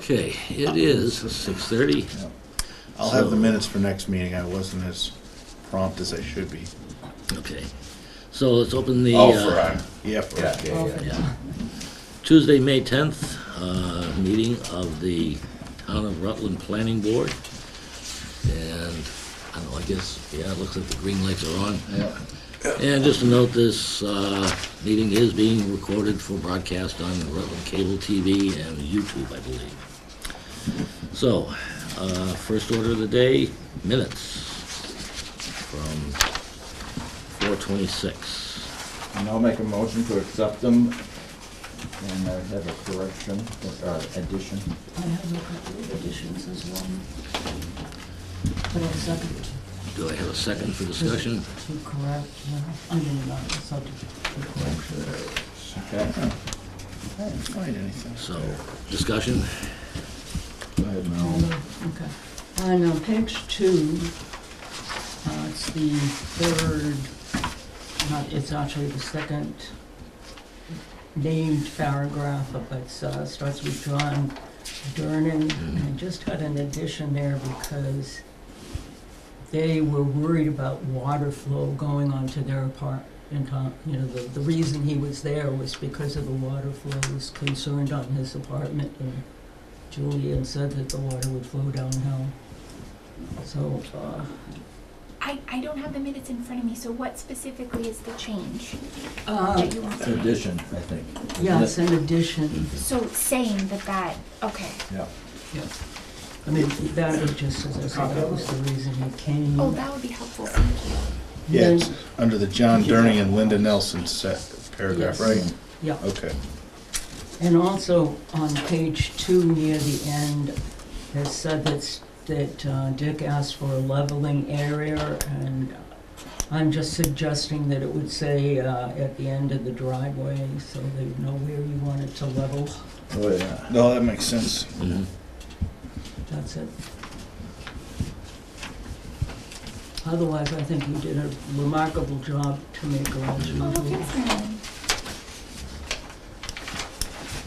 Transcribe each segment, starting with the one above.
Okay, it is 6:30. I'll have the minutes for next meeting. I wasn't as prompt as I should be. Okay, so let's open the Yeah. Tuesday, May 10th, meeting of the Town of Rutland Planning Board. And, I don't know, I guess, yeah, it looks like the green lights are on. Yeah. And just to note, this meeting is being recorded for broadcast on Rutland Cable TV and YouTube, I believe. So, first order of the day, minutes from 4/26. And I'll make a motion to accept them, and I have a correction, or addition. I have a couple of additions as well. But I'll second Do I have a second for discussion? to correct, I mean, not the subject, to correction. Okay. I didn't find anything. So, discussion? Go ahead, Mel. Okay. On page 2, it's the third, it's actually the second named paragraph, but it starts with John Durnan. And I just had an addition there because they were worried about water flow going onto their part in town. You know, the reason he was there was because of the water flow. He was concerned on his apartment, and Julian said that the water would flow downhill. So, I don't have the minutes in front of me, so what specifically is the change uh, that you want? Addition, I think. yes, in addition, So saying that, okay. Yeah. I mean, that was just, as I said, that was the reason he came. Oh, that would be helpful, thank you. Yeah, Then- it's under the John Durning and Linda Nelson set paragraph, Yes. right? Yeah, Okay. and also on page 2, near the end, it said that Dick asked for a leveling area, and I'm just suggesting that it would say at the end of the driveway, so they would know where you want it to level. Oh, yeah. No, that makes sense. Mhm. That's it. Otherwise, I think you did a remarkable job to make her as Oh, usual. thanks, Marilyn.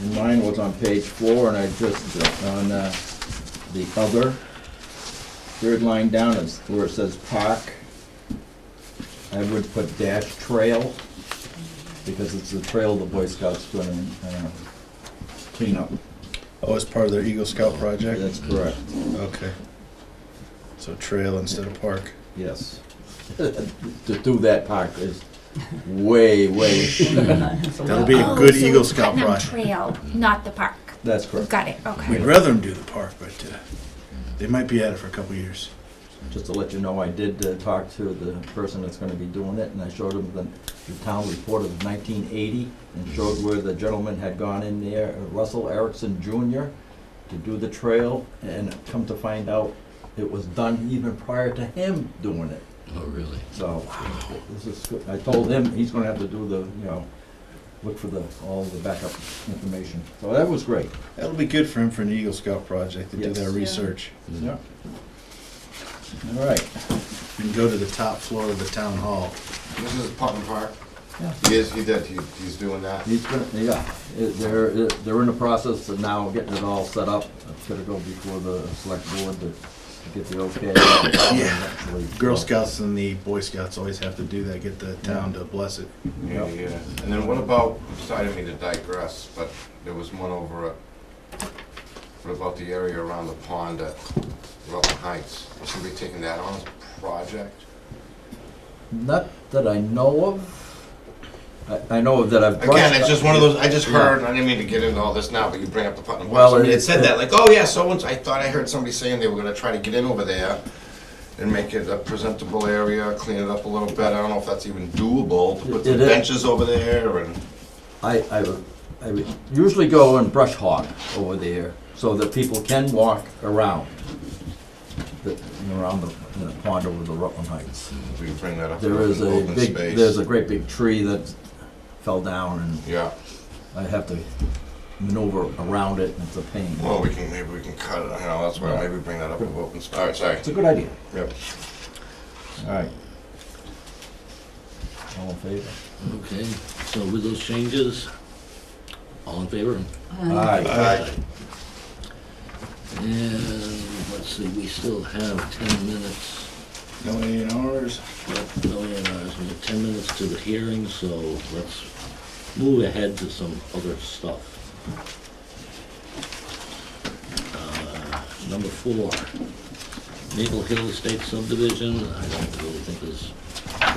And mine was on page 4, and I just, on the other, third line down, is where it says park. I would put dash trail, because it's the trail the Boy Scouts gonna clean up. Oh, it's part of their Eagle Scout project? That's correct, Okay. So trail instead of park. yes. To do that park is way, That'll be a Oh, good so Eagle it's Scout Putnam project. Trail, not the park. that's correct. Got it, okay. We'd rather them do the park, but they might be at it for a couple of years. Just to let you know, I did talk to the person that's gonna be doing it, and I showed him the town report of 1980, and showed where the gentleman had gone in there, Russell Erickson Jr., to do the trail, and come to find out, it was done even prior to him doing it. Oh, really? So, this is, good. I told him he's gonna have to do the, look for all the backup information. So that was great. That'll be good for him for an Eagle Scout project to do Yes. that Yeah. research. Yeah. All right. And go to the top floor of the town hall. This is Putnam Park. Yeah. He's doing that. He's gonna, yeah, they're in the process of now getting it all set up. It's gonna go before the select board to get the okay. Yeah. Actually, Girl Scouts and the Boy Scouts always have to do that, get the town to bless it. Yeah. And then what about, sorry, I didn't mean to digress, but there was one over at, what about the area around the pond at Rutland Heights? Was somebody taking that on as a project? Not that I know of. I know of that I've brushed. Again, it's just one of those, I just Yeah. heard, I didn't mean to get into all this now, but you bring up the Putnam Well, Park. Somebody it- had said that, like, oh yeah, I thought I heard somebody saying they were gonna try to get in over there and make it a presentable area, clean it up a little better. I don't know if that's even doable, to put some It is. benches over there and. I would usually go and brush hog over there so that people can walk around around the pond over the Rutland Heights. We can bring that up. There is a open big, space. there's a great big tree that fell down, and Yeah, I have to maneuver around it, and it's a pain. well, maybe we can cut it, that's why, Yeah. maybe bring that up with open, all right, sorry. It's a good idea. Yep. All right. All in favor? Okay, so with those changes, all in favor? Aye. Aye. And, let's see, we still have 10 minutes. No A&Rs. Yep, no A&Rs. We have 10 minutes to the hearing, so let's move ahead to some other stuff. Number 4, Maple Hill Estate Subdivision. I don't really think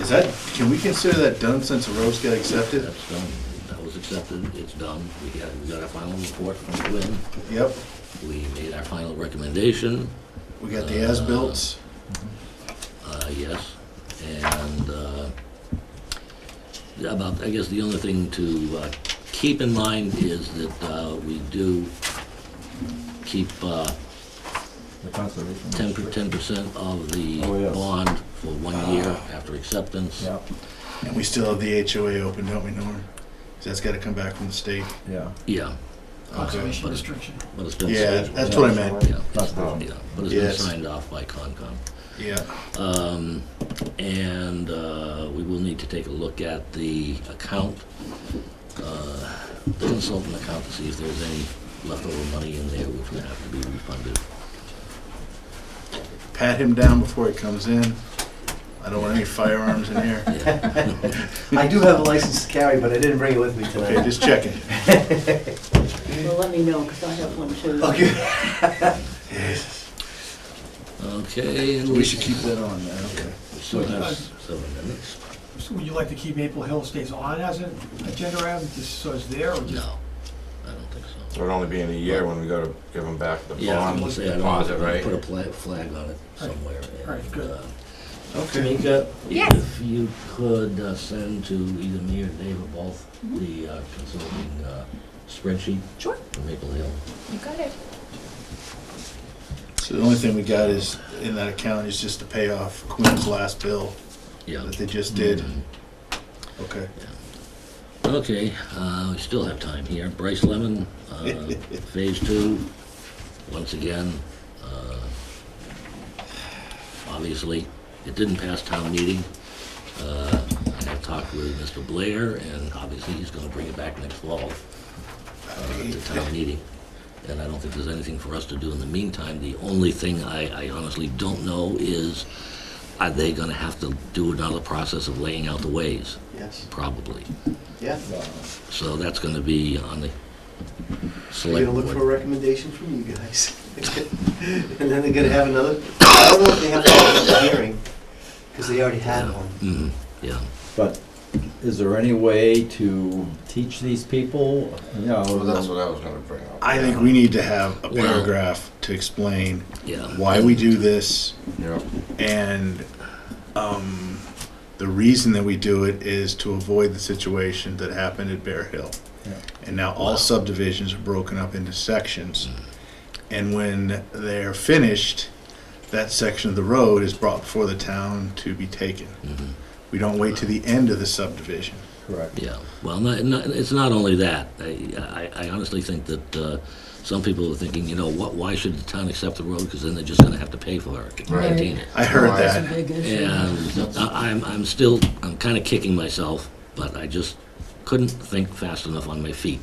Is that, can we consider that done since the roads got accepted? that's done. That was accepted, it's done. We got our final report from Quinn. Yep. We made our final recommendation. We got the as-bills. Yes, and about, I guess the only thing to keep in mind is that we do keep The conservation. 10% of the Oh, yes. bond for 1 year after acceptance. Yeah, And we still have the HOA open, don't we, Norm? 'Cause that's gotta come back from the state. yeah. Yeah, Conservation But- restriction. but it's been Yeah, scheduled. that's what I meant. Yeah, Conservation. yeah, but it's been Yes. signed off by Concom. Yeah. And we will need to take a look at the account, the consultant account, to see if there's any leftover money in there which would have to be refunded. Pat him down before he comes in. I don't want any firearms in here. Yeah. I do have a license to carry, but I didn't bring it with me Okay, tonight. just checking. Well, let me know, because I have one too. Okay. Okay, and We should keep that on there, okay. we still have 7 minutes. So would you like to keep Maple Hill Estates on as an agenda item, just so it's there, or just? No, I don't think so. So it'd only be in a year when we go to give them back the Yeah, I'm bond gonna say I don't deposit, right? put a flag on it somewhere. Right, good. Okay. Tamika, Yes. if you could send to either me or Dave or both the consulting spreadsheet Sure, for Maple Hill. you got it. So the only thing we got is, in that account, is just to pay off Quinn's last bill Yeah. that they just did. Mhm. Okay. Okay, we still have time here. Brice Lemon, Phase 2, once again, obviously, it didn't pass town meeting. I talked with Mr. Blair, and obviously he's gonna bring it back next fall to town meeting. And I don't think there's anything for us to do in the meantime. The only thing I honestly don't know is, are they gonna have to do another process of laying out the ways? Yes. Probably. Yeah. So that's gonna be on the We're select gonna look for a board. recommendation from you guys. And then they're gonna have another, I don't know if they have to have another hearing, because they already had one. Mhm, yeah. But is there any way to teach these people, you Well, that's know? what I was gonna bring up. I think we need to have a Well- paragraph to explain Yeah. why we do this, Yeah. and the reason that we do it is to avoid the situation that happened at Bear Hill. Yeah. And now all subdivisions are broken up into sections. And when they're finished, that section of the road is brought before the town to be taken. Mhm. We don't wait to the end of the subdivision. Correct. Yeah, well, it's not only that. I honestly think that some people are thinking, why should the town accept the road? Because then they're just gonna have to pay for it to Right. maintain it. I heard Right. That's a that. big issue. And I'm kind of kicking myself, but I just couldn't think fast enough on my feet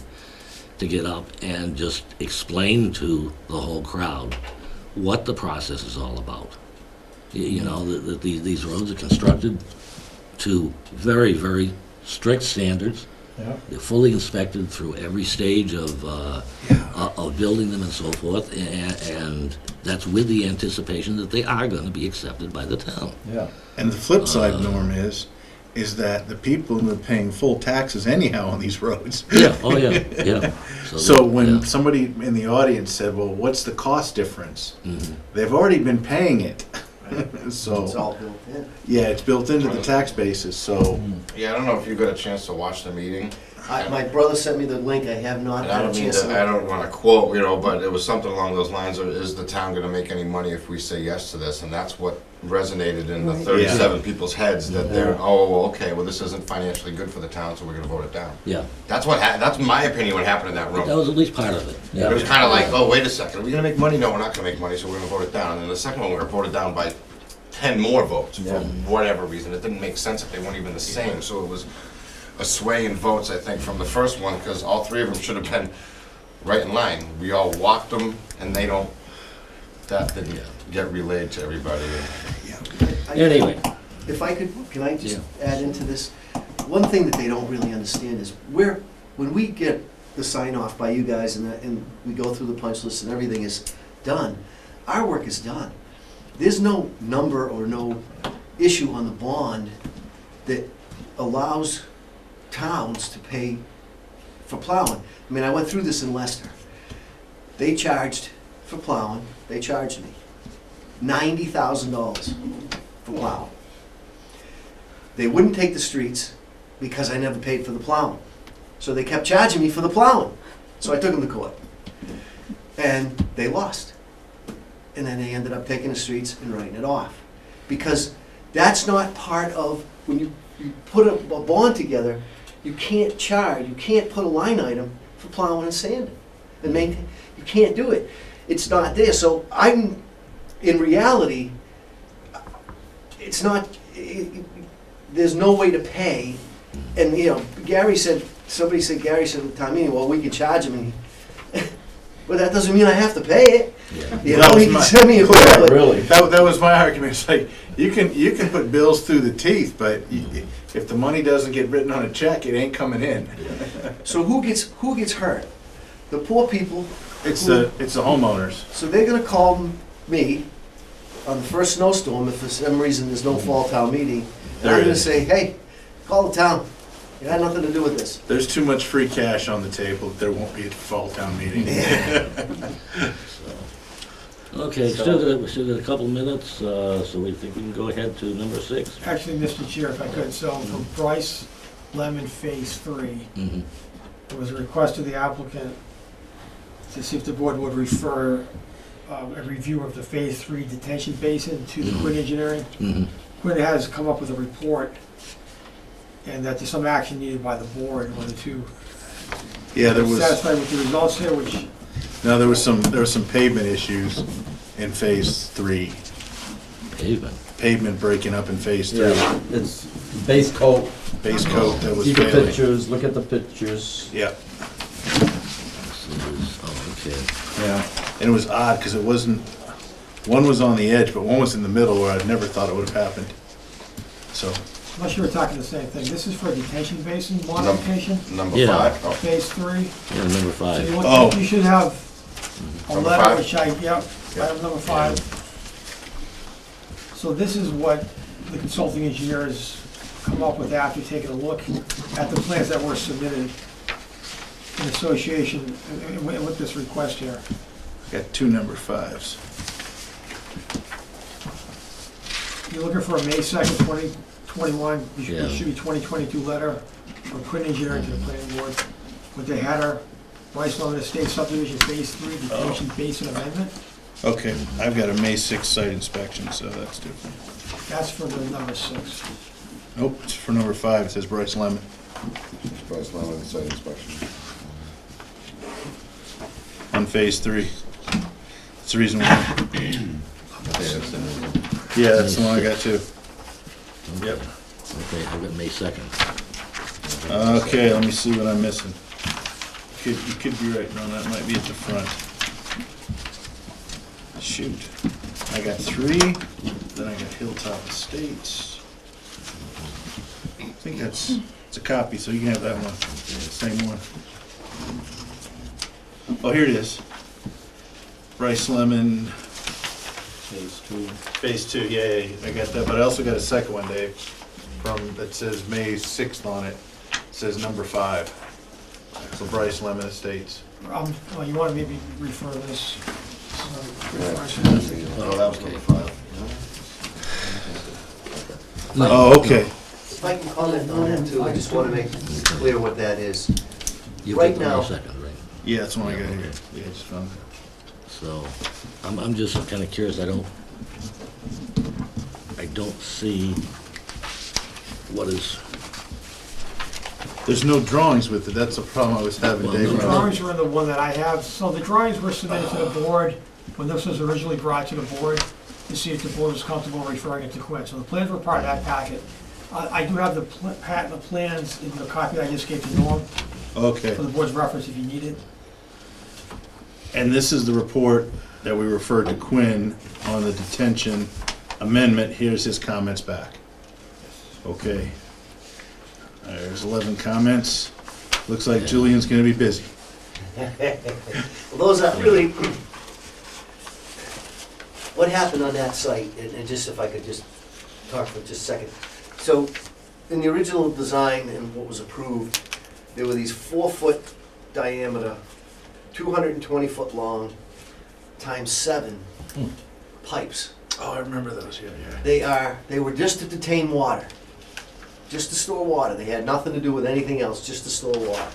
to get up and just explain to the whole crowd what the process is all about. That these roads are constructed to very, very strict standards. Yeah. They're fully inspected through every stage of building them and so forth, and that's with the anticipation that they are gonna be accepted by the town. Yeah. And the flip side, Norm, is that the people who are paying full taxes anyhow on these roads. Yeah, oh, yeah, yeah. So when yeah. somebody in the audience said, well, what's the cost difference? Mhm. They've already been paying it. It's So, all built in. yeah, it's built into the tax basis, so, Yeah, I don't know if you got a chance to watch the meeting. My brother sent me the link, I have not And I had a don't mean chance to, to. I don't wanna quote, but it was something along those lines of, is the town gonna make any money if we say yes to this? And that's what resonated in the Right. 37 people's heads, that they're, okay, well, this isn't financially good for the town, so we're gonna vote it down. Yeah, That's that's my opinion what happened in that room. that was at least part of it. It was kinda like, oh, wait a second, are we gonna make money? No, we're not gonna make money, so we're gonna vote it down. And then the second one, we were voted down by 10 more votes for Yeah. whatever reason. It didn't make sense if they weren't even the same, so it was a sway in votes, I think, from the first one, because all three of them should have been right in line. We all walked them, and they don't that didn't get relayed to everybody. Anyway, If I could, can I just add into this? One thing that they don't really understand is when we get the sign off by you guys and we go through the punch list and everything is done, our work is done. There's no number or no issue on the bond that allows towns to pay for plowing. I mean, I went through this in Leicester. They charged for plowing, they charged me $90,000 for plowing. They wouldn't take the streets because I never paid for the plowing. So they kept charging me for the plowing. So I took them to court. And they lost. And then they ended up taking the streets and writing it off. Because that's not part of, when you put a bond together, you can't charge, you can't put a line item for plowing and sanding and maintain. You can't do it. It's not there. So in reality, it's not, there's no way to pay. And, you know, Gary said at the time meeting, well, we could charge him. But that doesn't mean I have to pay it. yeah. You That know, was he can my- send me a bill. but- Really? That was my argument. It's like, you can put bills through the teeth, but if the money doesn't get written on a check, it ain't coming in. So who gets hurt? The poor people. It's the homeowners. So they're gonna call me on the first snowstorm if for some reason there's no fall town meeting. And There I'm gonna is. say, hey, call the town. It had nothing to do with this. There's too much free cash on the table. There won't be a fall town meeting. Okay, still got a couple minutes, so we think we can go ahead to number 6. Actually, Mr. Chair, if I could, so for Brice Lemon Phase 3, Mhm. there was a request to the applicant to see if the board would refer a review of the Phase 3 detention basin to the Quinn Engineering. Mhm. Quinn has come up with a report, and that there's some action needed by the board in order to Yeah, there was. satisfied with the results here, which, No, there was some pavement issues in phase 3. Pavement. Pavement breaking up in phase 3. Yeah, it's base coat. Base coat that was See the failing. pictures, look at the pictures. Yeah, Okay. Yeah. and it was odd because it wasn't, one was on the edge, but one was in the middle where I'd never thought it would have happened. So, unless you were talking the same thing, this is for a detention basin modification, Number Yeah. 5? Oh, Phase 3. Yeah, number So 5. Oh. you should have a Number letter, 5? which item number 5. So this is what the consulting engineers come up with after taking a look at the plans that were submitted in association with this request here. got 2 number 5s. You're looking for a May 2nd, 2021, Yeah. it should be 2022 letter from Quinn Engineering to the planning board with the header, Brice Lemon Estate Subdivision Phase 3 Detention Basin Amendment. Okay, I've got a May 6th site inspection, so that's different. That's for the number 6. Nope, it's for number 5. It says Brice Lemon. Brice Lemon site inspection. On phase 3. That's the reason why. Yeah, that's the one I got too. Yep. Okay, I've got May 2nd. Okay, let me see what I'm missing. You could be right, no, that might be at the front. Shoot. I got 3, then I got Hilltop Estates. I think it's a copy, so you can have that one, same one. Oh, here it is. Brice Lemon. Phase 2. Phase 2, yeah, I got that, but I also got a second one, Dave, that says May 6th on it. It says number 5. So Brice Lemon Estates. Well, you want to maybe refer this? Oh, that was number 5. Oh, okay. If I can comment on that too, I just want to make clear what that is. You Right got the May now- 2nd, right? Yeah, that's the one I got Yeah, here. okay. Yeah, just found it. So, I'm just kind of curious, I don't see what is, There's no drawings with it, that's the problem I was having, Well, Dave. The no. drawings were in the one that I have, so the drawings were submitted to the board when this was originally brought to the board to see if the board was comfortable referring it to Quinn. So the plans were part of that packet. I do have the plans in the copy I just gave to Norm Okay, for the board's reference if you need it. and this is the report that we referred to Quinn on the detention amendment. Here's his comments back. Okay. There's 11 comments. Looks like Julian's gonna be busy. Well, those are really, what happened on that site, and just if I could just talk for just a second. So, in the original design and what was approved, there were these 4-foot diameter, 220-foot long, times 7 pipes. Oh, I remember those, yeah. They were just to detain water, just to store water. They had nothing to do with anything else, just to store water.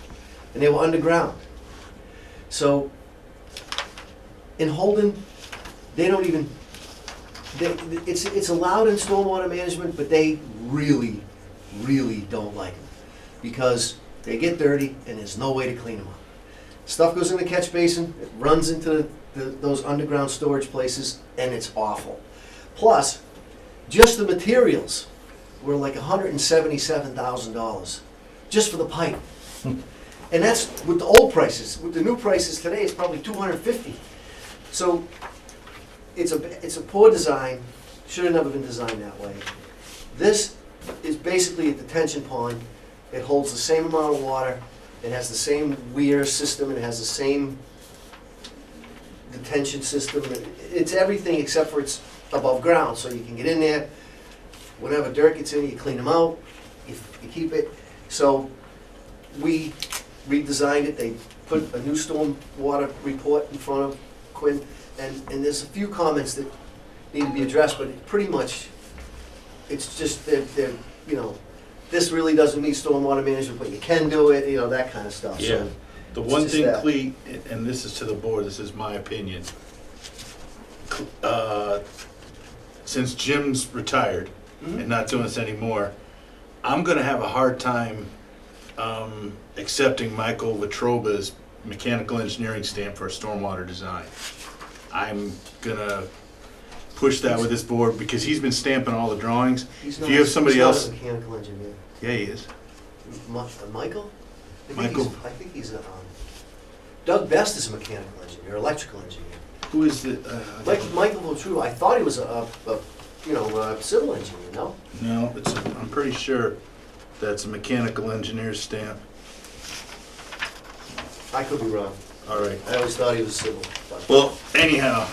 And they were underground. So, in Holden, they don't even, it's allowed in stormwater management, but they really, really don't like them. Because they get dirty and there's no way to clean them up. Stuff goes in the catch basin, it runs into those underground storage places, and it's awful. Plus, just the materials were like $177,000, just for the pipe. And that's with the old prices. With the new prices today, it's probably $250. So it's a poor design. Should have never been designed that way. This is basically a detention pond. It holds the same amount of water. It has the same weir system. It has the same detention system. It's everything except for it's above ground, so you can get in there. Whenever dirt gets in, you clean them out. You keep it. So we redesigned it. They put a new storm water report in front of Quinn, and there's a few comments that need to be addressed, but it pretty much, it's just, they're, you know, this really doesn't meet stormwater management, but you can do it, you know, that kind of stuff. Yeah. So The it's one just thing, that. Clete, and this is to the board, this is my opinion. Since Jim's retired and not doing this anymore, I'm gonna have a hard time accepting Michael Vetroba's mechanical engineering stamp for a stormwater design. I'm gonna push that with this board because he's been stamping all the drawings. He's If you have somebody he's not else- a mechanical engineer. Yeah, he is. Michael? Michael. I think he's a, Doug Best is a mechanical engineer, electrical engineer. Who is the? Michael Votru, I thought he was a civil engineer, no? No, I'm pretty sure that's a mechanical engineer's stamp. I could be wrong. All right. I always thought he was civil. But Well, anyhow,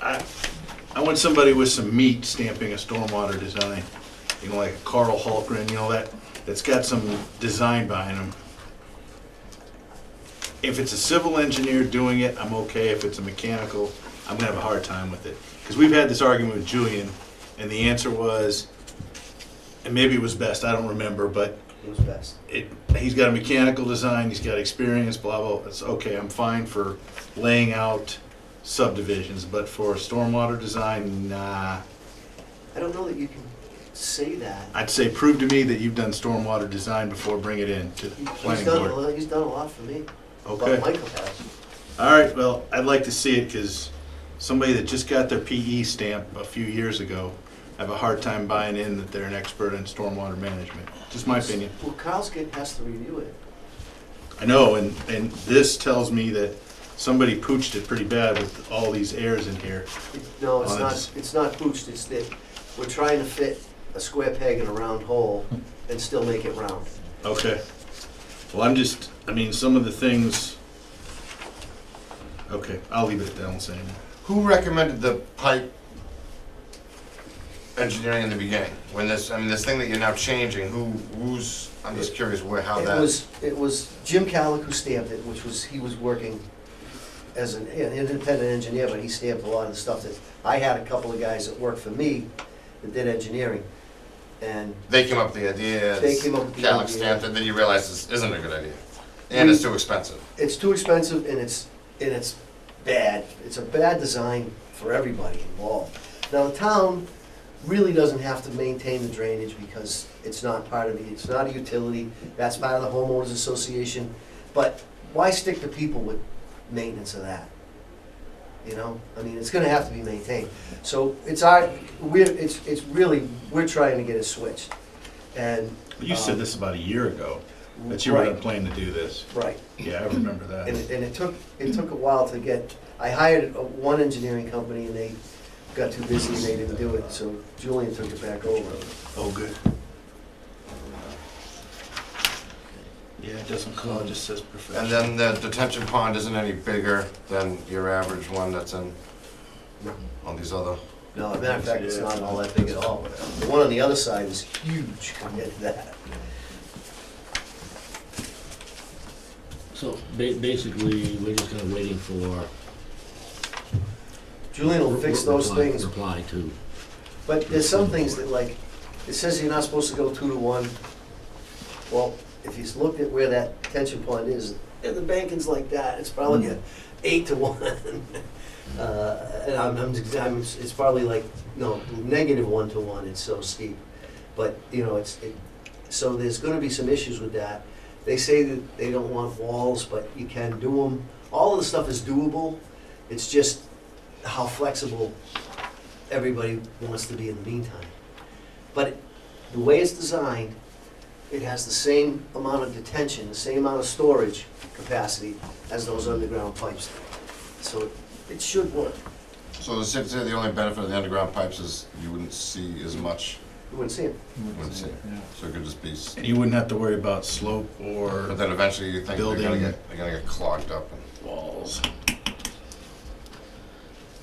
I want somebody with some meat stamping a stormwater design. You know, like a Carl Hultgren, you know, that's got some design behind him. If it's a civil engineer doing it, I'm okay. If it's a mechanical, I'm gonna have a hard time with it. Because we've had this argument with Julian, and the answer was, and maybe it was Best, I don't remember, but He was Best. he's got a mechanical design, he's got experience, blah, blah, it's okay, I'm fine for laying out subdivisions, but for stormwater design, nah. I don't know that you can say that. I'd say, prove to me that you've done stormwater design before bring it in to the planning board. He's done a lot for me. Okay, Michael has. all right, well, I'd like to see it, because somebody that just got their PE stamp a few years ago, I have a hard time buying in that they're an expert in stormwater management, just my opinion. Well, has to review it. I know, and this tells me that somebody pooched it pretty bad with all these errors in here. No, it's Oh, not, it's- it's not pooched, it's that we're trying to fit a square peg in a round hole and still make it round. Okay. Well, some of the things, okay, I'll leave it at that, I won't say anything. Who recommended the pipe engineering in the beginning? When this thing that you're now changing, who's, I'm just curious how that. It was Jim Callick who stamped it, he was working as an independent engineer, but he stamped a lot of the stuff that, I had a couple of guys that worked for me that did engineering, and They came up with the idea. They came up with the Calic idea. stamped it, then you realize this isn't a good idea. And it's too expensive. it's too expensive and it's bad. It's a bad design for everybody involved. Now, the town really doesn't have to maintain the drainage because it's not it's not a utility, that's part of the homeowners association. But why stick to people with maintenance of that? You know, it's gonna have to be maintained. So we're trying to get it switched. And You said this about a year ago, that you were right, gonna plan to do this. right. Yeah, I remember that. And it took a while to get I hired one engineering company and they got too busy and they didn't do it, so Julian took it back over. Oh, good. Yeah, it doesn't call, it just says And professional. then the detention pond isn't any bigger than your average one that's in on these other. No, as a matter of fact, it's not all that big at all. The one on the other side is huge compared to that. So basically, we're just kind of waiting for. Julian will fix those reply- things, Reply to, but there's some things that like, it says you're not supposed to go 2 to 1. Well, if you look at where that detention pond is, and the banking's like that, it's probably a 8 to 1. And it's probably like, no, -1 to 1, it's so steep. But, you know, so there's gonna be some issues with that. They say that they don't want walls, but you can do them. All of the stuff is doable, it's just how flexible everybody wants to be in the meantime. But the way it's designed, it has the same amount of detention, the same amount of storage capacity as those underground pipes. So it should work. So the only benefit of the underground pipes is you wouldn't see as much. You wouldn't see it. Wouldn't see. So it could just be. And you wouldn't have to worry about slope or But then eventually you think they're gonna Building. get clogged up. walls.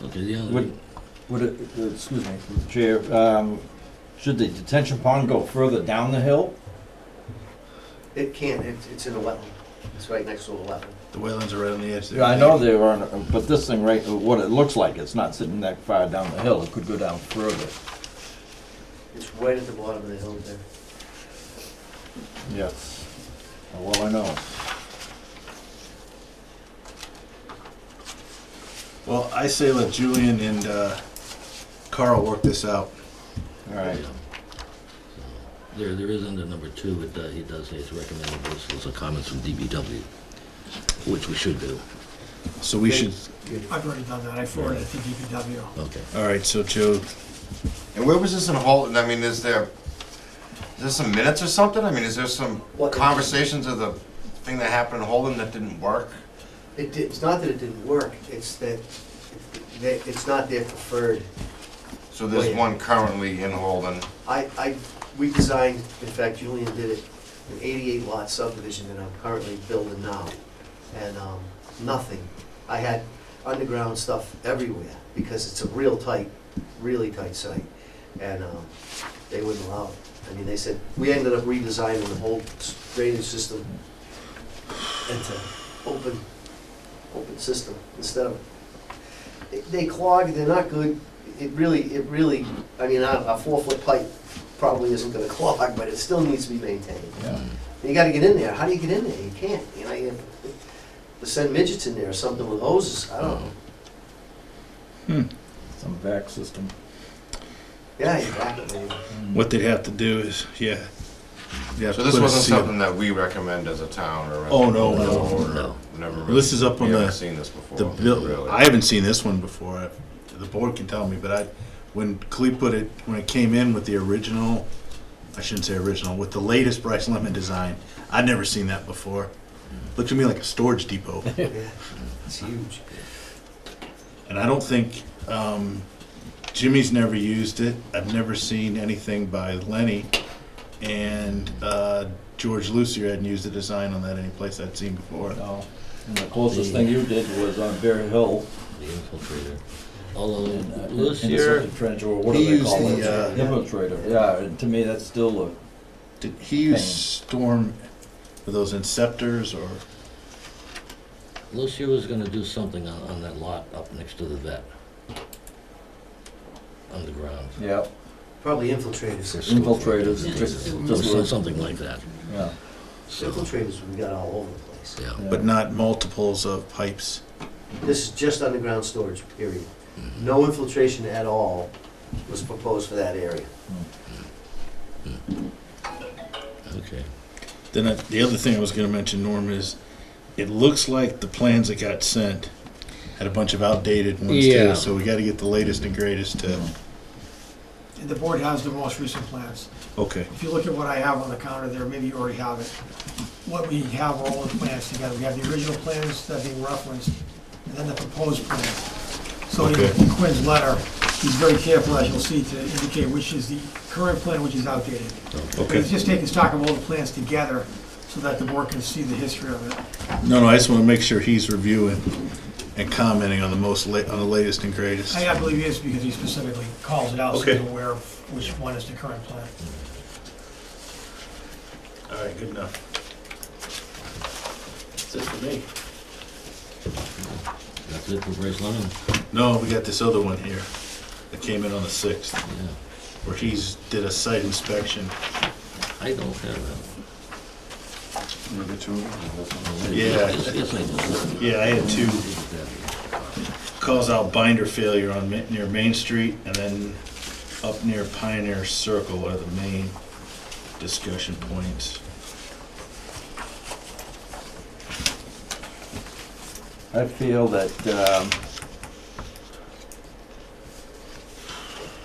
okay, the other. Would it, excuse me, Chair, should the detention pond go further down the hill? It can't, it's in a wetland. It's right next to a wetland. The wetlands are right on the edge there. Yeah, I know they are, but this thing right, what it looks like, it's not sitting that far down the hill, it could go down further. It's right at the bottom of the hill there. Yes. Well, I know. Well, I say let Julian and Carl work this out. All right. There is under number 2, he does say it's recommended, those are comments from DBW, which we should do. So we should, I've already done that, I forwarded it to DPW. Okay. all right, so Joe, And where was this in Holton? I mean, is there some minutes or something? I mean, is there some What- conversations of the thing that happened in Holton that didn't work? It's not that it didn't work, it's that it's not their preferred. So there's Oh, yeah. one currently in Holton. We designed, in fact, Julian did it, an 88 lot subdivision that I'm currently building now. And nothing. I had underground stuff everywhere because it's a really tight site. And they wouldn't allow it. I mean, they said, we ended up redesigning the whole drainage system into open system instead of, they clog, they're not good. It really, I mean, a 4-foot pipe probably isn't gonna clog, but it still needs to be maintained. Yeah. You gotta get in there. How do you get in there? You can't, you know, you have to send midgets in there or something with hoses, I don't know. Some back system. Yeah, exactly. what they'd have to do is, yeah. you have So to this put a wasn't seal. something that we recommend as a town or. Oh, no, or no. Never Well, really. this is up on we the- haven't seen this before. The bill, really. I haven't seen this one before. The board can tell me, but when Clea when it came in with the original, I shouldn't say original, with the latest Brice Lemon design, I'd never seen that before. Looked to me like a storage depot. Yeah, it's huge. And I don't think, Jimmy's never used it. I've never seen anything by Lenny. And George Lucier hadn't used the design on that any place I'd seen before. No. And the closest thing you did was on Bear Hill. The infiltrator. Although Lucier. Lucier, Trench, or what do He they used call it? the, Infiltrator, yeah, and to me, that's still Did he use Pain. Storm for those inceptors or? Lucier was gonna do something on that lot up next to the vet. Underground. yeah, Probably infiltrators. infiltrators, just Something like that. yeah. So, Infiltrators we got all over the place. yeah. Yeah. But not multiples of pipes. This is just underground storage, period. No infiltration at all was proposed for that area. Okay. Then the other thing I was gonna mention, Norm, is it looks like the plans that got sent had a bunch of outdated ones Yeah. too, so we gotta get the latest and greatest to, And the board has the most recent plans. okay. If you look at what I have on the counter there, maybe you already have it. What we have are all the plans together. We have the original plans that being referenced, and then the proposed plan. So Okay. in Quinn's letter, he's very careful, as you'll see, to indicate which is the current plan, which is outdated. But he's just taking stock of all the plans together so that the board can see the history of it. No, I just want to make sure he's reviewing and commenting on the on the latest and greatest. I believe he is because he specifically calls it out, so Okay. he's aware of which one is the current plan. All right, good enough. That's it for me. That's it for Brice Lemon? No, we got this other one here that came in on the 6th, Yeah. where he's did a site inspection. I don't have that. Yeah. Yes, I do. Yeah, I had 2. Calls out binder failure on near Main Street, and then up near Pioneer Circle are the main discussion points. I feel that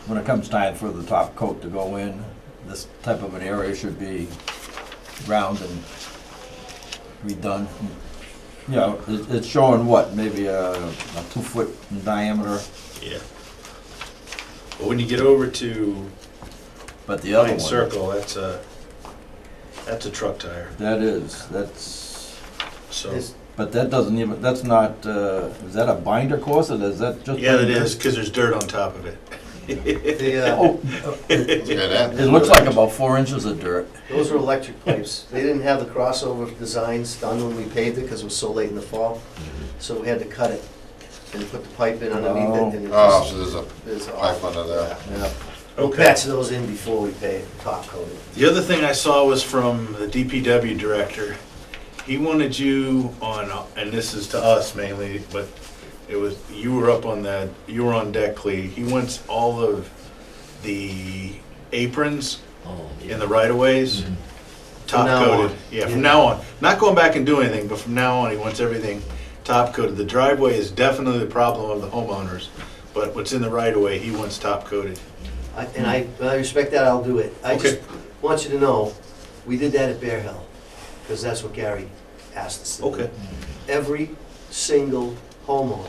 when it comes time for the top coat to go in, this type of an area should be ground and redone. You know, it's showing what, maybe a 2-foot in diameter, Yeah. But when you get over to but the other Pine one, Circle, that's a truck tire. that's, So Is- but that doesn't even, that's not, is that a binder course, or is that just? yeah, it is because there's dirt on top of it. The, Oh, Yeah, that. it looks like about 4 inches of dirt. those were electric pipes. They didn't have the crossover designs done when we paved it because it was so late in the fall. So we had to cut it and put the pipe in underneath it. And it Oh, just- so there's a it's pipe awful. under there. Yeah. We'll Okay. patch those in before we pave, top coat it. The other thing I saw was from the DPW director. He wanted you on, and this is to us mainly, but it was, you were up on that, you were on deck, Clea. He wants all of the aprons Oh, yeah. in the right-of-ways Mhm. top now coated. on. Yeah, Yeah. from now on. Not going back and doing anything, but from now on, he wants everything top coated. The driveway is definitely the problem of the homeowners, but what's in the right-of-way, he wants top coated. And I respect that, I'll do it. I just Okay. want you to know, we did that at Bear Hill, because that's what Gary asked us to do. Okay. Every single homeowner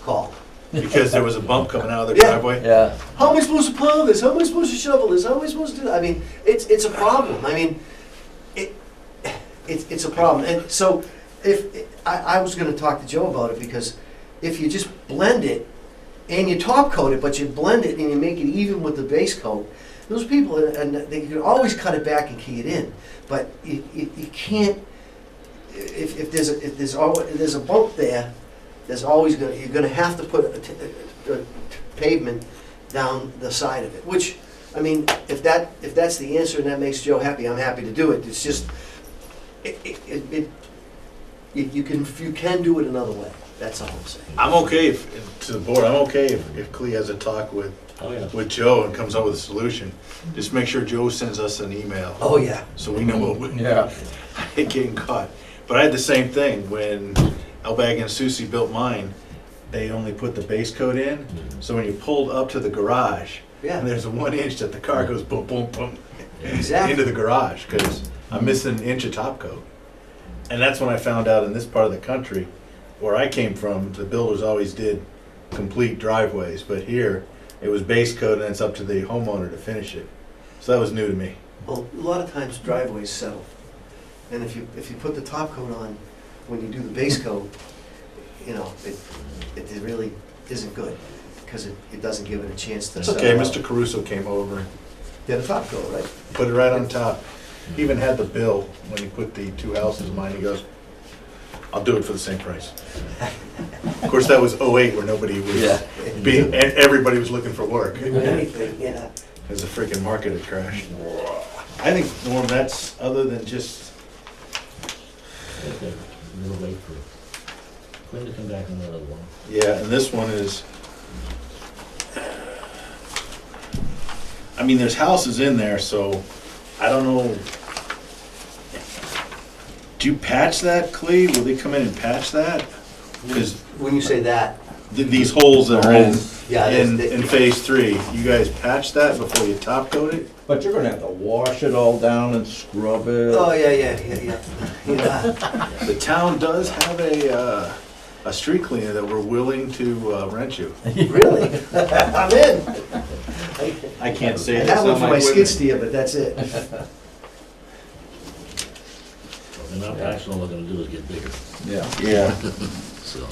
called. Because there was a bump coming out of their Yeah. driveway? Yeah. How am I supposed to plow this? How am I supposed to shovel this? How am I supposed to do that? I mean, it's a problem. I mean, it's a problem. And so, I was gonna talk to Joe about it, because if you just blend it, and you top coat it, but you blend it and you make it even with the base coat, those people, and they can always cut it back and key it in, but you can't, if there's a bump there, there's always you're gonna have to put a pavement down the side of it, which, I mean, if that's the answer and that makes Joe happy, I'm happy to do it. It's just, you can do it another way, that's all I'm saying. I'm okay if, to the board, I'm okay if Clea has a talk with Oh, yeah. Joe and comes up with a solution. Just make sure Joe sends us an email, Oh, yeah. so we know what we Yeah. ain't getting caught. But I had the same thing when Elbag and Susie built mine. They only put the base coat in, so when you pulled up to the garage, Yeah, and there's a 1 inch that the car goes boom, boom, boom exactly. into the garage, because I'm missing an inch of top coat. And that's when I found out in this part of the country, where I came from, the builders always did complete driveways, but here, it was base coat and it's up to the homeowner to finish it. So that was new to me. Well, a lot of times driveways settle, and if you put the top coat on when you do the base coat, you know, it really isn't good, because it doesn't give it a chance to It's settle okay, out. Mr. Caruso came over, Yeah, the top coat, right? put it right on top. He even had the bill when he put the 2 houses in mine. He goes, I'll do it for the same price. Of course, that was '08 where nobody was Yeah. everybody was looking for work. Anything, yeah. As the freaking market had crashed. I think, Norm, that's, other than just, Okay. We'll wait for Quinn to come back on another one. yeah, and this one is, I mean, there's houses in there, so I don't know. Do you patch that, Clea? Will they come in and patch that? Because When you say that, these holes that are yeah, in phase 3, you guys patch that before you top coat it? But you're gonna have to wash it all down and scrub it. oh, yeah. The town does have a a street cleaner that we're willing to rent you. Really? I'm in. I can't I say this have one on for my my skid equipment. steer, but that's it. And our passion, all we're gonna do is get bigger, Yeah. Yeah. so.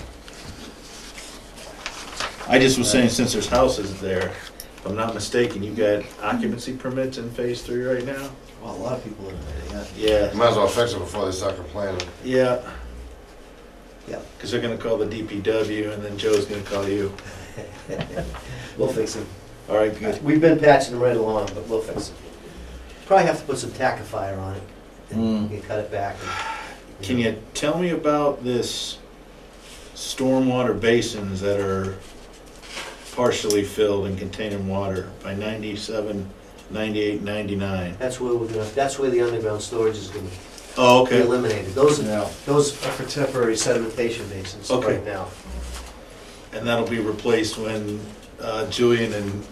I just was saying, since there's houses there, if I'm not mistaken, you got occupancy permits in phase 3 right now? Well, a lot of people in there, yeah. Yeah. Might as well fix it before they start complaining. Yeah. Yeah. Because they're gonna call the DPW and then Joe's gonna call you. We'll fix it. All right, good. We've been patching them right along, but we'll fix it. Probably have to put some tackifier on it and cut it back. Can you tell me about this stormwater basins that are partially filled and containing water by 97, 98, 99? That's where that's where the underground storage is gonna Oh, be okay. eliminated. Those Yeah. are for temporary sedimentation basins Okay. right now. And that'll be replaced when Julian and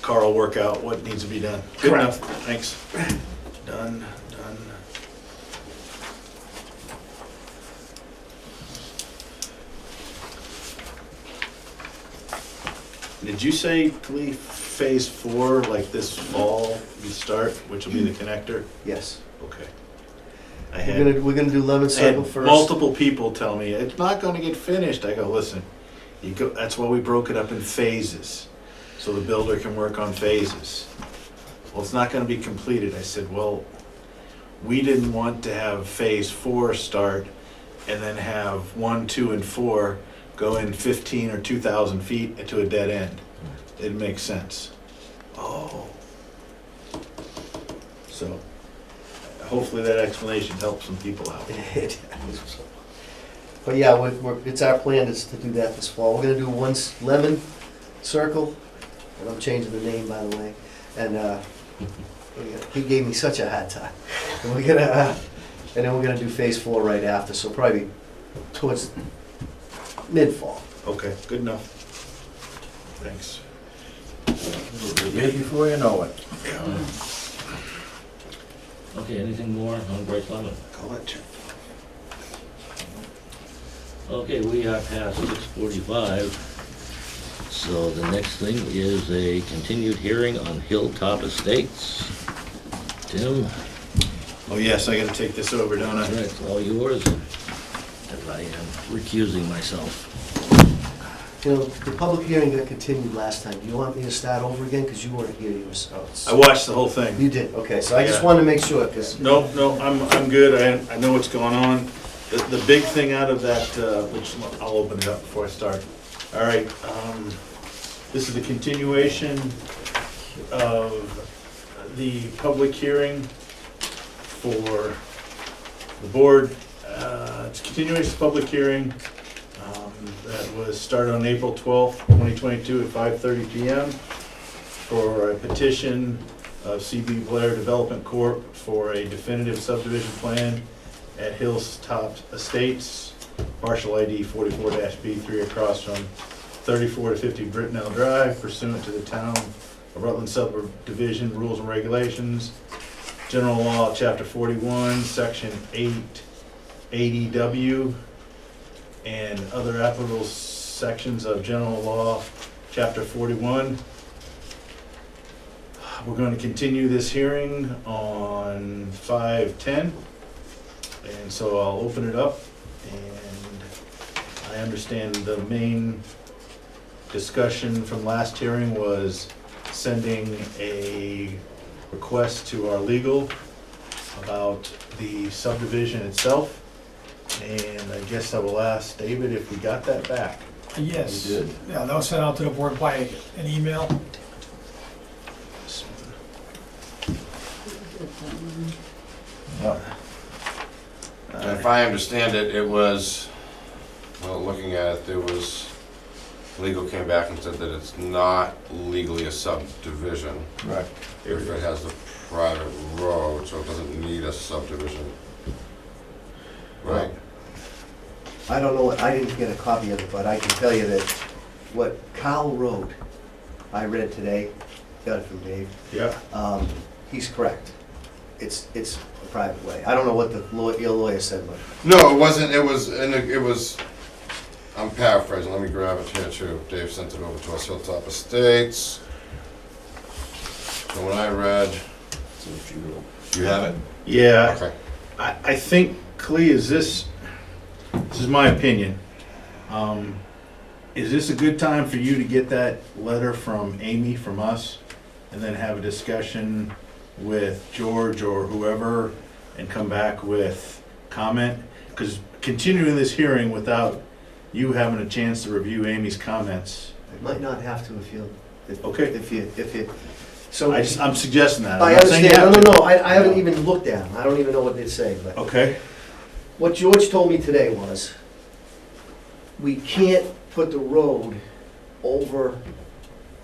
Carl work out what needs to be done. Good Correct. enough, thanks. Done. Did you say, Cleve, phase 4, like this fall, you start, which will be the connector? Yes. Okay. I had We're gonna do Lemon I Circle had first. multiple people tell me, it's not gonna get finished. I go, listen, that's why we broke it up in phases, so the builder can work on phases. Well, it's not gonna be completed. I said, well, we didn't want to have phase 4 start and then have 1, 2, and 4 go in 15 or 2,000 feet into a dead end. It makes sense. Oh. So, hopefully that explanation helps some people out. But yeah, it's our plan is to do that this fall. We're gonna do Lemon Circle, and I'm changing the name, by the way. And he gave me such a hard time. And then we're gonna do phase 4 right after, so probably towards mid-fall. Okay, good enough. Thanks. Years before you know it. Okay, anything more on Brice Lemon? Collect. Okay, we are past 6:45, so the next thing is a continued hearing on Hilltop Estates. Tim, Oh, yes, I gotta take this over, don't all I? right, it's all yours, as I am recusing myself. You know, the public hearing got continued last time. Do you want me to start over again? Because you weren't here, you were, I watched the whole thing. You did, okay, so I just Yeah. wanted to make sure, because No, I'm good. I know what's going on. The big thing out of that, which I'll open it up before I start. All right, this is a continuation of the public hearing for the board. It's a continuation of public hearing that was started on April 12th, 2022 at 5:30 PM for a petition of CB Blair Development Corp. For a definitive subdivision plan at Hilltop Estates, partial ID 44-B3 across from 34 to 50 Brintnal Drive pursuant to the town of Rutland Subdivision Rules and Regulations, General Law, Chapter 41, Section 880W, and other applicable sections of General Law, Chapter 41. We're going to continue this hearing on 5/10, and so I'll open it up, and I understand the main discussion from last hearing was sending a request to our legal about the subdivision itself, and I guess I will ask David if we got that back. Yes. You did. Yeah, that was sent out to the board by an email. Yeah. If I understand it, it was, well, looking at it, there was, legal came back and said that it's not legally a subdivision Right. if it has the private road, so it doesn't need a subdivision. Right? I don't know, I didn't get a copy of it, but I can tell you that what Kyle wrote, I read today, got it from Dave, Yeah, he's correct. It's a private way. I don't know what your lawyer said, but No, it wasn't, it was, and it was, I'm paraphrasing, let me grab it here too. Dave sent it over to us, Hilltop Estates. So when I read, you have it? Yeah, Okay. I think, Clea, this is my opinion. Is this a good time for you to get that letter from Amy, from us, and then have a discussion with George or whoever, and come back with comment? Because continuing this hearing without you having a chance to review Amy's comments, I might not have to okay. if you, so. I'm suggesting that. I I'm not saying you understand, have no, to. I haven't even looked at them, I don't even know what they say, but. Okay, What George told me today was, we can't put the road over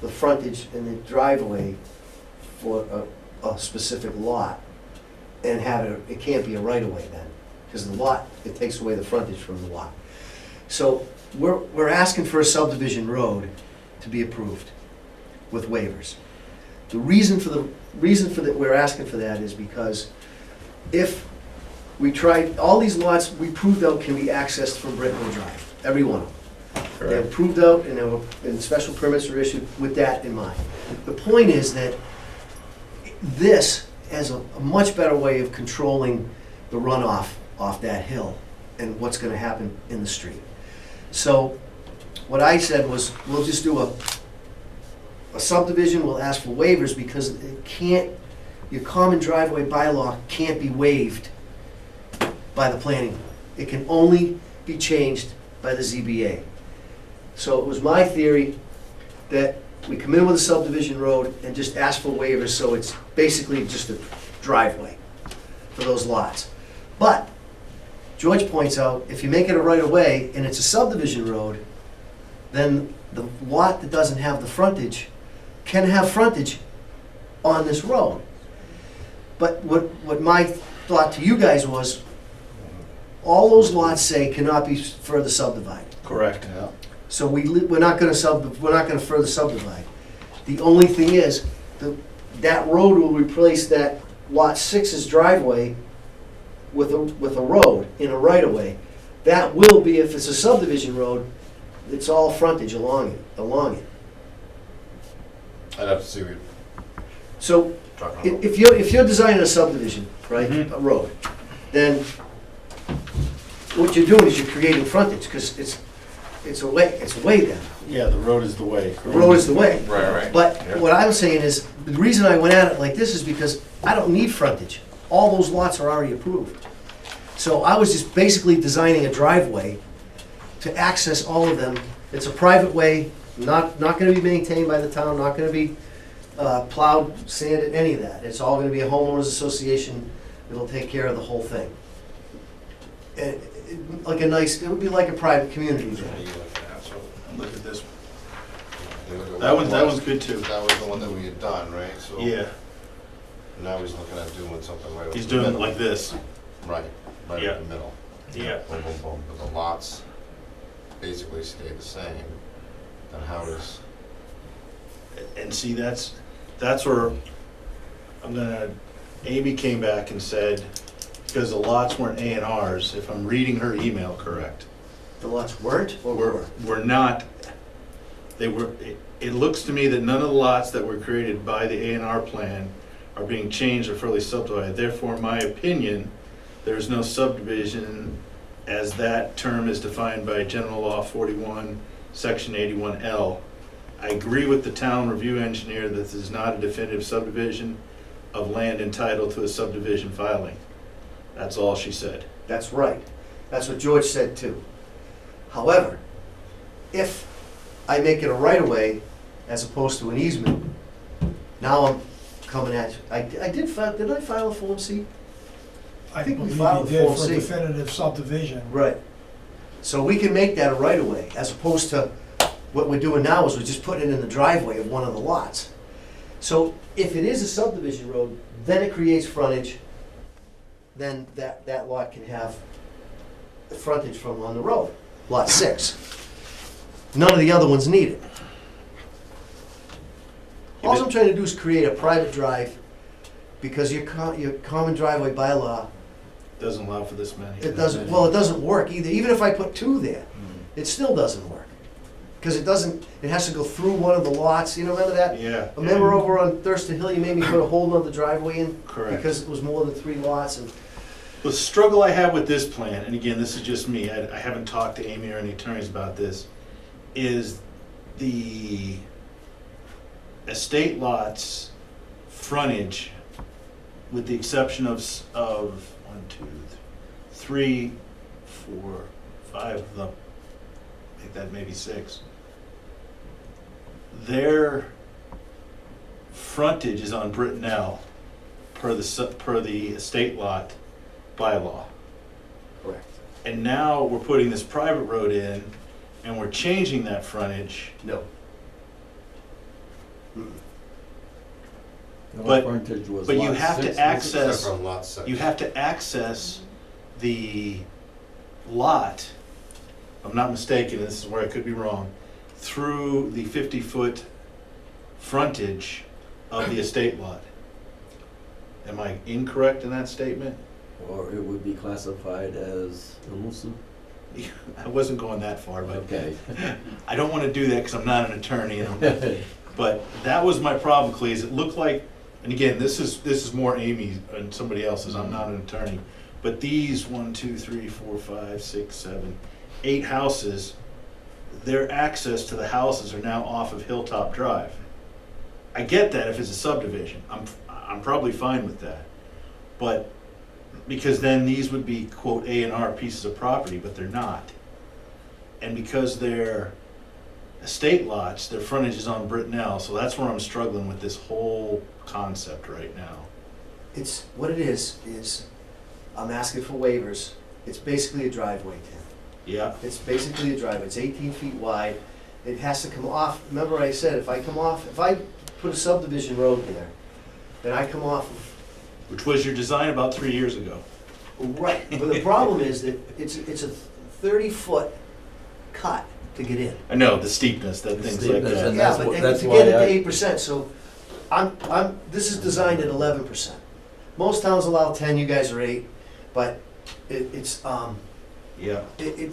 the frontage and the driveway for a specific lot and have it can't be a right-of-way then, because the lot, it takes away the frontage from the lot. So we're asking for a subdivision road to be approved with waivers. The reason for that we're asking for that is because if we tried, all these lots we proved out can be accessed from Brintnal Drive, every one of them. They're correct. proved out and special permits are issued with that in mind. The point is that this has a much better way of controlling the runoff off that hill and what's gonna happen in the street. So what I said was, we'll just do a subdivision, we'll ask for waivers because it can't, your common driveway bylaw can't be waived by the planning board. It can only be changed by the ZBA. So it was my theory that we come in with a subdivision road and just ask for waivers, so it's basically just a driveway for those lots. But George points out, if you make it a right-of-way and it's a subdivision road, then the lot that doesn't have the frontage can have frontage on this road. But what my thought to you guys was, all those lots say cannot be further subdivided. Correct. So we're not gonna further subdivide. The only thing is, that road will replace that lot 6's driveway with a road in a right-of-way. That will be, if it's a subdivision road, it's all frontage along it. I'd have to see what So you're talking about. if you're designing a subdivision, right, Mhm. a road, then what you're doing is you're creating frontage, because it's a way then. Yeah, the road is the way. The road is the way. Right. But Yeah. what I'm saying is, the reason I went at it like this is because I don't need frontage. All those lots are already approved. So I was just basically designing a driveway to access all of them. It's a private way, not gonna be maintained by the town, not gonna be plowed, sanded, any of that. It's all gonna be a homeowners association that'll take care of the whole thing. And like a nice, it would be like a private community. Look at this You look at one. That what one's good too. That was the one that we had done, right? So Yeah, now he's looking at doing something right. he's over the doing it middle. like this. Right Yeah. in the middle. Yeah. Boom, boom, boom. But the lots basically stay the same. Then how does, And see, that's where Amy came back and said, because the lots weren't A and Rs, if I'm reading her email correct, The lots weren't or were? were not, it looks to me that none of the lots that were created by the A and R plan are being changed or further subdivided. Therefore, in my opinion, there's no subdivision as that term is defined by General Law 41, Section 81L. I agree with the town review engineer that this is not a definitive subdivision of land entitled to a subdivision filing. That's all she said. That's right. That's what George said too. However, if I make it a right-of-way as opposed to an easement, now I'm coming at you. Did I file a Form C? I think we believe filed you did Form for C. definitive subdivision. Right. So we can make that a right-of-way, as opposed to what we're doing now is we're just putting it in the driveway of one of the lots. So if it is a subdivision road, then it creates frontage, then that lot can have the frontage from on the road, lot 6. None of the other ones need it. All I'm trying to do is create a private drive, because your common driveway bylaw, Doesn't allow for this many. it doesn't work either, even if I put 2 there. it still doesn't work. Because it has to go through one of the lots, you know, remember that? Yeah. Remember over on Thurston Hill, you made me put a whole nother driveway in? Correct. Because it was more than 3 lots, and The struggle I have with this plan, and again, this is just me, I haven't talked to Amy or any attorneys about this, is the estate lots frontage, with the exception of 1, 2, 3, 4, 5 of them, I think that maybe 6. Their frontage is on Brintnal per the estate lot bylaw. correct. And now we're putting this private road in, and we're changing that frontage. No. The But- frontage was but you lot have to 6. access- Except from lot 6. You have to access the lot, if I'm not mistaken, this is where I could be wrong, through the 50-foot frontage of the estate lot. Am I incorrect in that statement? Or it would be classified as elusive. I wasn't going that far, but Okay. I don't want to do that because I'm not an attorney. But that was my problem, Cleese. It looked like, and again, this is more Amy and somebody else's. I'm not an attorney. But these 1, 2, 3, 4, 5, 6, 7, 8 houses, their access to the houses are now off of Hilltop Drive. I get that if it's a subdivision. I'm probably fine with that. But because then these would be quote A&R pieces of property, but they're not. And because they're estate lots, their frontage is on Brintnal, so that's where I'm struggling with this whole concept right now. It's, what it is I'm asking for waivers. It's basically a driveway, Tim. Yeah, It's basically a driveway. It's 18 feet wide. It has to come off, remember I said, if I put a subdivision road there, then I come off of, which was your design about 3 years ago. right, but the problem is that it's a 30-foot cut to get in. I know, the steepness, that things like Steepness that. and Yeah, that's but what- to that's get why it I- to 8%, so this is designed at 11%. Most towns allow 10, you guys are 8, but it's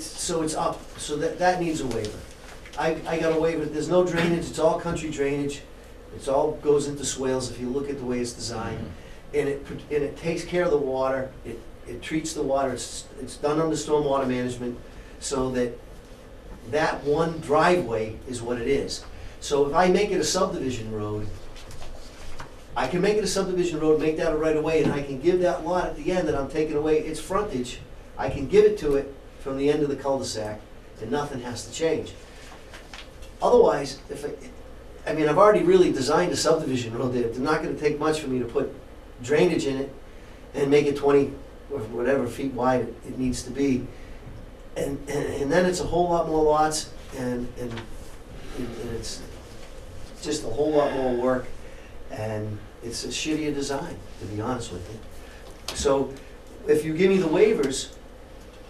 so it's up, so that needs a waiver. I got a waiver, there's no drainage, it's all country drainage, it's all goes into swales if you look at the way it's designed. And it takes care of the water, it treats the water, it's done under stormwater management, so that one driveway is what it is. So if I make it a subdivision road, I can make it a subdivision road, make that a right of way, and I can give that lot at the end that I'm taking away its frontage, I can give it to it from the end of the cul-de-sac, and nothing has to change. Otherwise, I've already really designed a subdivision road there. It's not gonna take much for me to put drainage in it and make it 20 or whatever feet wide it needs to be. And then it's a whole lot more lots, and it's just a whole lot more work, and it's a shittier design, to be honest with you. So if you give me the waivers,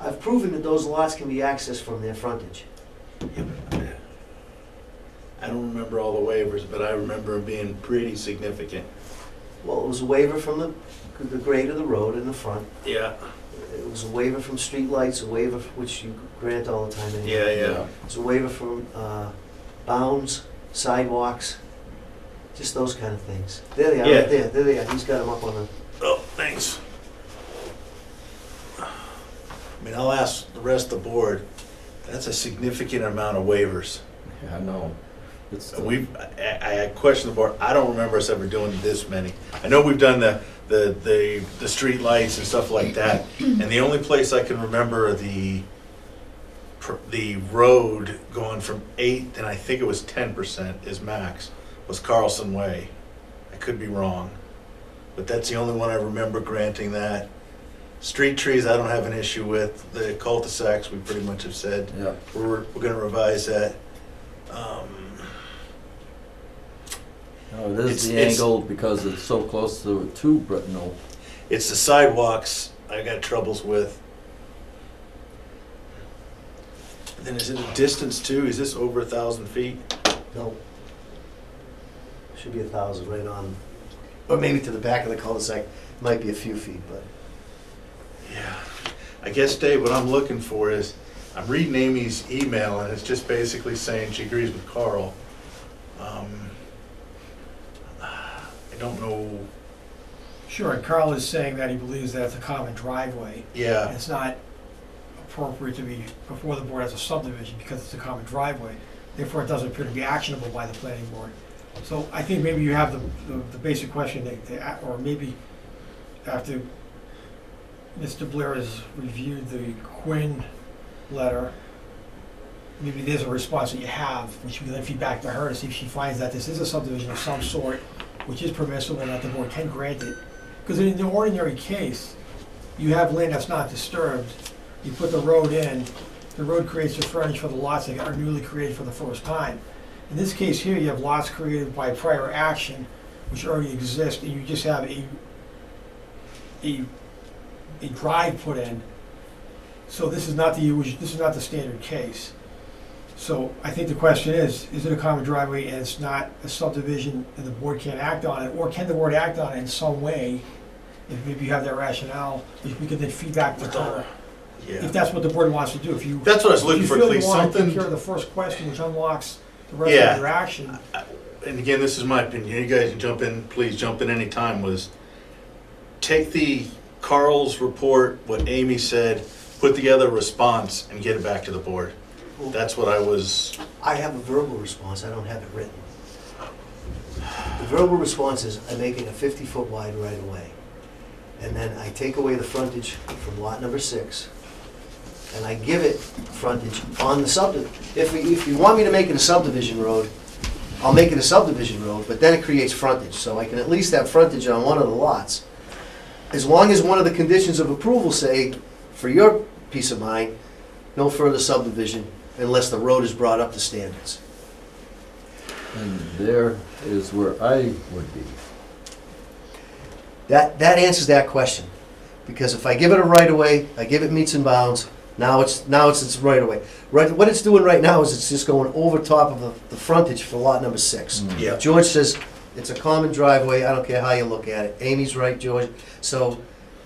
I've proven that those lots can be accessed from their frontage. I don't remember all the waivers, but I remember them being pretty significant. Well, it was a waiver from the grade of the road in the front. Yeah, It was a waiver from streetlights, a waiver which you grant all the time anyway. yeah. It's a waiver from bounds, sidewalks, just those kind of things. There they are, Yeah. right there. There they are. He's got them up on the. Oh, thanks. I mean, I'll ask the rest of the board, that's a significant amount of waivers. Yeah, I know. It's, I question the board, I don't remember us ever doing this many. I know we've done the street lights and stuff like that, and the only place I can remember the road going from 8, and I think it was 10% is max, was Carlson Way. I could be wrong, but that's the only one I remember granting that. Street trees, I don't have an issue with. The cul-de-sacs, we pretty much have said, yeah. we're gonna revise that. No, it is the It's- angle because it's so close to Brintnal. It's the sidewalks I got troubles with. Then is it a distance too? Is this over 1,000 feet? No. Should be 1,000 right on, or maybe to the back of the cul-de-sac. Might be a few feet, but Yeah. I guess, Dave, what I'm looking for is, I'm reading Amy's email, and it's just basically saying she agrees with Carl. I don't know, Sure, and Carl is saying that he believes that it's a common driveway. yeah, It's not appropriate to be before the board as a subdivision because it's a common driveway. Therefore, it doesn't appear to be actionable by the planning board. So I think maybe you have the basic question, or maybe after Mr. Blair has reviewed the Quinn letter, maybe there's a response that you have, which we then feed back to her to see if she finds that this is a subdivision of some sort, which is permissible and that the board can grant it. Because in the ordinary case, you have land that's not disturbed, you put the road in, the road creates the frontage for the lots that are newly created for the first time. In this case here, you have lots created by prior action, which already exist, and you just have a drive put in. So this is not the standard case. So I think the question is it a common driveway and it's not a subdivision and the board can't act on it, or can the board act on it in some way? If maybe you have that rationale, which we could then feed back to her. yeah. If that's what the board wants to do, if you. That's what I was looking for, If you Clea, feel you want to take something, care of the first question, which unlocks the rest Yeah. of your action. and again, this is my opinion, you guys can jump in, please jump in anytime, was take the Carl's report, what Amy said, put together a response, and get it back to the board. That's what I was, I have a verbal response, I don't have it written. The verbal response is, I make it a 50-foot wide right of way. And then I take away the frontage from lot number 6, and I give it frontage on the subdivision. If you want me to make it a subdivision road, I'll make it a subdivision road, but then it creates frontage, so I can at least have frontage on one of the lots. As long as one of the conditions of approval say, for your peace of mind, no further subdivision unless the road is brought up to standards. And there is where I would be. That answers that question, because if I give it a right-of-way, I give it meets and bounds, now it's its right-of-way. Right, what it's doing right now is it's just going over top of the frontage for lot number 6. yeah. George says it's a common driveway, I don't care how you look at it. Amy's right, George. So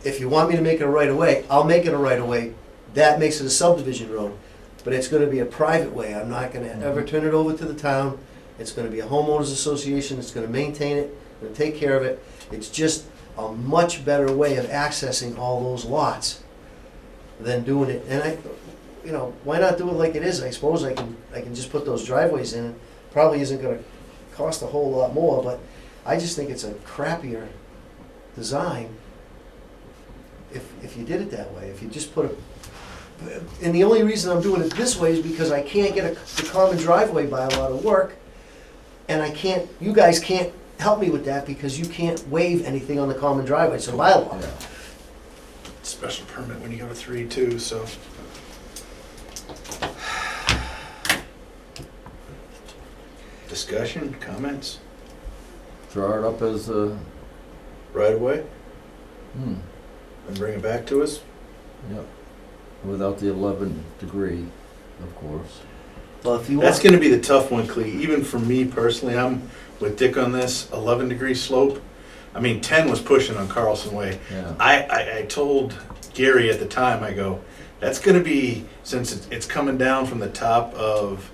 if you want me to make it a right-of-way, I'll make it a right-of-way. That makes it a subdivision road, but it's gonna be a private way. I'm not gonna ever turn it over to the town. It's gonna be a homeowners association, it's gonna maintain it, gonna take care of it. It's just a much better way of accessing all those lots than doing it. And why not do it like it is? I suppose I can just put those driveways in. Probably isn't gonna cost a whole lot more, but I just think it's a crappier design if you did it that way. If you just put and the only reason I'm doing it this way is because I can't get the common driveway by a lot of work, and you guys can't help me with that because you can't waive anything on the common driveway, it's a bylaw. Yeah. Special permit when you go to 3 too, so. Discussion, comments, Draw it up as a, right away, hmm, and bring it back to us? yep, without the 11 degree, of course. Well, if you That's want, gonna be the tough one, Clea, even for me personally, I'm with Dick on this, 11-degree slope. I mean, 10 was pushing on Carlson Way. Yeah. I told Gary at the time, I go, that's gonna be, since it's coming down from the top of,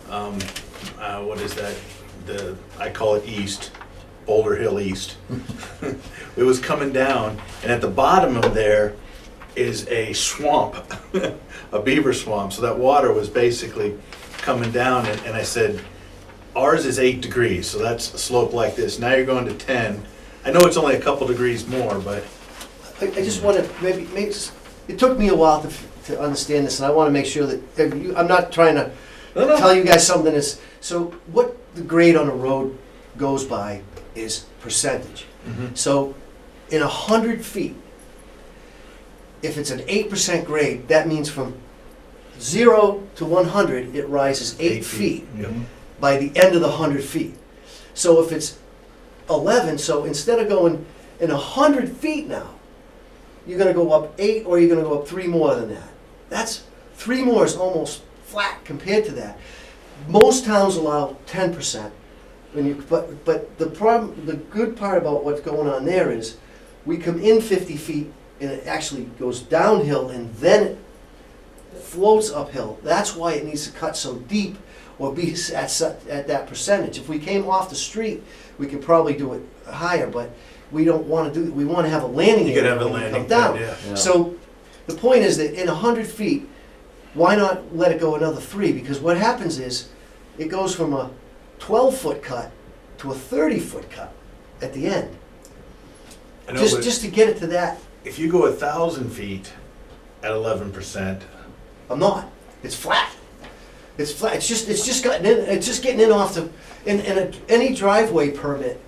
what is that? I call it east, Boulder Hill East. It was coming down, and at the bottom of there is a swamp, a beaver swamp, so that water was basically coming down, and I said, ours is 8 degrees, so that's a slope like this. Now you're going to 10. I know it's only a couple degrees more, but I just want to, maybe, it took me a while to understand this, and I want to make sure that, I'm not trying to tell you guys something that's, so what the grade on a road goes by is percentage. So in 100 feet, if it's an 8% grade, that means from 0 to 100, it rises 8 feet Yep. by the end of the 100 feet. So if it's 11, so instead of going in 100 feet now, you're gonna go up 8 or you're gonna go up 3 more than that. That's, 3 more is almost flat compared to that. Most towns allow 10%. But the problem, the good part about what's going on there is, we come in 50 feet and it actually goes downhill and then it floats uphill. That's why it needs to cut so deep or be at that percentage. If we came off the street, we could probably do it higher, but we don't want to do, we want to have a landing You could area have a when we landing come pad, down. yeah. Yeah. So the point is that in 100 feet, why not let it go another 3? Because what happens is it goes from a 12-foot cut to a 30-foot cut at the end. I know, but Just to get it to that, if you go 1,000 feet at 11%, I'm not. It's flat. It's flat. It's just gotten in. It's just getting in off the. Any driveway permit,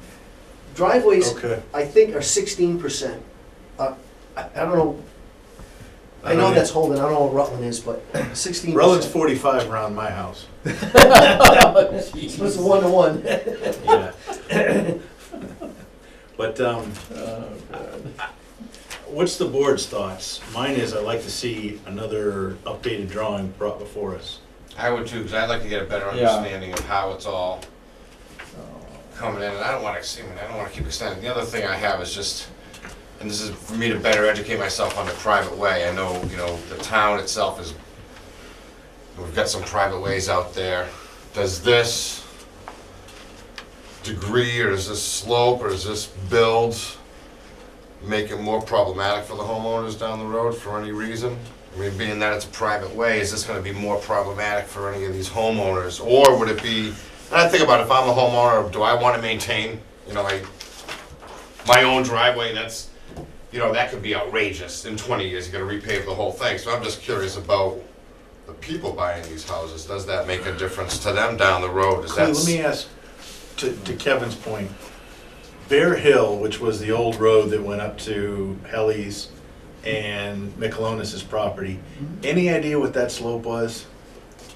driveways okay. I think are 16%. I don't know. I know that's Holden. I don't know what Rutland is, but 16%. Rutland's 45 around my house. So it's a 1-to-1. Yeah. But what's the board's thoughts? Mine is I'd like to see another updated drawing brought before us. I would too, because I'd like to get a better Yeah. understanding of how it's all coming in, and I don't want to, I don't want to keep extending. The other thing I have is just, and this is for me to better educate myself on the private way. I know, the town itself is, we've got some private ways out there. Does this degree, or does this slope, or does this build make it more problematic for the homeowners down the road for any reason? I mean, being that it's a private way, is this gonna be more problematic for any of these homeowners? Or would it be, and I think about if I'm a homeowner, do I wanna maintain, my own driveway? That's, that could be outrageous. In 20 years, you're gonna repave the whole thing. So I'm just curious about the people buying these houses. Does that make a difference to them down the road? Is that? Let me ask, to Kevin's point, Bear Hill, which was the old road that went up to Helly's and Michelonis's property, any idea what that slope was?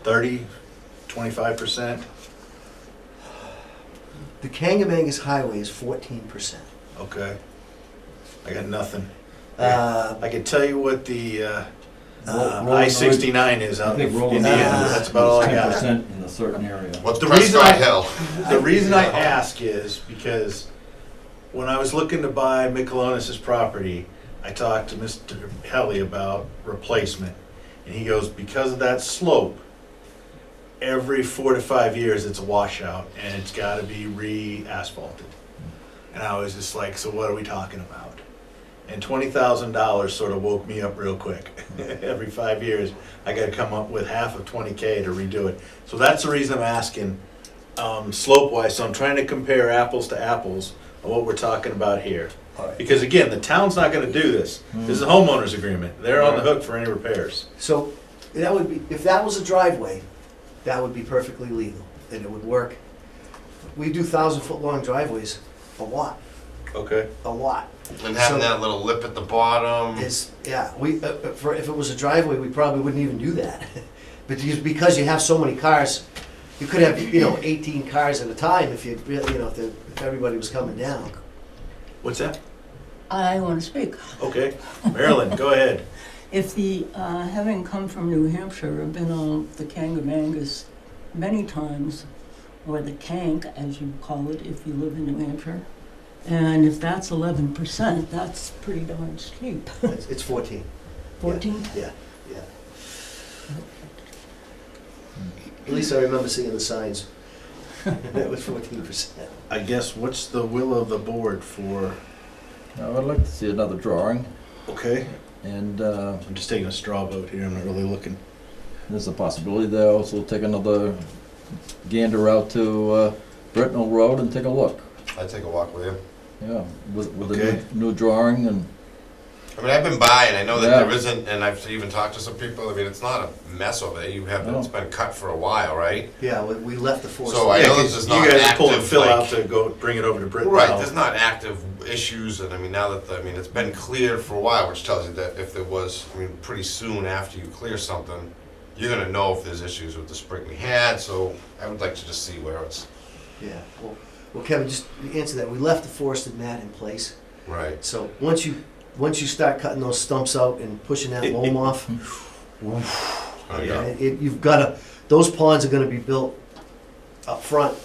30, 25%? The Kangamangas Highway is 14%. Okay. I got nothing. Uh, I can tell you what the Roll- I-69 is I out in think Roland Indiana. That's about all I got. 10% in a certain area. What's The reason Prescott I- Hill? The reason I ask is because when I was looking to buy Michelonis's property, I talked to Mr. Helly about replacement. And he goes, because of that slope, every 4 to 5 years it's a washout and it's gotta be re-asphalted. And I was just like, so what are we talking about? And $20,000 sort of woke me up real quick. Every 5 years, I gotta come up with half of $20K to redo it. So that's the reason I'm asking, slope-wise, so I'm trying to compare apples to apples of what we're talking about here. Because again, the town's not gonna do this. This is a homeowner's agreement. They're on the hook for any repairs. So that would be, if that was a driveway, that would be perfectly legal and it would work. We do 1,000-foot long driveways a lot, Okay. a lot. And having So- that little lip at the bottom. Yeah, we, for, if it was a driveway, we probably wouldn't even do that. But because you have so many cars, you could have, 18 cars at a time if you really, if everybody was coming down. What's that? I want to speak. Okay. Marilyn, go ahead. If having come from New Hampshire, I've been on the Kangamangas many times, or the Kank, as you call it, if you live in New Hampshire. And if that's 11%, that's pretty darn steep. It's 14. 14? Yeah. At least I remember seeing the signs. That was 14%. I guess, what's the will of the board for, Now, I'd like to see another drawing, okay? and I'm just taking a straw vote here, I'm not really looking. there's a possibility that I'll also take another gander out to Brintnal Road and take a look. I'd take a walk with you. Yeah, with Okay. a new drawing and, I mean, I've been by, and I know that Yeah. there isn't, and I've even talked to some people, I mean, it's not a mess over there. You have, No. it's been cut for a while, right? Yeah, we left the forest. So I Yeah, know 'cause this is you not guys are pulling active, Phil out like, to go bring it over to Brintnal. right, there's not active issues, and I mean, now that, it's been cleared for a while, which tells you that if there was, pretty soon after you clear something, you're gonna know if there's issues with the spring we had, so I would like to just see where it's, Yeah, well, Kevin, just to answer that, we left the forested mat in place. right. So once you start cutting those stumps out and pushing that loam off, Oh, yeah. you've gotta, those ponds are gonna be built up front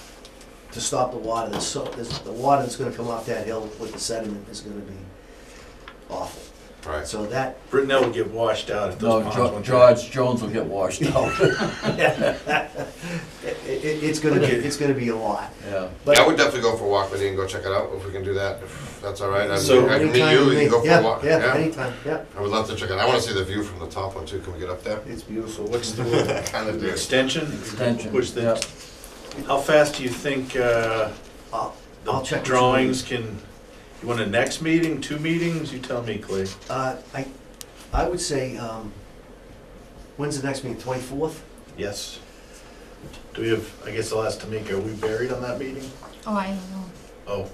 to stop the water. The water that's gonna come off that hill with the sediment is gonna be awful. Right. So that, Brintnal will get washed out if No, those ponds went dry. George Jones will get washed out. it's gonna be a lot. Yeah. But- Yeah, I would definitely go for a walk with you and go check it out, if we can do that, if that's all right. So- I can meet Anytime you, with you me. can go for Yeah, a walk. Yeah, anytime, yeah. I would love to check it out. I wanna see the view from the top one too. Can we get up there? It's beautiful. What's the Kinda do. extension? Extension, Push the, yeah. how fast do you think I'll the check with drawings can, you want a next meeting, 2 meetings? You tell me, Clay. I would say, when's the next meeting, 24th? Yes. Do we have, I guess I'll ask Tamika, are we buried on that meeting? Oh, I don't know. Oh,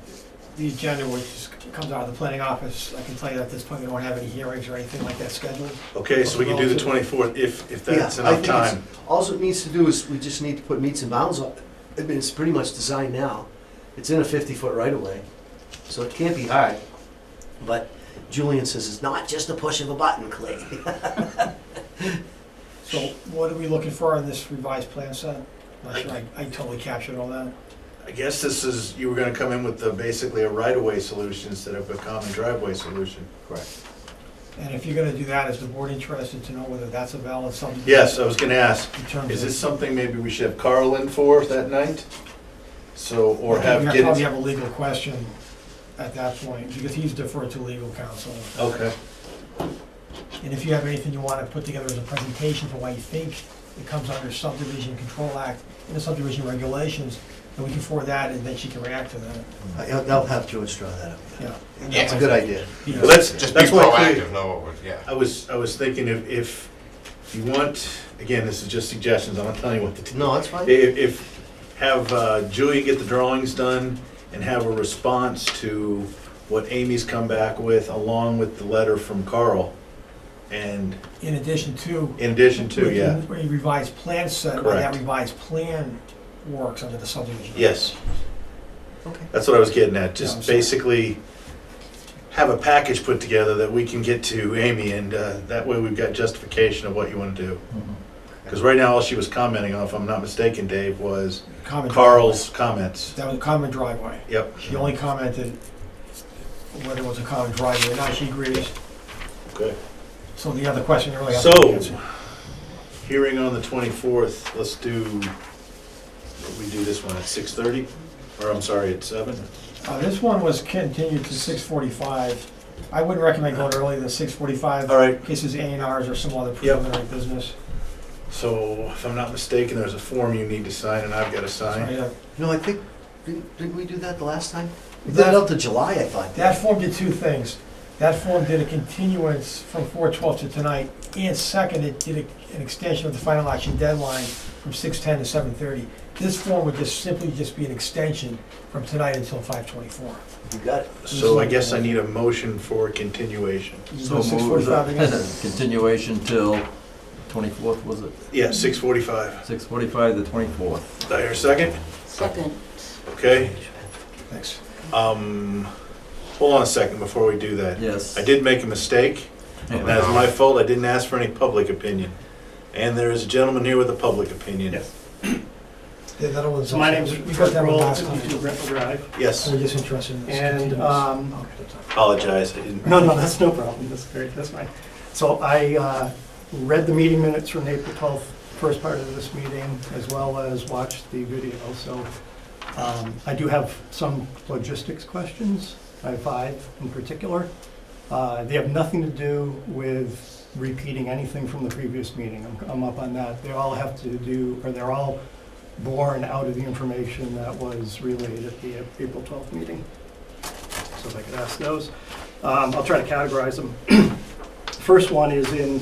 The agenda, which comes out of the planning office, I can tell you at this point, we don't have any hearings or anything like that scheduled. okay, so we can do the 24th if that's Yeah, I enough think it's- time. All it needs to do is, we just need to put meets and bounds on. I mean, it's pretty much designed now. It's in a 50-foot right-of-way, so it can't be hard. But Julian says it's not just a push of a button, Clay. So what are we looking for on this revised plan set? Not sure I totally captured all that. I guess this is, you were gonna come in with basically a right-of-way solution instead of a common driveway solution. Correct. And if you're gonna do that, is the board interested to know whether that's a valid subdivision? Yes, I was gonna ask, In terms is of- this something maybe we should have Carl in for that night? So, or I have, think we get probably it, have a legal question at that point, because he's deferred to legal counsel. okay. And if you have anything you want to put together as a presentation for why you think it comes under Subdivision Control Act and the subdivision regulations, then we can forward that, and then she can react to that. They'll have George draw that up. Yeah. That's a good idea. Well, that's, Just be that's why Clay- proactive, know what we're, yeah. I was thinking if you want, again, this is just suggestions, I'm not telling you what to do. No, that's fine. If, have Julie get the drawings done and have a response to what Amy's come back with, along with the letter from Carl. And In addition to. in addition to, we yeah, can- A revised plan set, where that Correct. revised plan works under the subdivision. yes, Okay. that's what I was getting at, Yeah, just I'm sorry. basically have a package put together that we can get to Amy, and that way we've got justification of what you want to do. Mhm. Because right now, all she was commenting on, if I'm not mistaken, Dave, was Common Carl's comments. driveway. That was a common driveway. Yep, She only commented whether it was a common driveway or not, she agrees. okay. So the other question really has to be So, answered. hearing on the 24th, let's do, we do this one at 6:30? Or I'm sorry, at 7? This one was continued to 6:45. I wouldn't recommend going earlier than 6:45. All right, In case there's A&Rs or some other preliminary business. so if I'm not mistaken, there's a form you need to sign and I've got to So, sign. yeah. No, I think, didn't we do that the last time? We did it up to July, I thought. That form did two things. That form did a continuance from 4/12 to tonight, and second, it did an extension of the final action deadline from 6:10 to 7:30. This form would just simply be an extension from tonight until 5/24. You got it. So I guess I need a motion for continuation. So 6:45 again? Continuation till 24th, was it? Yeah, 6:45. 6:45 to 24th. Did I hear a second? Second. Okay. Thanks. Hold on a second before we do that. Yes. I did make a mistake, and that's my fault. I didn't ask for any public opinion. And there is a gentleman here with a public opinion. Yes. Yeah, that was So my name's we got Fred that one Roll, last time. 52 Brintnal Drive. Yes, We're just interested in this. And, continuance. um, Okay, that's all. apologize, I didn't. No, that's no problem, that's great, that's fine. So I read the meeting minutes from April 12th, first part of this meeting, as well as watched the video, so I do have some logistics questions. I have 5 in particular. They have nothing to do with repeating anything from the previous meeting. I'm up on that. They all have to do, or they're all born out of the information that was relayed at the April 12th meeting. So if I could ask those. I'll try to categorize them. First one is in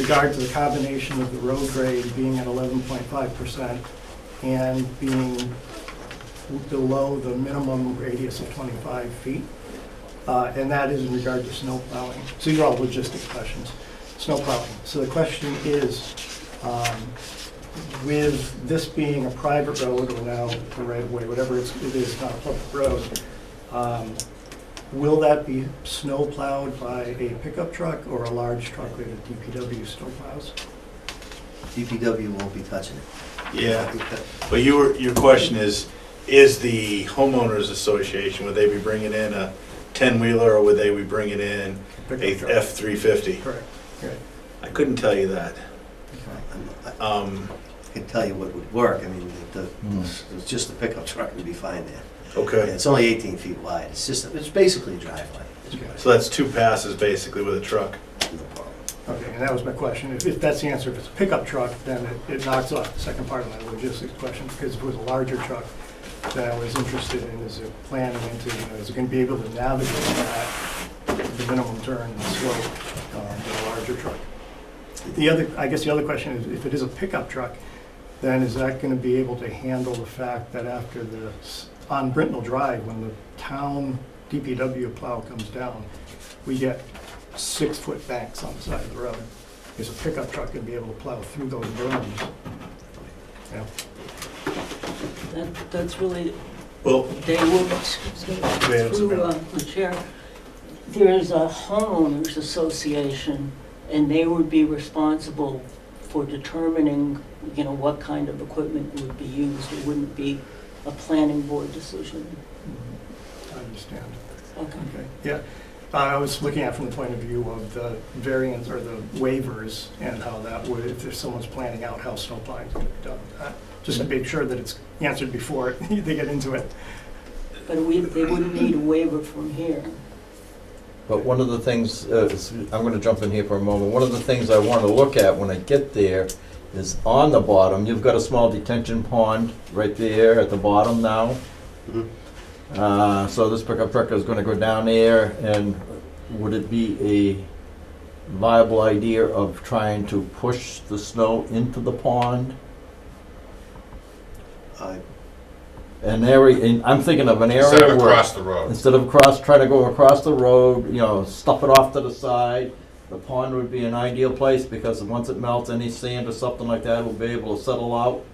regard to the combination of the road grade being at 11.5% and being below the minimum radius of 25 feet. And that is in regard to snow plowing. So these are all logistic questions. Snow plowing. So the question is, with this being a private road, or now a right of way, whatever it is, not a public road, will that be snow plowed by a pickup truck or a large truck with a DPW snow plows? DPW won't be touching it. Yeah, but your question is the homeowners association, would they be bringing in a 10-wheeler, or would they be bringing in a Pickup truck. F-350? Correct, right. I couldn't tell you that. I can tell you what would work. I mean, it's just the pickup truck would be fine there. Yeah, Okay, it's only 18 feet wide. It's basically a driveway. so that's 2 passes basically with a truck. No problem. Okay, and that was my question. If that's the answer, if it's a pickup truck, then it knocks off the second part of my logistics question, because if it was a larger truck, then I was interested in, is it planning into, is it gonna be able to navigate that, the minimum turn and slope, with a larger truck? I guess the other question is, if it is a pickup truck, then is that gonna be able to handle the fact that after on Brintnal Drive, when the town DPW plow comes down, we get 6-foot banks on the side of the road? Is a pickup truck gonna be able to plow through those berms? Yeah. That's really, Well, they will, excuse me, ahead, through Samantha. the chair, there's a homeowners association, and they would be responsible for determining, what kind of equipment would be used. It wouldn't be a planning board decision. I understand. Okay. Okay, yeah. I was looking at from the point of view of the variants or the waivers and how that would, if someone's planning out how snow plowing is going to be done. Just to make sure that it's answered before they get into it. But they wouldn't need a waiver from here. But one of the things, I'm gonna jump in here for a moment, one of the things I wanna look at when I get there is on the bottom, you've got a small detention pond right there at the bottom now. Mhm. So this pickup truck is gonna go down there, and would it be a viable idea of trying to push the snow into the pond? An area, and I'm thinking of an Instead area of where, across the road. instead of trying to go across the road, stuff it off to the side, the pond would be an ideal place, because once it melts, any sand or something like that will be able to settle out,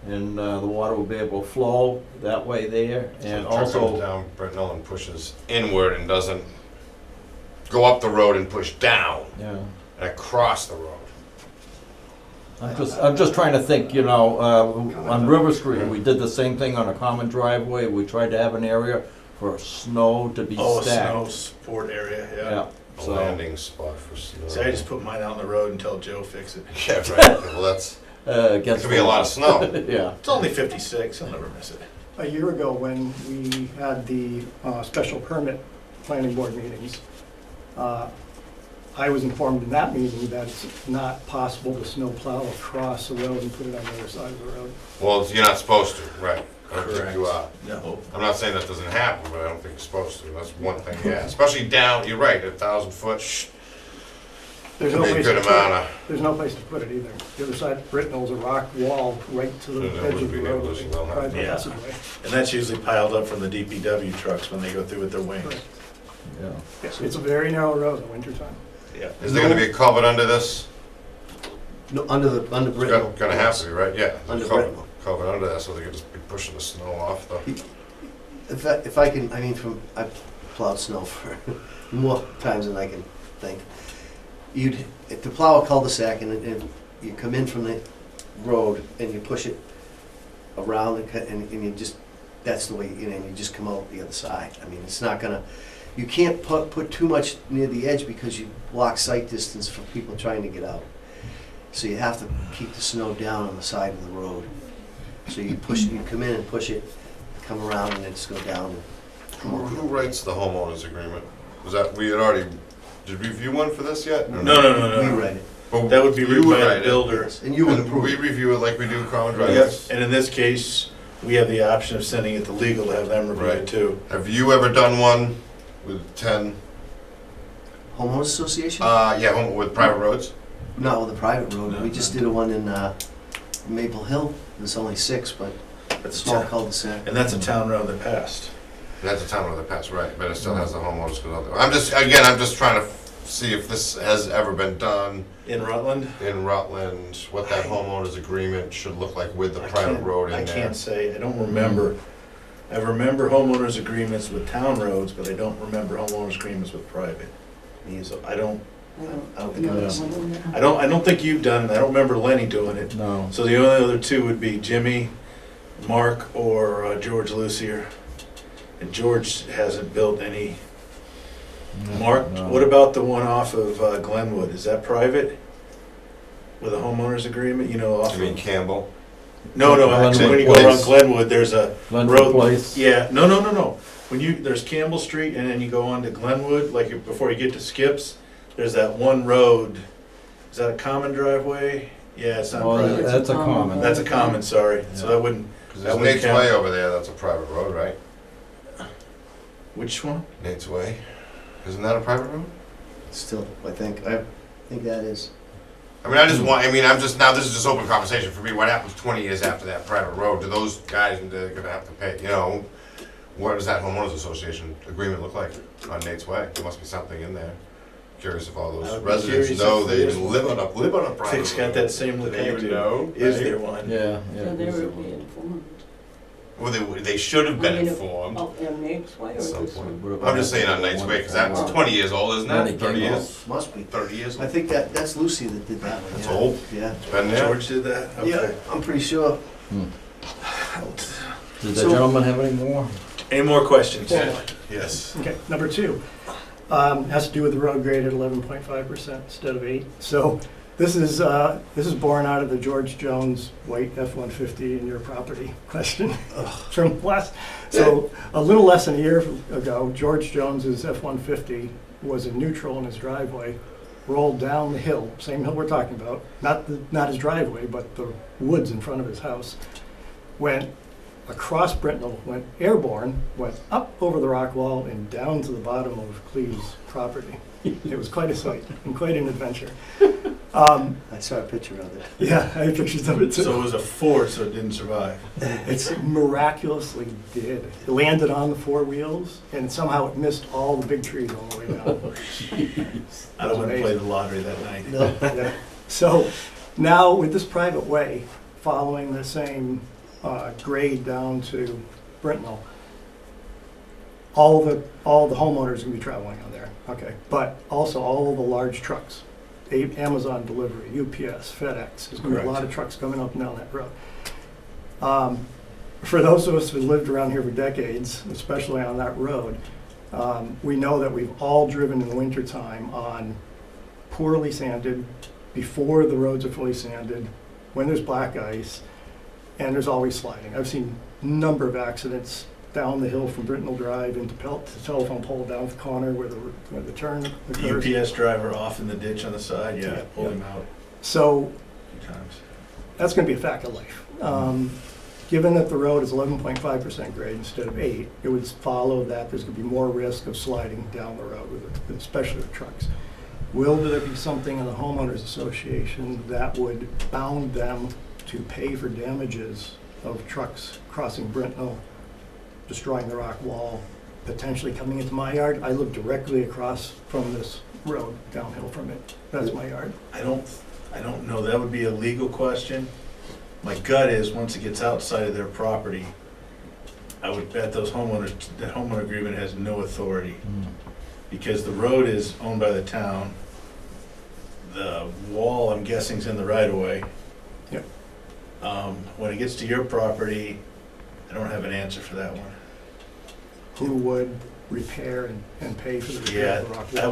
and the water will be able to flow that way there, and So the truck comes also, down Brintnal and pushes inward and doesn't go up the road and push down yeah. and across the road. I'm just trying to think, on River Street, we did the same thing on a common driveway. We tried to have an area for snow to be oh, a stacked. snow sport area, yeah. Yeah, A so, landing spot for snow. See, I just put mine out on the road until Joe fix it. Yeah, right. Well, that's, gets could be a lot of snow. Yeah, It's only 56, I'll never miss it. A year ago, when we had the special permit planning board meetings, I was informed in that meeting that it's not possible to snow plow across the road and put it on the other side of the road. well, you're not supposed to, right? Correct. You are. No. I'm not saying that doesn't happen, but I don't think you're supposed to. That's one thing, yeah. Especially down, you're right, 1,000 foot, There's could no be a place good to put amount it. of, There's no place to put it either. The other side of Brintnal is a rock wall right to the There edge wouldn't of the be no road. listen, they'll have- Private Yeah. passageway. And that's usually piled up from the DPW trucks when they go through with their wings. Right. yeah. It's a very narrow road in wintertime. Yeah. is there gonna be a culvert under this? No, under It's Brintnal. gonna have to be, right? Yeah. Under Culvert- Brintnal. Culvert under that, so they could just be pushing the snow off the. If I can, I've plowed snow for more times than I can think. To plow a cul-de-sac and you come in from the road and you push it around and you just, that's the way, and you just come out the other side. I mean, it's not gonna, you can't put too much near the edge because you block sight distance for people trying to get out. So you have to keep the snow down on the side of the road. So you come in and push it, come around and then just go down. Who writes the homeowners agreement? Was that, we had already, did we review one for this yet? or No. We write it. But That would be you written by write the it. builder. And you would And approve we it. review it like we do common Yep. driveways. And in this case, we have the option of sending it to legal to have them review Right. it too. Have you ever done one with 10, Homeowners Association? with private roads? Not with a private road. No, We just no. did one in Maple Hill. There's only 6, but That's a small town- cul-de-sac. And that's a town road that passed. That's a town road that passed, right, but it still has the homeowners. I'm just trying to see if this has ever been done In Rutland? in Rutland, what that homeowners agreement should look like with the I private can't- road I in there. can't say, I don't remember. I remember homeowners agreements with town roads, but I don't remember homeowners agreements with private. So I don't think I don't think you've done it. I don't remember Lenny doing it. No. So the only other two would be Jimmy, Mark, or George Lucier. And George hasn't built any Mark, No. what about the one off of Glenwood? Is that private? With a homeowner's agreement, you know, off I mean of... Campbell. No, actually, when you go around Glenwood, there's a Glenwood road. Place. Yeah, no. When there's Campbell Street and then you go on to Glenwood, like before you get to Skips, there's that one road. Is that a common driveway? Yeah, it's not Oh, private. that's a common. That's a common, sorry. So Yeah. that wouldn't, Because That there's wouldn't Nate's count. Way over there, that's a private road, right? which one? Nate's Way. Isn't that a private road? Still, I think that is. I mean, I'm just, now this is just open conversation for me. What happens 20 years after that private road? Do those guys, they're gonna have to pay, you know? What does that homeowners association agreement look like on Nate's Way? There must be something in there. Curious if all I those would be residents curious know if they there's even one. live on a private road. It's got that same Do look they I even do. know? Is Right? there one? Yeah, So they yeah. were being informed. Well, they should have been I mean, informed Oh, and Nate's Way or at some this one? point. I'm just saying on Nate's Way, because that's 20 years old, isn't Then that? it 30 came years? Must be. 30 years I old? think that's Lucy that did that one. That's yeah. old. Yeah. It's been there. George did that? Yeah, Okay. I'm pretty sure. Did the So- gentleman have any more? Any more questions? Yeah. Yes. Okay, number two, has to do with the road grade at 11.5% instead of 8. So this is born out of the George Jones white F-150 in your property question from last. So a little less than a year ago, George Jones's F-150 was in neutral in his driveway, rolled down the hill, same hill we're talking about, not his driveway, but the woods in front of his house, went across Brintnal, went airborne, went up over the rock wall and down to the bottom of Cleve's property. It was quite a sight and quite an adventure. I saw a picture of it. Yeah, I have pictures of it So it too. was a fort, so it didn't survive. It miraculously did. It landed on the four wheels and somehow it missed all the big trees on the way down. I don't want to play the lottery that night. No. Yeah. So now with this private way, following the same grade down to Brintnal, all the homeowners are gonna be traveling on there, okay? But also all the large trucks, Amazon delivery, UPS, FedEx, there's gonna be a lot of trucks coming up and down that road. For those of us who lived around here for decades, especially on that road, we know that we've all driven in the wintertime on poorly sanded, before the roads are fully sanded, when there's black ice, and there's always sliding. I've seen a number of accidents down the hill from Brintnal Drive into the telephone pole down the corner where the turn occurs. The UPS driver off in the ditch on the side, yeah, Yeah, pulled yeah. him out So a few times. that's gonna be a fact of life. Given that the road is 11.5% grade instead of 8, it would follow that there's gonna be more risk of sliding down the road, especially with trucks. Will there be something in the homeowners association that would bound them to pay for damages of trucks crossing Brintnal, destroying the rock wall, potentially coming into my yard? I live directly across from this road, downhill from it. That's my yard. I don't know, that would be a legal question. My gut is, once it gets outside of their property, I would bet those homeowners, that homeowner agreement has no authority. Because the road is owned by the town. The wall, I'm guessing, is in the right of way. Yep. When it gets to your property, I don't have an answer for that one. Who would repair and pay for the repair Yeah, of the rock wall?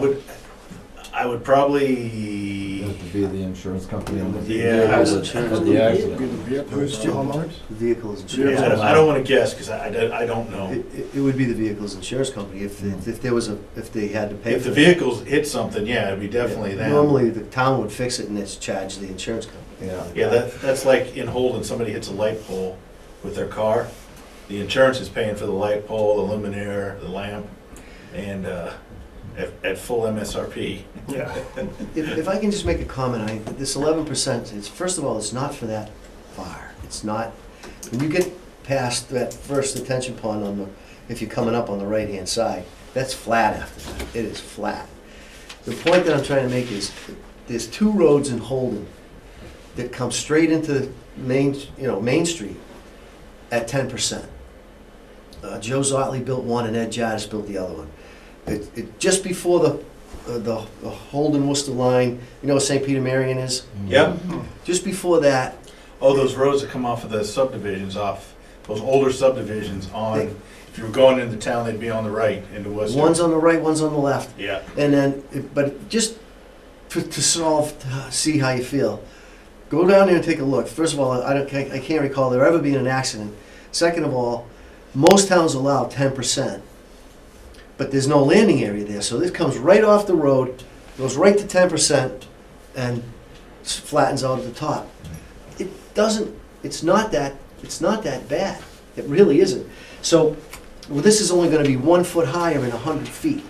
I would It probably, has to be the insurance company on the Yeah. had the accident. Who's the homeowners? The vehicle's insurance. yeah, I don't wanna guess, cause I don't know. It would be the vehicle's insurance company if they had to pay If for the it. vehicles hit something, yeah, it'd be definitely them. Normally, the town would fix it and it's charged the insurance company. Yeah. Yeah, that's like in Holden, somebody hits a light pole with their car. The insurance is paying for the light pole, the luminaire, the lamp, and at full MSRP. Yeah. If I can just make a comment, this 11%, first of all, it's not for that far. It's not, when you get past that first detention pond if you're coming up on the right-hand side, that's flat after that. It is flat. The point that I'm trying to make is, there's two roads in Holden that come straight into Main Street at 10%. Joe Zotley built one and Ed Jardis built the other one. Just before the Holden Worcester line, you know where St. Peter Marion is? Yep. Just before that, Oh, those roads that come off of the subdivisions off those older subdivisions on, if you were going into town, they'd be on the right into Worcester. One's on the right, one's on the left. Yeah, And then, but just to see how you feel, go down there and take a look. First of all, I can't recall there ever being an accident. Second of all, most towns allow 10%, but there's no landing area there, so this comes right off the road, goes right to 10%, and flattens out at the top. It doesn't. It's not that bad. It really isn't. So, well, this is only going to be 1 foot higher in 100 feet.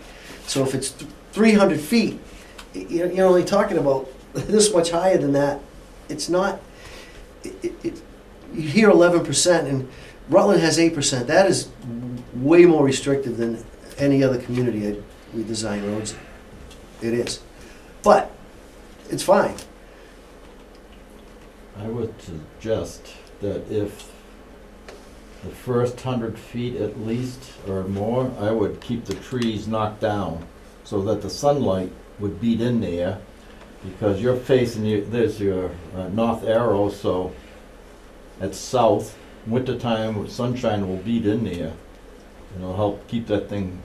So if it's 300 feet, you're only talking about this much higher than that. It's not. You hear 11%, and Rutland has 8%. That is way more restrictive than any other community we design roads in. It is. But it's fine. I would suggest that if the first 100 feet at least or more, I would keep the trees knocked down so that the sunlight would beat in there, because you're facing, there's your north arrow, so at south, wintertime, sunshine will beat in there. And it'll help keep that thing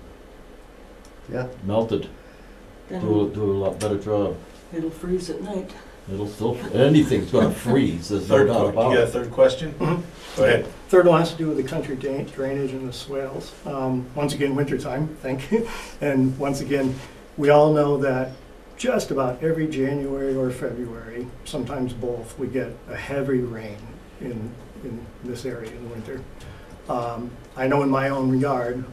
Yeah. melted, Then do a lot better job. it'll freeze at night. It'll still, anything's gonna freeze, there's no third, doubt you about got a it. third question? Mhm. Go ahead. Third one has to do with the country drainage and the swales. Once again, wintertime, thank you. And once again, we all know that just about every January or February, sometimes both, we get a heavy rain in this area in the winter. I know in my own yard,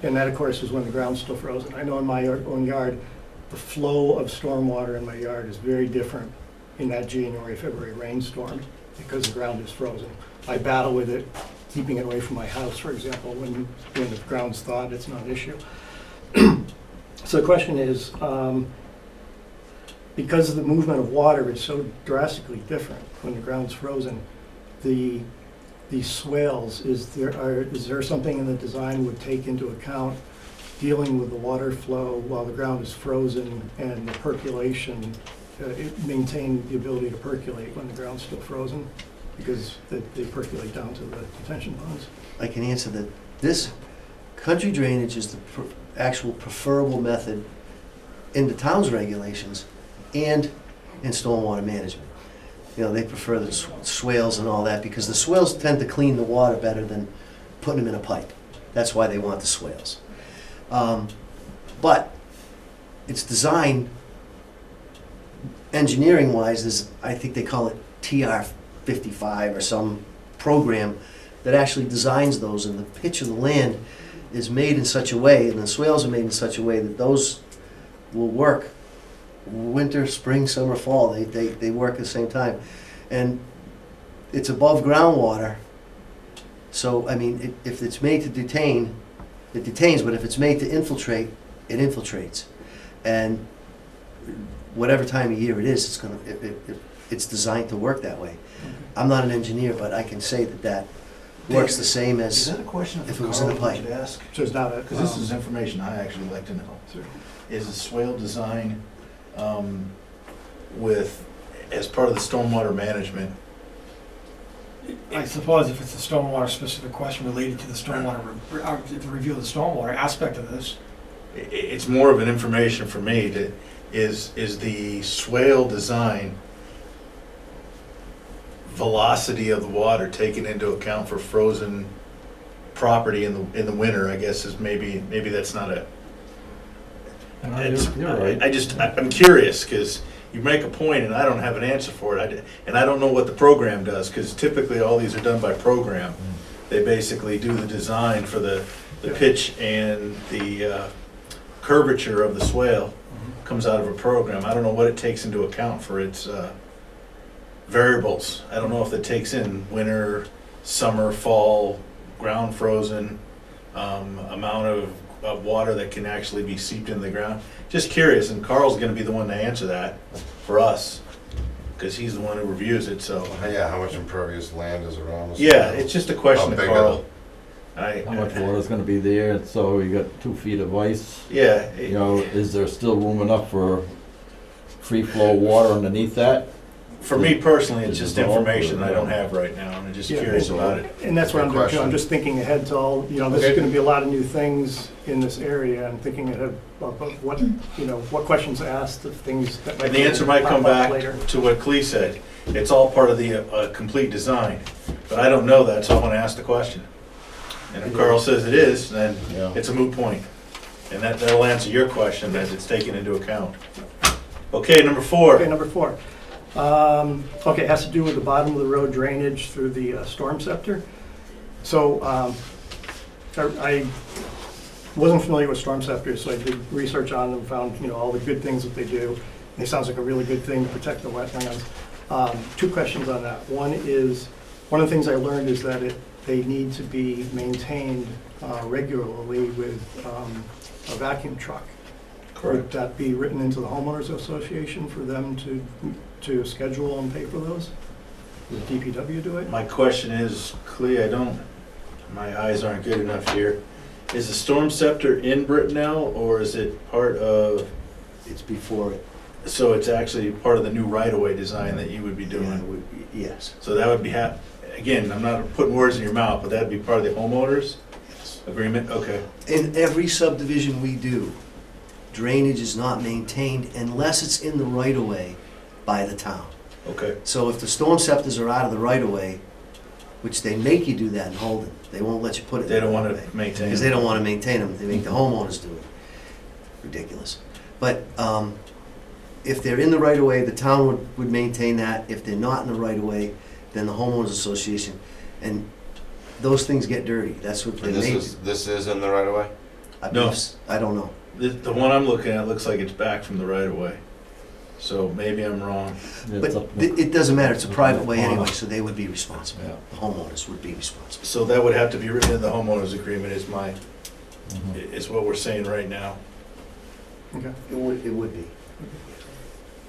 and that of course is when the ground's still frozen, I know in my own yard, the flow of stormwater in my yard is very different in that January, February rainstorm because the ground is frozen. I battle with it, keeping it away from my house, for example, when the ground's thawed, it's not an issue. So the question is, because the movement of water is so drastically different when the ground's frozen, these swales, is there something in the design would take into account dealing with the water flow while the ground is frozen and the percolation, maintain the ability to percolate when the ground's still frozen? Because they percolate down to the detention ponds. I can answer that. This country drainage is the actual preferable method in the town's regulations and in stormwater management. You know, they prefer the swales and all that because the swales tend to clean the water better than putting them in a pipe. That's why they want the swales. But it's designed engineering-wise, I think they call it TR55 or some program that actually designs those, and the pitch of the land is made in such a way, and the swales are made in such a way that those will work winter, spring, summer, fall. They work at the same time. And it's above groundwater, so, I mean, if it's made to detain, it detains, but if it's made to infiltrate, it infiltrates. And whatever time of year it is, it's designed to work that way. I'm not an engineer, but I can say that works the same Is as that a question if for it was in a Carl we pipe. should ask? So it's not a. Because this is information I actually like to know. Is the swale design as part of the stormwater management? I suppose if it's a stormwater specific question related to the stormwater, the review of the stormwater aspect of this, It's more of an information for me is the swale design velocity of the water taken into account for frozen property in the winter, I guess, is maybe that's not a. You're right. I'm curious because you make a point and I don't have an answer for it. And I don't know what the program does because typically all these are done by program. They basically do the design for the pitch and the curvature of the swale comes out of a program. I don't know what it takes into account for its variables. I don't know if it takes in winter, summer, fall, ground frozen, amount of water that can actually be seeped into the ground. Just curious, and Carl's gonna be the one to answer that for us, because he's the one who reviews it, so. Yeah, how much impervious land is around the Yeah, swale? it's just a question How to big Carl. How much water's gonna be there, and so you got 2 feet of ice. Yeah. You know, is there still room enough for free flow water underneath that? For me personally, it's just information I don't have right now, and I'm just Yeah. curious about it. And that's what I'm doing, too. I'm Question. just thinking ahead to all, there's Okay. gonna be a lot of new things in this area, and thinking ahead of what, what questions asked of things that might. And the answer might come pop up back later. to what Clee said. It's all part of the complete design, but I don't know that, so I want to ask the question. And if Carl says it is, then Yeah. it's a moot point. And that'll answer your question as it's taken into account. Okay, number 4. Okay, number 4. Okay, it has to do with the bottom of the road drainage through the storm scepter. So I wasn't familiar with storm scepters, so I did research on them, found all the good things that they do. And it sounds like a really good thing to protect the wetlands. 2 questions on that. One is, one of the things I learned is that they need to be maintained regularly with a vacuum truck. Would that be written into the homeowners association for them to schedule and pay for those? Does DPW do it? My question is, Clee, my eyes aren't good enough here. Is the storm scepter in Brintnal, or is it part of, It's before it. so it's actually part of the new right-of-way design that you would be doing? Yes. So that would be, again, I'm not putting words in your mouth, but that'd be part of the homeowners agreement? Okay. In every subdivision we do, drainage is not maintained unless it's in the right-of-way by the town. Okay. So if the storm scepters are out of the right-of-way, which they make you do that in Holden, they won't let you put it in They the don't want right-of-way. to maintain. Because they don't want to maintain them, they make the homeowners do it. Ridiculous. But if they're in the right-of-way, the town would maintain that. If they're not in the right-of-way, then the homeowners association. And those things get dirty, that's what they And make. this is in the right of way? No. I don't know. The one I'm looking at looks like it's back from the right-of-way. So maybe I'm wrong. But it doesn't matter, it's a private way anyway, so they would be responsible. The homeowners would be responsible. So that would have to be written in the homeowners agreement Mhm. is what we're saying right now. Okay. It would be.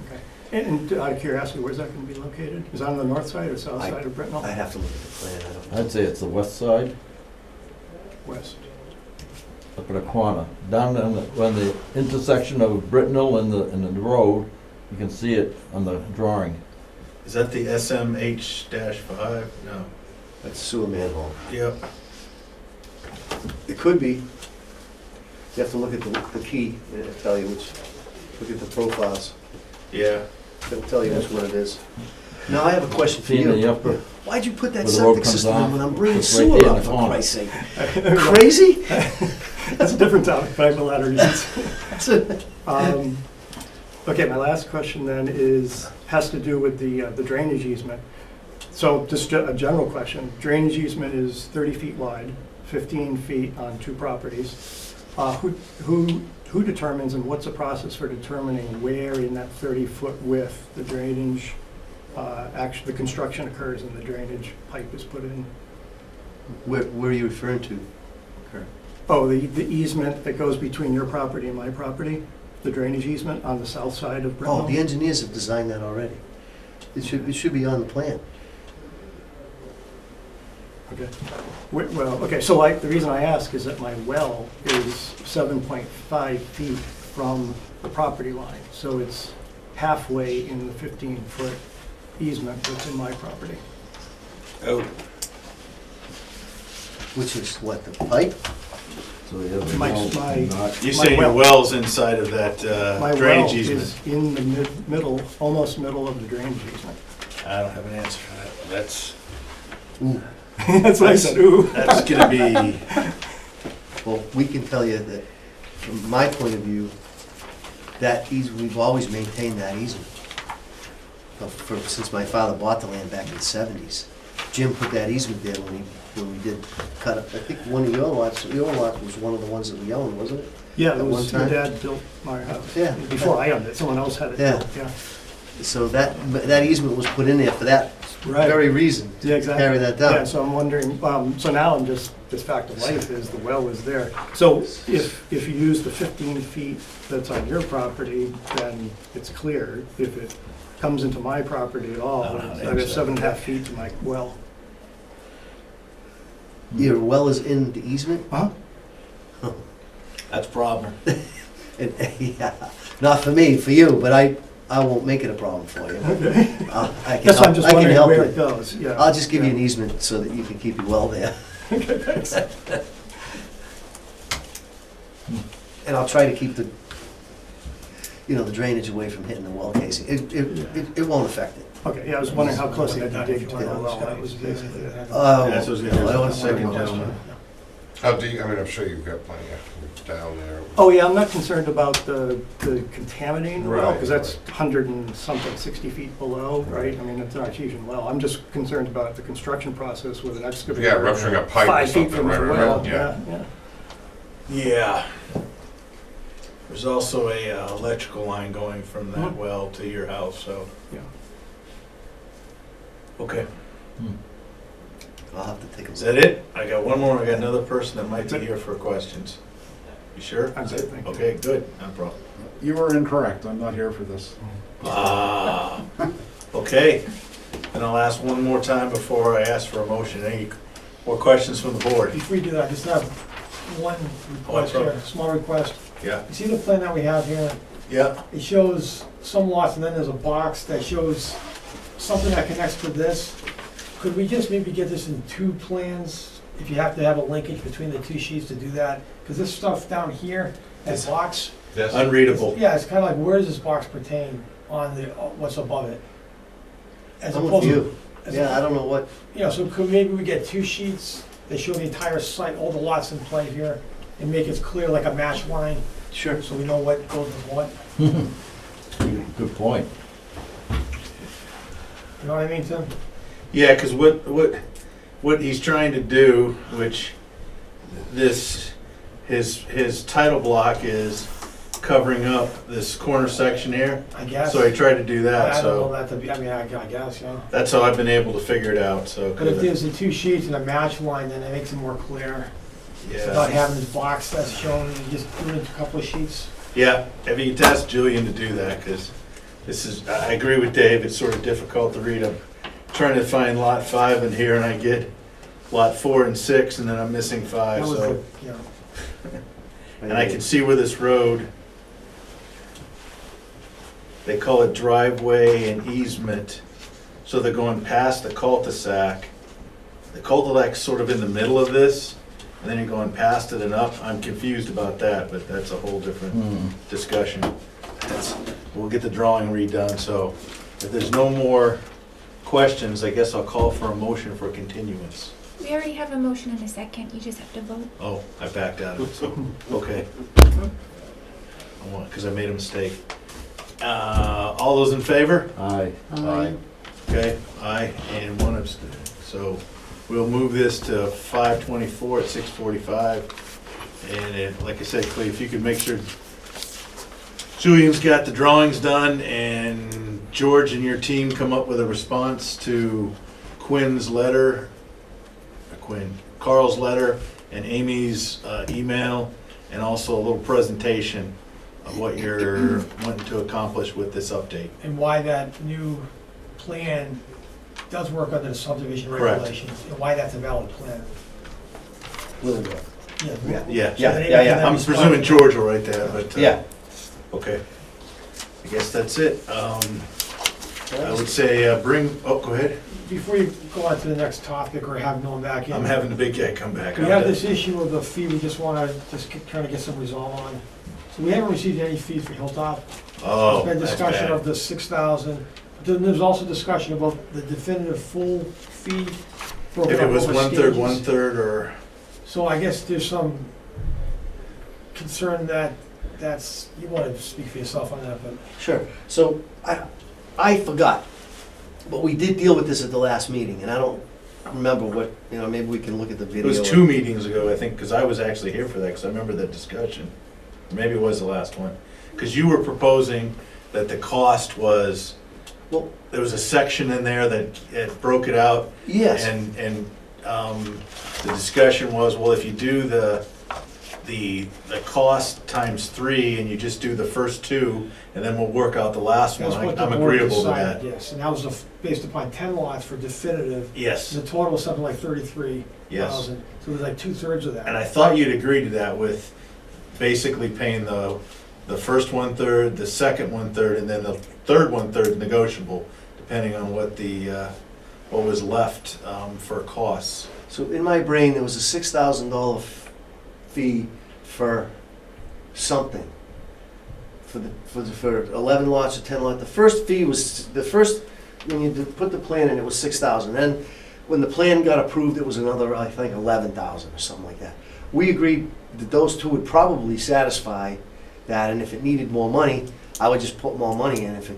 Okay. And out of curiosity, where's that going to be located? Is that on the north side or south side of Brintnal? I'd have to look at the plan, I don't know. I'd say it's the west side, West. up in the corner, down on the intersection of Brintnal and the road. You can see it on the drawing. Is that the SMH-5? No. That's sewer manhole. Yep. It could be. You have to look at the key, it'll tell you which, look at the profiles. Yeah. It'll tell you which one it is. Now, I have a question for See in the you. upper, Why'd you put that where the road septic comes system in off, when I'm bringing it's right sewer there in up, the for corner. Christ's sake? Crazy? That's a different topic, but I have a lot of reasons. Okay, my last question then has to do with the drainage easement. So just a general question. Drainage easement is 30 feet wide, 15 feet on 2 properties. Who determines, and what's the process for determining where in that 30-foot width the drainage, actually the construction occurs and the drainage pipe is put in? Where are you referring to? Oh, the easement that goes between your property and my property, the drainage easement on the south side of Brintnal? Oh, the engineers have designed that already. It should be on the plan. Okay. Well, okay, so the reason I ask is that my well is 7.5 feet from the property line. So it's halfway in the 15-foot easement that's in my property. Oh. Which is what, the pipe? so you have the My- road my- not- You're My saying your well. well's inside of that My well drainage easement? is in the middle, almost middle of the drainage easement. I don't have an answer for that. That's Ooh. That's what I said, ooh. That's gonna be, Well, we can tell you that, from my point of view, that easement, we've always maintained that easement. Since my father bought the land back in the 70s. Jim put that easement there when we did cut up, I think one of your lots was one of the ones that we owned, wasn't it? Yeah, At that one was, your time? dad built my house. Yeah. Before I owned it, someone else had it Yeah. built, yeah. So that easement was put in there for that Right. very reason, Yeah, to exactly. carry that down. Yeah, so I'm wondering, so now I'm just, this fact of life is the well is there. So if you use the 15 feet that's on your property, then it's clear. If it comes into my property at all, I don't know, I have 7.5 feet to my well. Your well is in the easement? that's a problem. And, yeah, not for me, for you, but I won't make it a problem for you. Okay. I can That's why I'm help, just I can wondering help where it you. goes, yeah. I'll just give you Yeah. an easement so that you can keep your well there. Okay, thanks. And I'll try to keep the, the drainage away from hitting the well casing. It won't affect it. Okay, yeah, I was wondering how close you had to dig to the well. That was basically it. Yeah, that's what I was gonna do. I don't The second want to- gentleman. How deep, I mean, I'm sure you've got plenty of down there. Oh, yeah, I'm not concerned about the contaminating the well, Right, because that's right. 100 and something, 60 feet below, right? I mean, it's not a huge well. I'm just concerned about the construction process with an excavator. Yeah, rupturing a pipe or 5 feet something, from right the well, around, yeah. yeah. Yeah. There's also a electrical line going from that Mhm. well to your house, so. Yeah. Okay, I'll have to take a is look. that it? I got one more, I got another person that might be here for questions. You sure? That's it, thank you. Okay, good, no problem. You were incorrect, I'm not here for this. Ah, okay. And I'll ask one more time before I ask for a motion. Any more questions from the board? Before you do that, I just have one request here, small request. Yeah. You see the plan that we have here? Yeah. It shows some lots, and then there's a box that shows something that connects to this. Could we just maybe get this in two plans, if you have to have a linkage between the two sheets to do that? Because this stuff down here, that box, This, Unreadable. yeah, it's kind of like, where does this box pertain on the, what's above it? As I'm with opposed to- you. as Yeah, I don't know what, so could maybe we get two sheets that show the entire site, all the lots in play here, and make it clear like a match line, sure. so we know what goes with what? Good point. You know what I mean, Tim? Yeah, because what he's trying to do, which his title block is covering up this corner section here. I guess. So he tried to do that, I don't know so that to be, I mean, I guess, yeah. that's how I've been able to figure it out, so. But if there's the two sheets and a match line, then it makes it more clear. Without Yeah, having this box that's shown, you just do it in a couple of sheets. yeah, if you could ask Julian to do that, because this is, I agree with Dave, it's sort of difficult to read. I'm trying to find lot 5 in here, and I get lot 4 and 6, and then I'm missing 5, That was so. good, yeah. And I can see where this road, they call it driveway and easement, so they're going past the cul-de-sac. The cul-de-sac's sort of in the middle of this, and then you're going past it and up. I'm confused about that, but that's a whole different discussion. We'll get the drawing redone, so if there's no more questions, I guess I'll call for a motion for continuance. We already have a motion and a second, you just have to vote. Oh, I backed out of it, so, okay. Because I made a mistake. All those in favor? Aye. Aye. Okay, aye, and one abstain. So we'll move this to 5:24 at 6:45. And like I said, Clay, if you could make sure Julian's got the drawings done and George and your team come up with a response to Quinn's letter, Carl's letter and Amy's email, and also a little presentation of what you're wanting to accomplish with this update. And why that new plan does work under the subdivision Correct. regulations, and why that's a valid plan. Will do. Yeah. Yeah. Yeah. I'm presuming George will write that, but. Yeah. Okay. I guess that's it. I would say go ahead. Before you go on to the next topic or have no one back in. I'm having the big guy come back. We have this issue of the fee, we just want to trying to get some resolve on. So we haven't received any fees for Hilltop. Oh, There's been that's discussion of bad. the 6,000. Then there's also discussion about the definitive full fee. broken If it up was over 1/3, stages. 1/3, or, So I guess there's some concern that's, you want to speak for yourself on that, but Sure. So I forgot, but we did deal with this at the last meeting, and I don't remember what, maybe we can look at the it video. was 2 meetings ago, I think, because I was actually here for that, because I remember that discussion. Maybe it was the last one. Because you were proposing that the cost was, Well, there was a section in there that it broke it out. yes. And the discussion was, well, if you do the cost times 3 and you just do the first 2, and then we'll work out the last one, that's what the I'm board agreeable to decided, that. yes. And that was based upon 10 lots for definitive. Yes, The total was something like 33,000. yes. So it was like 2/3 of that. And I thought you'd agree to that with basically paying the the first 1/3, the second 1/3, and then the third 1/3 negotiable, depending on what what was left for costs. So in my brain, there was a $6,000 fee for something. For 11 lots or 10 lots. The first fee was, when you put the plan in, it was 6,000. Then, when the plan got approved, it was another, I think, 11,000 or something like that. We agreed that those two would probably satisfy that, and if it needed more money, I would just put more money in if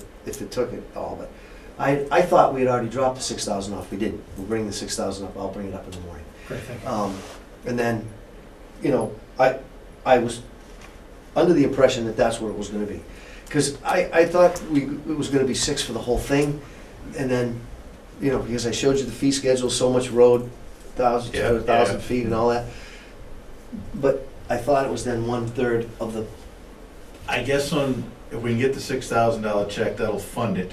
it took it all. But I thought we had already dropped the 6,000 off. We didn't. We'll bring the 6,000 up. I'll bring it up in the morning. Great, thank you. And then, I was under the impression that that's what it was gonna be. Because I thought it was gonna be 6 for the whole thing, and then, because I showed you the fee schedule, so much road, 1,000 feet and all that. But I thought it was then 1/3 of the, I guess if we can get the $6,000 check, that'll fund it.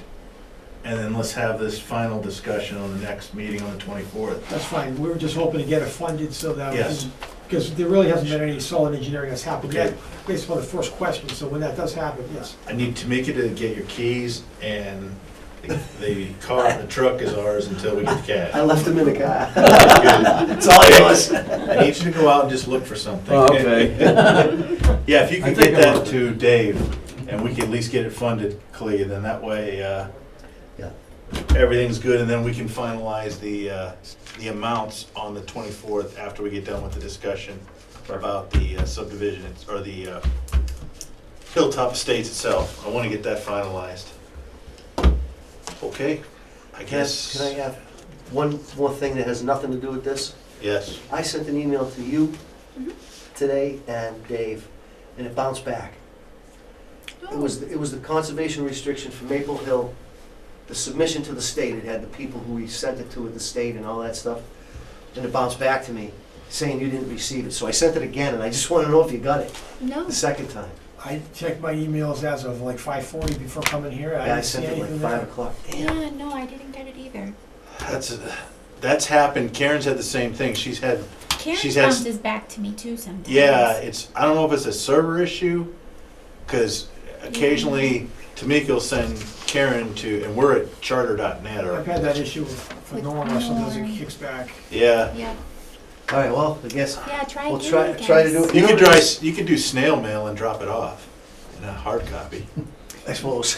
And then let's have this final discussion on the next meeting on the 24th. That's fine, we were just hoping to get it funded so that, Yes. because there really hasn't been any solid engineering that's happened Okay. yet, based on the first question, so when that does happen, yes. I need to make it to get your keys, and the truck is ours until we get the I cash. left them in the car. Good. That's all it was. I need you to go out and just look for something. Oh, okay. Yeah, if you I could think get I that will. to Dave, and we can at least get it funded clear, then that way, Yeah. everything's good, and then we can finalize the amounts on the 24th after we get done with the discussion about the subdivision, or the Hilltop Estates itself. I want to get that finalized. Okay, I guess. Can I have one more thing that has nothing to do with this? Yes. I sent an email to you Mhm. today and Dave, and it bounced back. It was the conservation restriction for Maple Hill, the submission to the state. It had the people who we sent it to at the state and all that stuff. And it bounced back to me saying you didn't receive it. So I sent it again, and I just want to know if you got it No. the second time. I checked my emails as of like 5:40 before coming here, I Yeah, I didn't see sent it like anything 5 there. o'clock. Damn. Yeah, no, I didn't get it either. That's happened. Karen's had the same thing. She's had, Karen She's had- bounces back to me too sometimes. yeah, I don't know if it's a server issue, because occasionally Tamika will send Karen to, and we're at charter.net, or, I've had that issue for With Norma, sometimes it Norm. kicks back. yeah. Yeah, All right, well, I guess yeah, try we'll again, try to do guys. it. You could know, you could do snail mail and drop it off in a hard copy. I suppose.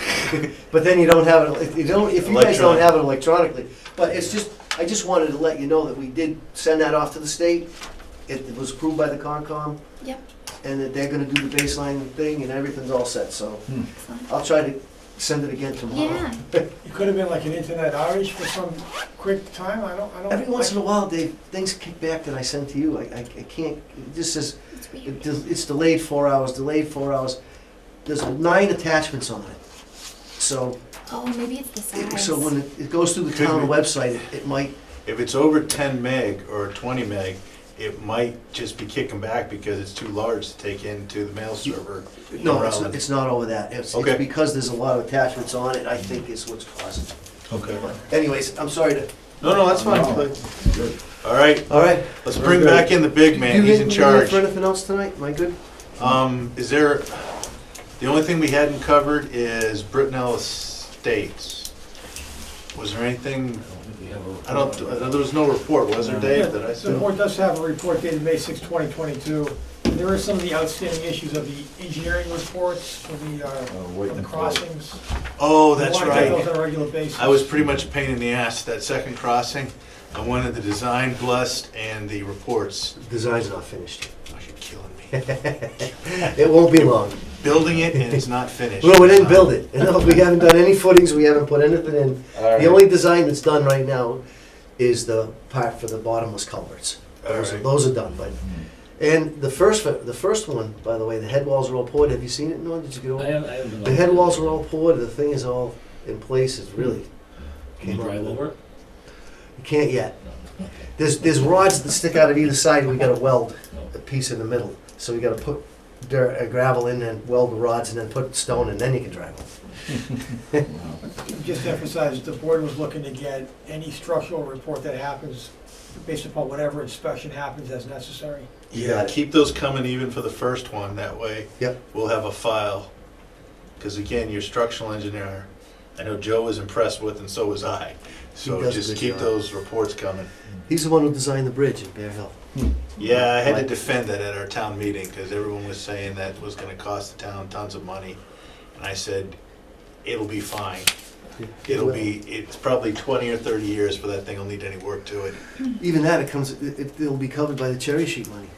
But then you don't have it, if you guys don't have it electronically. But it's just, I just wanted to let you know that we did send that off to the state. It was approved by the Concom, Yep, and that they're gonna do the baseline thing, and everything's all set, so excellent. I'll try to send it again tomorrow. Yeah, It could have been like an internet outage for some quick time, I don't. Every once in a while, Dave, things kick back that I send to you. I can't, it just says, it's weird. it's delayed 4 hours, delayed 4 hours. There's 9 attachments on it. So, Oh, maybe it's the size. so when it goes through the Could town be. website, it might, If it's over 10 meg or 20 meg, it might just be kicking back because it's too large to take into the mail server. no, around. it's not over that. It's Okay. because there's a lot of attachments on it, I think is what's causing it. Okay. Anyways, I'm sorry to, No, that's fine. No. Good. All right, all right. let's bring back in the big man. You He's in need charge. for anything else tonight? Am I good? Is there, the only thing we hadn't covered is Brintnal Estates. Was there anything, there was no report, was there, Dave, that I The saw? board does have a report dated May 6, 2022. There are some of the outstanding issues of the engineering reports for the waiting for it. crossings. Oh, that's We want to get right. those on a regular basis. I was pretty much a pain in the ass, that second crossing. I wanted the design blessed and the reports. Design's not finished. Oh, you're killing me. It won't be long. Building it and it's not finished. No, we didn't build it. No, we haven't done any footings, we haven't put anything in. The only design that's done right now is the part for the bottomless culverts. All right. Those are done, but, and the first one, by the way, the head walls are all poured. Have you seen it, Norm? Did you get over? I haven't been The over head there. walls are all poured, the thing is all in place, it's really. Can you drive over it? You can't yet. No. Okay. There's rods that stick out of either side, we gotta weld No. a piece in the middle. So we gotta put dirt, gravel in and weld the rods and then put stone and then you can drive them. Just to emphasize, the board was looking to get any structural report that happens based upon whatever inspection happens as necessary. You got it. Keep those coming even for the first one, that way. Yep. We'll have a file. Because again, your structural engineer, I know Joe was impressed with, and so was I. So does a just good keep job. those reports coming. He's the one who designed the bridge in Bear Hill. Yeah, I had to defend that at our town meeting, because everyone was saying that was gonna cost the town tons of money. And I said, it'll be fine. It's probably 20 or 30 years for that thing will need any work to it. Even that, it'll be covered by the cherry sheet money.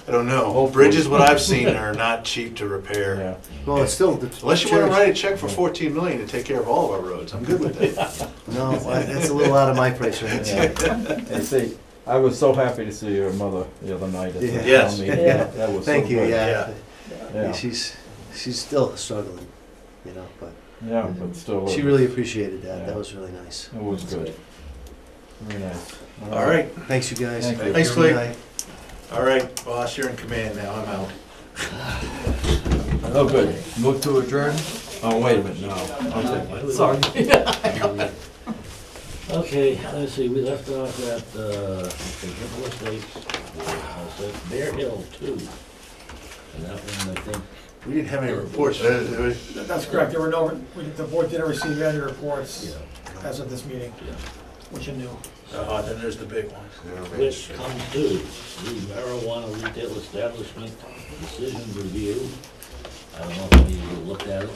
I don't know. Hopefully. Bridges, what I've seen, are not cheap to repair. Yeah. Well, it's still. Unless you wanna write a check for 14 million to take care of all of our roads, I'm good with that. No, that's a little out of my price range. I see, I was so happy to see your mother the other night at the town Yes. meeting. Yeah. That was so Thank you, good. yeah. Yeah, She's still struggling, you know, but yeah, but still. she really appreciated that. Yeah. That was really nice. It was good. Very nice. All right, Thanks, you guys. Thank you. Thanks, Have a good Cleve. night. all right, boss, you're in command now, I'm out. Oh, good. Move to adjourn? Oh, wait a minute, no. Okay. Sorry. Okay, let's see, we left off at, Brintnal Estates, Bear Hill 2. And that one, I think, We didn't have any reports. That's correct, there were no, the board didn't receive any reports yeah, as of this meeting, yeah. which are new. Oh, then there's the big one. Which comes to the marijuana retail establishment decision review. I don't know if any of you looked at it.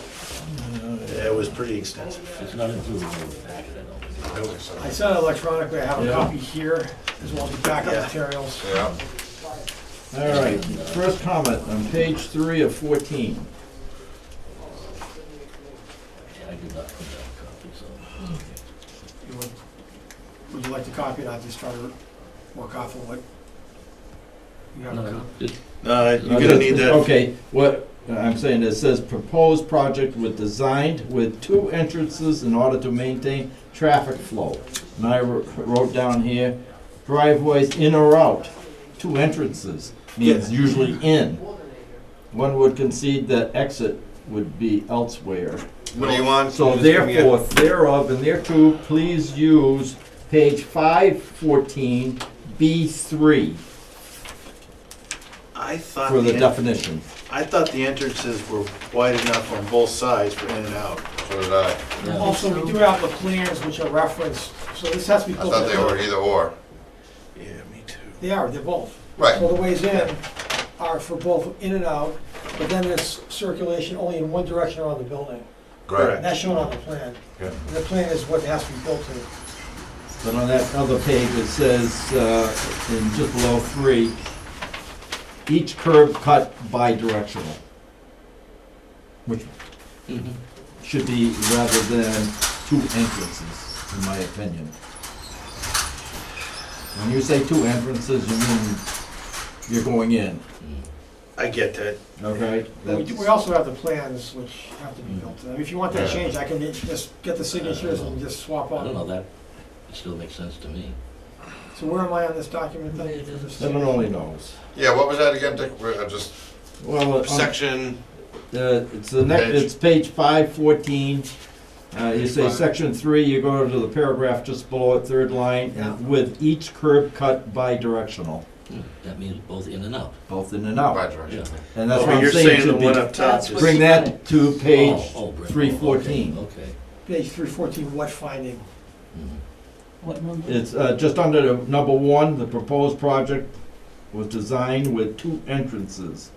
Yeah, it was pretty extensive. It's not included in the packet, I don't think. I sent it electronically, I have a Yeah. copy here, as well as the backup Yeah. materials. Yeah. All right, first comment on page 3 of 14. Yeah, I did not print out a copy, so. Would you like to copy it? I'll just try to work off of what you have a No, copy. No, you're gonna need that. Okay, what I'm saying, it says proposed project was designed with 2 entrances in order to maintain traffic flow. And I wrote down here, driveways in or out, 2 entrances, means usually in. One would concede that exit would be elsewhere. What do you want? So therefore, thereof, and thereto, please use page 514, B3 I thought for the the, definition. I thought the entrances were wide enough on both sides for in and out. So did I. Yeah. Also, we do have the plans which are referenced, so this has to be I built. thought they were either or. Yeah, me too. They're both. Right. So the ways in are for both in and out, but then there's circulation only in one direction around the building. Correct. And that's shown on the plan. Yeah. And the plan is what has to be built to. But on that other page, it says, in just below 3, each curb cut bi-directional, which Mhm. should be rather than 2 entrances, in my opinion. When you say 2 entrances, you mean you're going in, I get that. okay? We also have the plans which have to be built to. I mean, if you want that Yeah. changed, I can just get the signatures and just swap I don't know, on. that still makes sense to me. So where am I on this document then? Heaven only knows. Yeah, what was that again, Dick? Just Well, section, it's the next, Page. it's page 514. You say 5. section 3, you go to the paragraph just below it, 3rd line, Yeah. and with each curb cut bi-directional, That means both in and out. both in and out. bi-directional. And that's Oh, what I'm you're saying saying the should one be, up top That's is. what- bring that to page Brintnal, 314. Okay. Page 314, what finding? Mhm. What number? It's just under the number 1, the proposed project was designed with 2 entrances.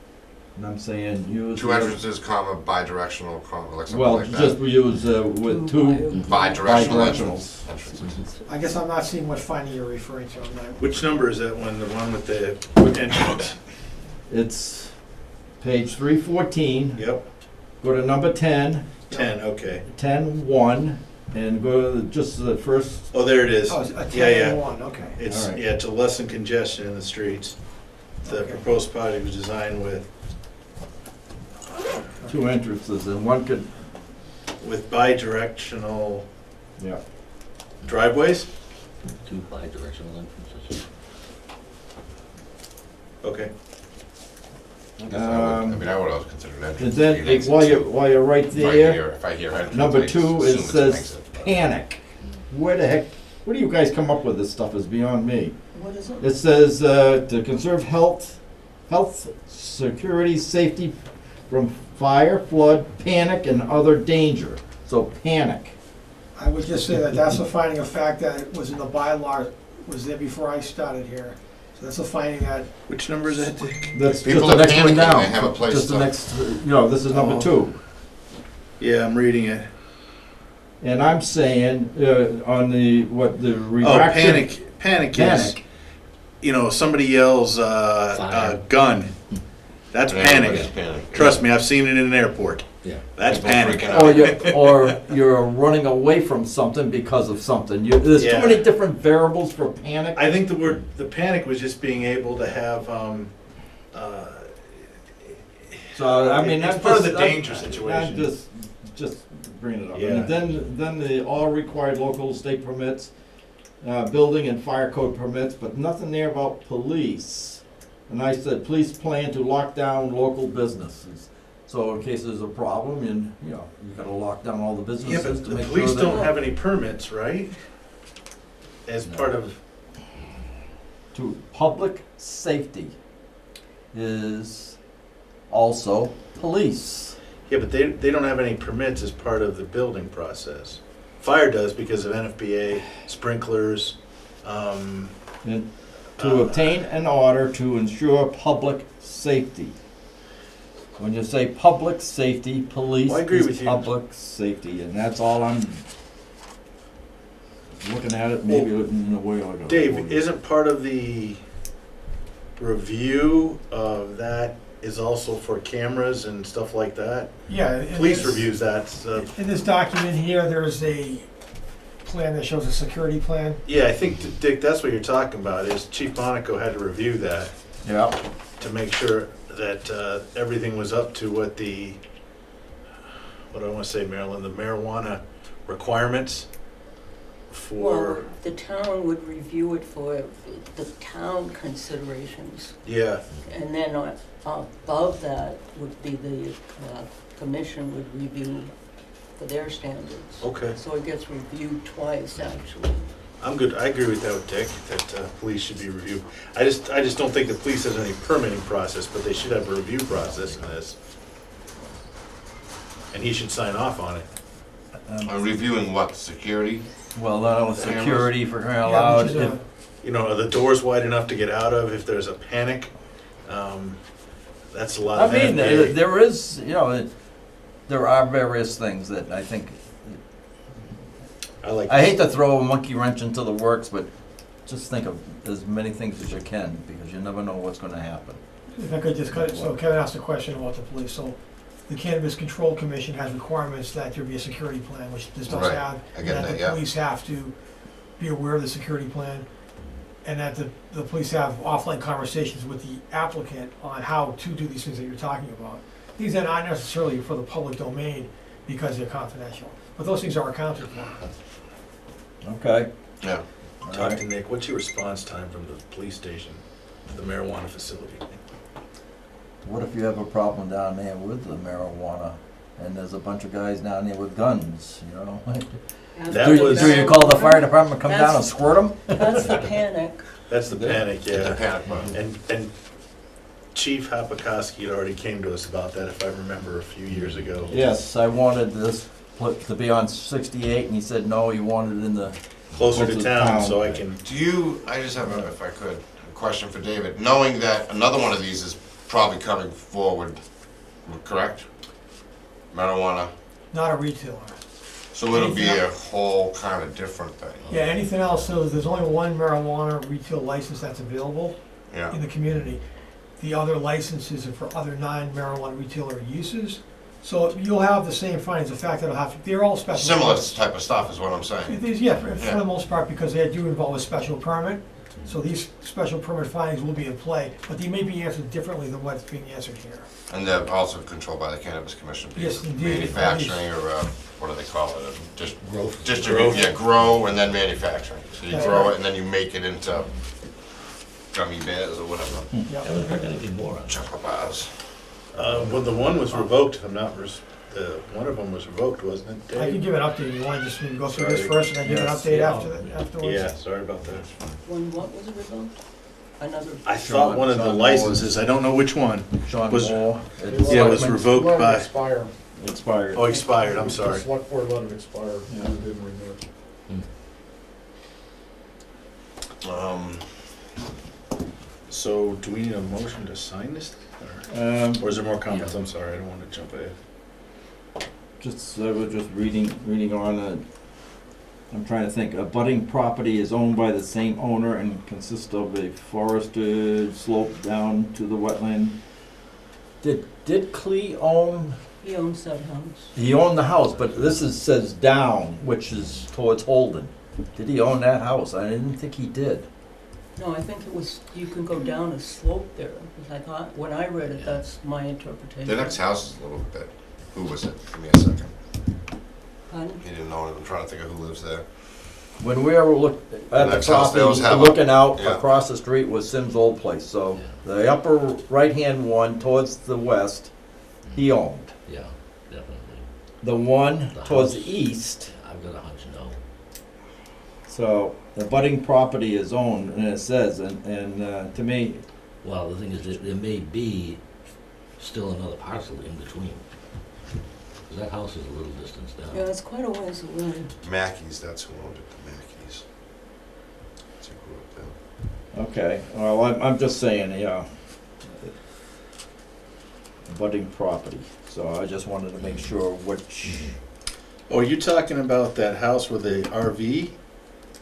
And I'm saying use. 2 entrances, comma, bi-directional, comma, like something Well, like just that. use with 2 Bi-directional bi-directionals. entrances. I guess I'm not seeing what finding you're referring to on that. Which number is that one, the one with the entrance? It's page 314, Yep, go to number 10, 10, okay. 10-1, and go to just the first, Oh, there it is. Oh, it's a Yeah, 10 yeah. and 1, okay. It's, All right. yeah, to lessen congestion in the streets. The Okay. proposed project was designed with 2 entrances, and one could, bi-directional yeah. driveways? 2 bi-directional entrances. Okay. I guess I would always consider an entrance. And to be an then, exit, while too. you're right there, If I hear entrance, number I 2, assume it it's an says exit. panic. Where the heck Where do you guys come up with this stuff is beyond me. What is it? It says, to conserve health, security, safety from fire, flood, panic, and other danger. So panic. I would just say that that's a finding of fact that it was in the bylaw, was there before I started here. So that's a finding that, Which number is that, Dick? That's People just the are next one panicking, down. they have a place Just the to- next, this is number Oh. 2. Yeah, I'm reading it. And I'm saying, on the, the Oh, redaction. panic is, you know, somebody yells, Fire. gun. That's Everybody's panic. panicking. Trust me, I've seen it in an airport. Yeah. That's People panic. freaking out. Or you're running away from something because of something. There's Yeah. too many different variables for panic. I think the panic was just being able to have, So, I mean, It's that's part of the just- danger I'm situation. just bringing it up. Yeah. And then the all required local state permits, building and fire code permits, but nothing there about police. And I said, police plan to lock down local businesses. So in case there's a problem, and, you gotta lock down all the yeah, businesses but to the make sure police that. don't have any permits, right? As part of, To public safety is also police. yeah, but they don't have any permits as part of the building process. Fire does because of NFPA, sprinklers, And to obtain an order to ensure public safety. When you say public safety, police Well, I agree with is you. public safety, and that's all I'm looking at it, maybe in the way I go. Dave, isn't part of the review of that is also for cameras and stuff like that? yeah. in Police this- reviews that stuff. In this document here, there's a plan that shows a security plan. Yeah, I think, Dick, that's what you're talking about, is Chief Monaco had to review that Yeah, to make sure that everything was up to what what do I want to say, Marilyn, the marijuana requirements Well, for, the town would review it for the town considerations, yeah, and then above that would be the commission would review for their standards. okay. So it gets reviewed twice, actually. I'm good, I agree with that with Dick, that police should be reviewed. I just don't think the police has any permitting process, but they should have a review process in this. And he should sign off on it. Reviewing what, security? well, not only security for crying out Yeah, loud. which is You know, are the doors wide enough to get out of if there's a panic? That's a lot I of mean, NFPA. there is, there are various things that I think, I hate to throw a monkey wrench into the works, but just think of as many things as you can, because you never know what's gonna happen. If I could just cut it, so Kevin asked a question about the police, so the Cannabis Control Commission has requirements that there be a security plan, which this does Right. have. I get and that, the yeah. police have to be aware of the security plan, and that the police have offline conversations with the applicant on how to do these things that you're talking about. These are not necessarily for the public domain because they're confidential, but those things are accounted for. Okay. Yeah. Talk to Nick, what's your response time from the police station, the marijuana facility? What if you have a problem down there with the marijuana, and there's a bunch of guys down there with guns, That Do was- you call the fire department, come down and That's- squirt them? That's the panic. That's the panic, Get the yeah. panic button. And Chief Hapikoski had already came to us about that, if I remember, a few years ago. Yes, I wanted this to be on 68, and he said no, he wanted it in the, Closer Closer to to town, town. so I can, I just have if I could, a question for David. Knowing that another one of these is probably coming forward, correct? Marijuana. Not a retailer. So it'll be a whole kind of different thing. Yeah, anything else, so there's only one marijuana retail license that's available Yeah. in the community. The other licenses are for other non-marijuana retailer uses. So you'll have the same findings, the fact that it'll have, they're all special. Similar permits. type of stuff is what I'm saying. It is, yeah, for Yeah. the most part, because they do involve a special permit. So these special permit findings will be in play, but they may be answered differently than what's being answered here. And they're also controlled by the Cannabis Commission. Yes, indeed. Manufacturing or, what do they call it? Just Growth. distribute, yeah, grow and then manufacturing. So you That's grow right. it and then you make it into gummy bears or whatever, Yeah. Yeah, we're gonna be more on that. chocolate bars. well, the one was revoked, if I'm not one of them was revoked, wasn't it, Dave? I can give an update, you want to just maybe go through this Sorry. first and then give an Yes, update yeah. afterwards? Yeah, sorry about that. When what was revoked? Another, I thought one of the Sean licenses, I don't know which one, Sean Was- Moore. yeah, it was revoked Let it by, expire. Expired. oh, expired, I'm The sorry. select board let it expire, Yeah. and didn't renew it. So, do we need a motion to sign this? Or is there more comments? I'm sorry, I don't want to jump ahead. Just, I was just reading on, I'm trying to think, a budding property is owned by the same owner and consists of a forested slope down to the wetland. Did Clee own, he owns that house. he owned the house, but this says down, which is towards Holden. Did he own that house? I didn't think he did. No, I think it was, you can go down a slope there, because I thought, when I read it, that's my interpretation. The next house is a little bit, who was it? Give me a second. Pardon? He didn't know it, I'm trying to think of who lives there. When we were at the Next house property, there was Hava. looking out Yeah. across the street was Sim's old place, so the upper right-hand one towards the west, he owned. Yeah, definitely. The one The towards the house. east, I've got a hunch, no. so the budding property is owned, and it says, and to me, Well, the thing is that there may be still another parcel in between. 'Cause that house is a little distance down. Yeah, it's quite a ways away. Mackey's, that's who owned it, the Mackey's. That's who grew up there. okay, well, I'm just saying, yeah. Budding property, so I just wanted to make sure which, Oh, are you talking about that house where the RV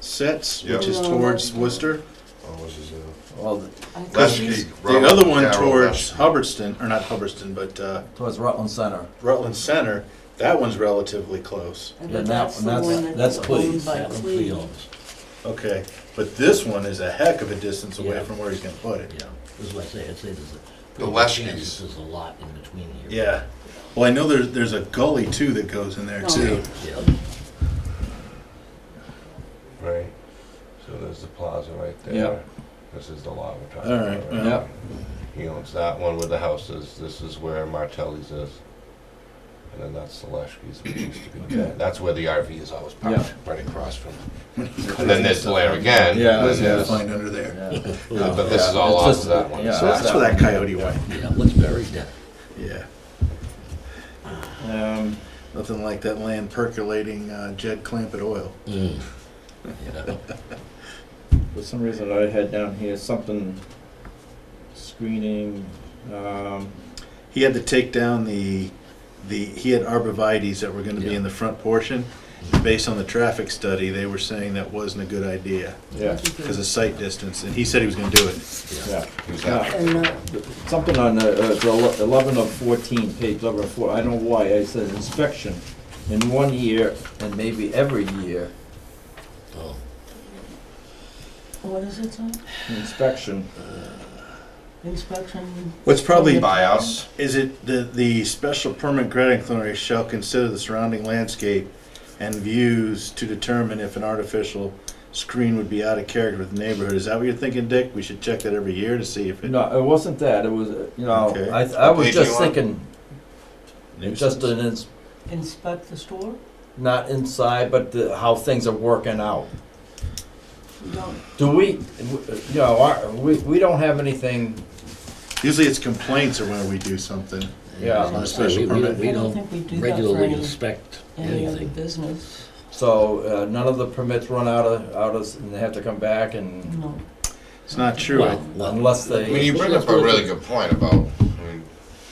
sets, which Yeah. is No, towards that's- Worcester? Oh, was his, well, I think Leshke, he's- The other one Darrell towards Leshke. Hubbardston, or not Hubbardston, but towards Rutland Center. Rutland Center, that one's relatively close. I Yeah, bet that that's one- the one that's that's Clee. owned by That one Clee. Clea owns. Okay, but this one is a heck of a distance away Yeah. from where he's gonna put it. Yeah, this is what I say, I'd say there's a. The pretty good Leshkes. chance There's a lot in between here. Yeah, well, I know there's a gully too that goes in there No. too. Yeah, right? So there's the plaza right there. Yeah. This is the lot we're talking All about. right, right? well. Yep. He owns that one with the houses, this is where Martelli's is. And then that's the Leshke's, which used to be there. That's where the RV is always parked, right across from. And then there's Blair again. Yeah, What is yeah. to find under there? Yeah. But this is all It's off just- of that one. yeah. So that's where that coyote went. yeah, what's buried there? Yeah, Um, nothing like that land percolating Jed Clampett oil. Mm. Yeah. For some reason I had down here something screening, He had to take down he had arborvitaes that were gonna be Yeah. in the front portion. Based on the traffic study, they were saying that wasn't a good idea yeah, because of sight distance, and he said he was gonna do it. yeah. Who's that? And, Something on the 11 of 14, page 11 of 4, I don't know why, it says inspection in 1 year and maybe every year, Oh, what does it say? inspection. Inspection? What's probably, By us? is it the special permit granting authority shall consider the surrounding landscape and views to determine if an artificial screen would be out of character with the neighborhood. Is that what you're thinking, Dick? We should check that every year to see if it. No, it wasn't that, it was, Okay. I was Page just you on? thinking, just Nuisance? Inspect the store? not inside, but how things are working out. You don't, Do we, we don't have anything, Usually it's complaints or when we do something. yeah. On a we special permit. we I don't don't think we do that for regularly any- inspect any other anything. business. So, none of the permits run out of, and they have to come back and, No. It's not true. Well, unless I mean, they, you bring up a really good point about, I mean,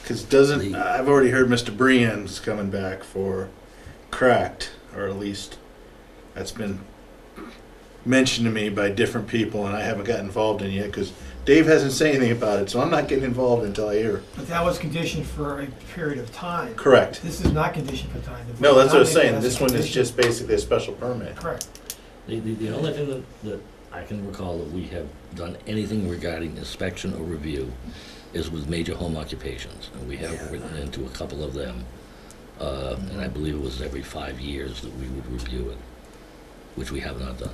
Because doesn't, I've already heard Mr. Brienne's coming back for cracked, or at least that's been mentioned to me by different people, and I haven't got involved in it yet, because Dave hasn't said anything about it, so I'm not getting involved until I hear. But that was conditioned for a period of time. Correct. This is not conditioned for time. No, that's what I was saying. That's a This one is condition. just basically a special permit. Correct. The only thing that I can recall that we have done anything regarding inspection or review is with major home occupations, and we have written into a couple of them. And I believe it was every 5 years that we would review it, which we have not done.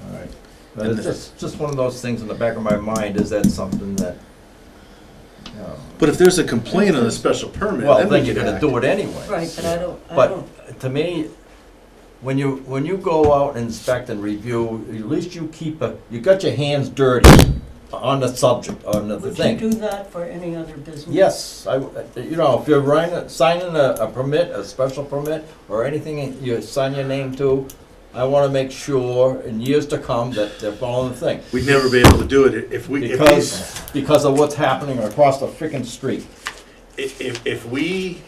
all right. But it's just one of those things in the back of my mind, is that something that But if there's a complaint on a special permit, Well, then we then you're could gonna act. do it anyway. Right, but I don't, But to me, when you go out and inspect and review, at least you you got your hands dirty on the subject, on the would you thing. do that for any other business? Yes, you know, if you're signing a permit, a special permit, or anything you sign your name to, I wanna make sure in years to come that they're following the thing. We'd never be able to do it if Because of what's happening across the frickin' street. if we,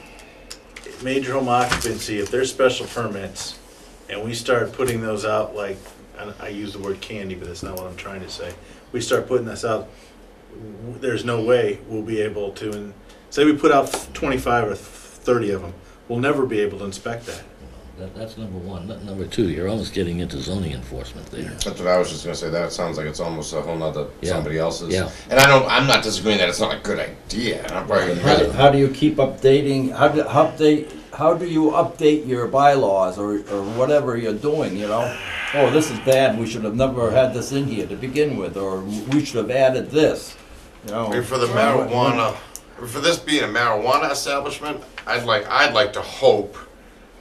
major home occupancy, if there's special permits, and we start putting those out like, and I use the word candy, but that's not what I'm trying to say. We start putting this out, there's no way we'll be able to, and say we put out 25 or 30 of them, we'll never be able to inspect that. That's number one. Number two, you're almost getting into zoning enforcement there. That's what I was just gonna say, that sounds like it's almost a whole nother, Yeah. somebody else's. Yeah. And I'm not disagreeing that it's not a good idea, and I'm probably How do you keep updating, how do you update your bylaws or whatever you're doing, you know? Oh, this is bad, we should have never had this in here to begin with, or we should have added this, you know? And for the marijuana, for this being a marijuana establishment, I'd like to hope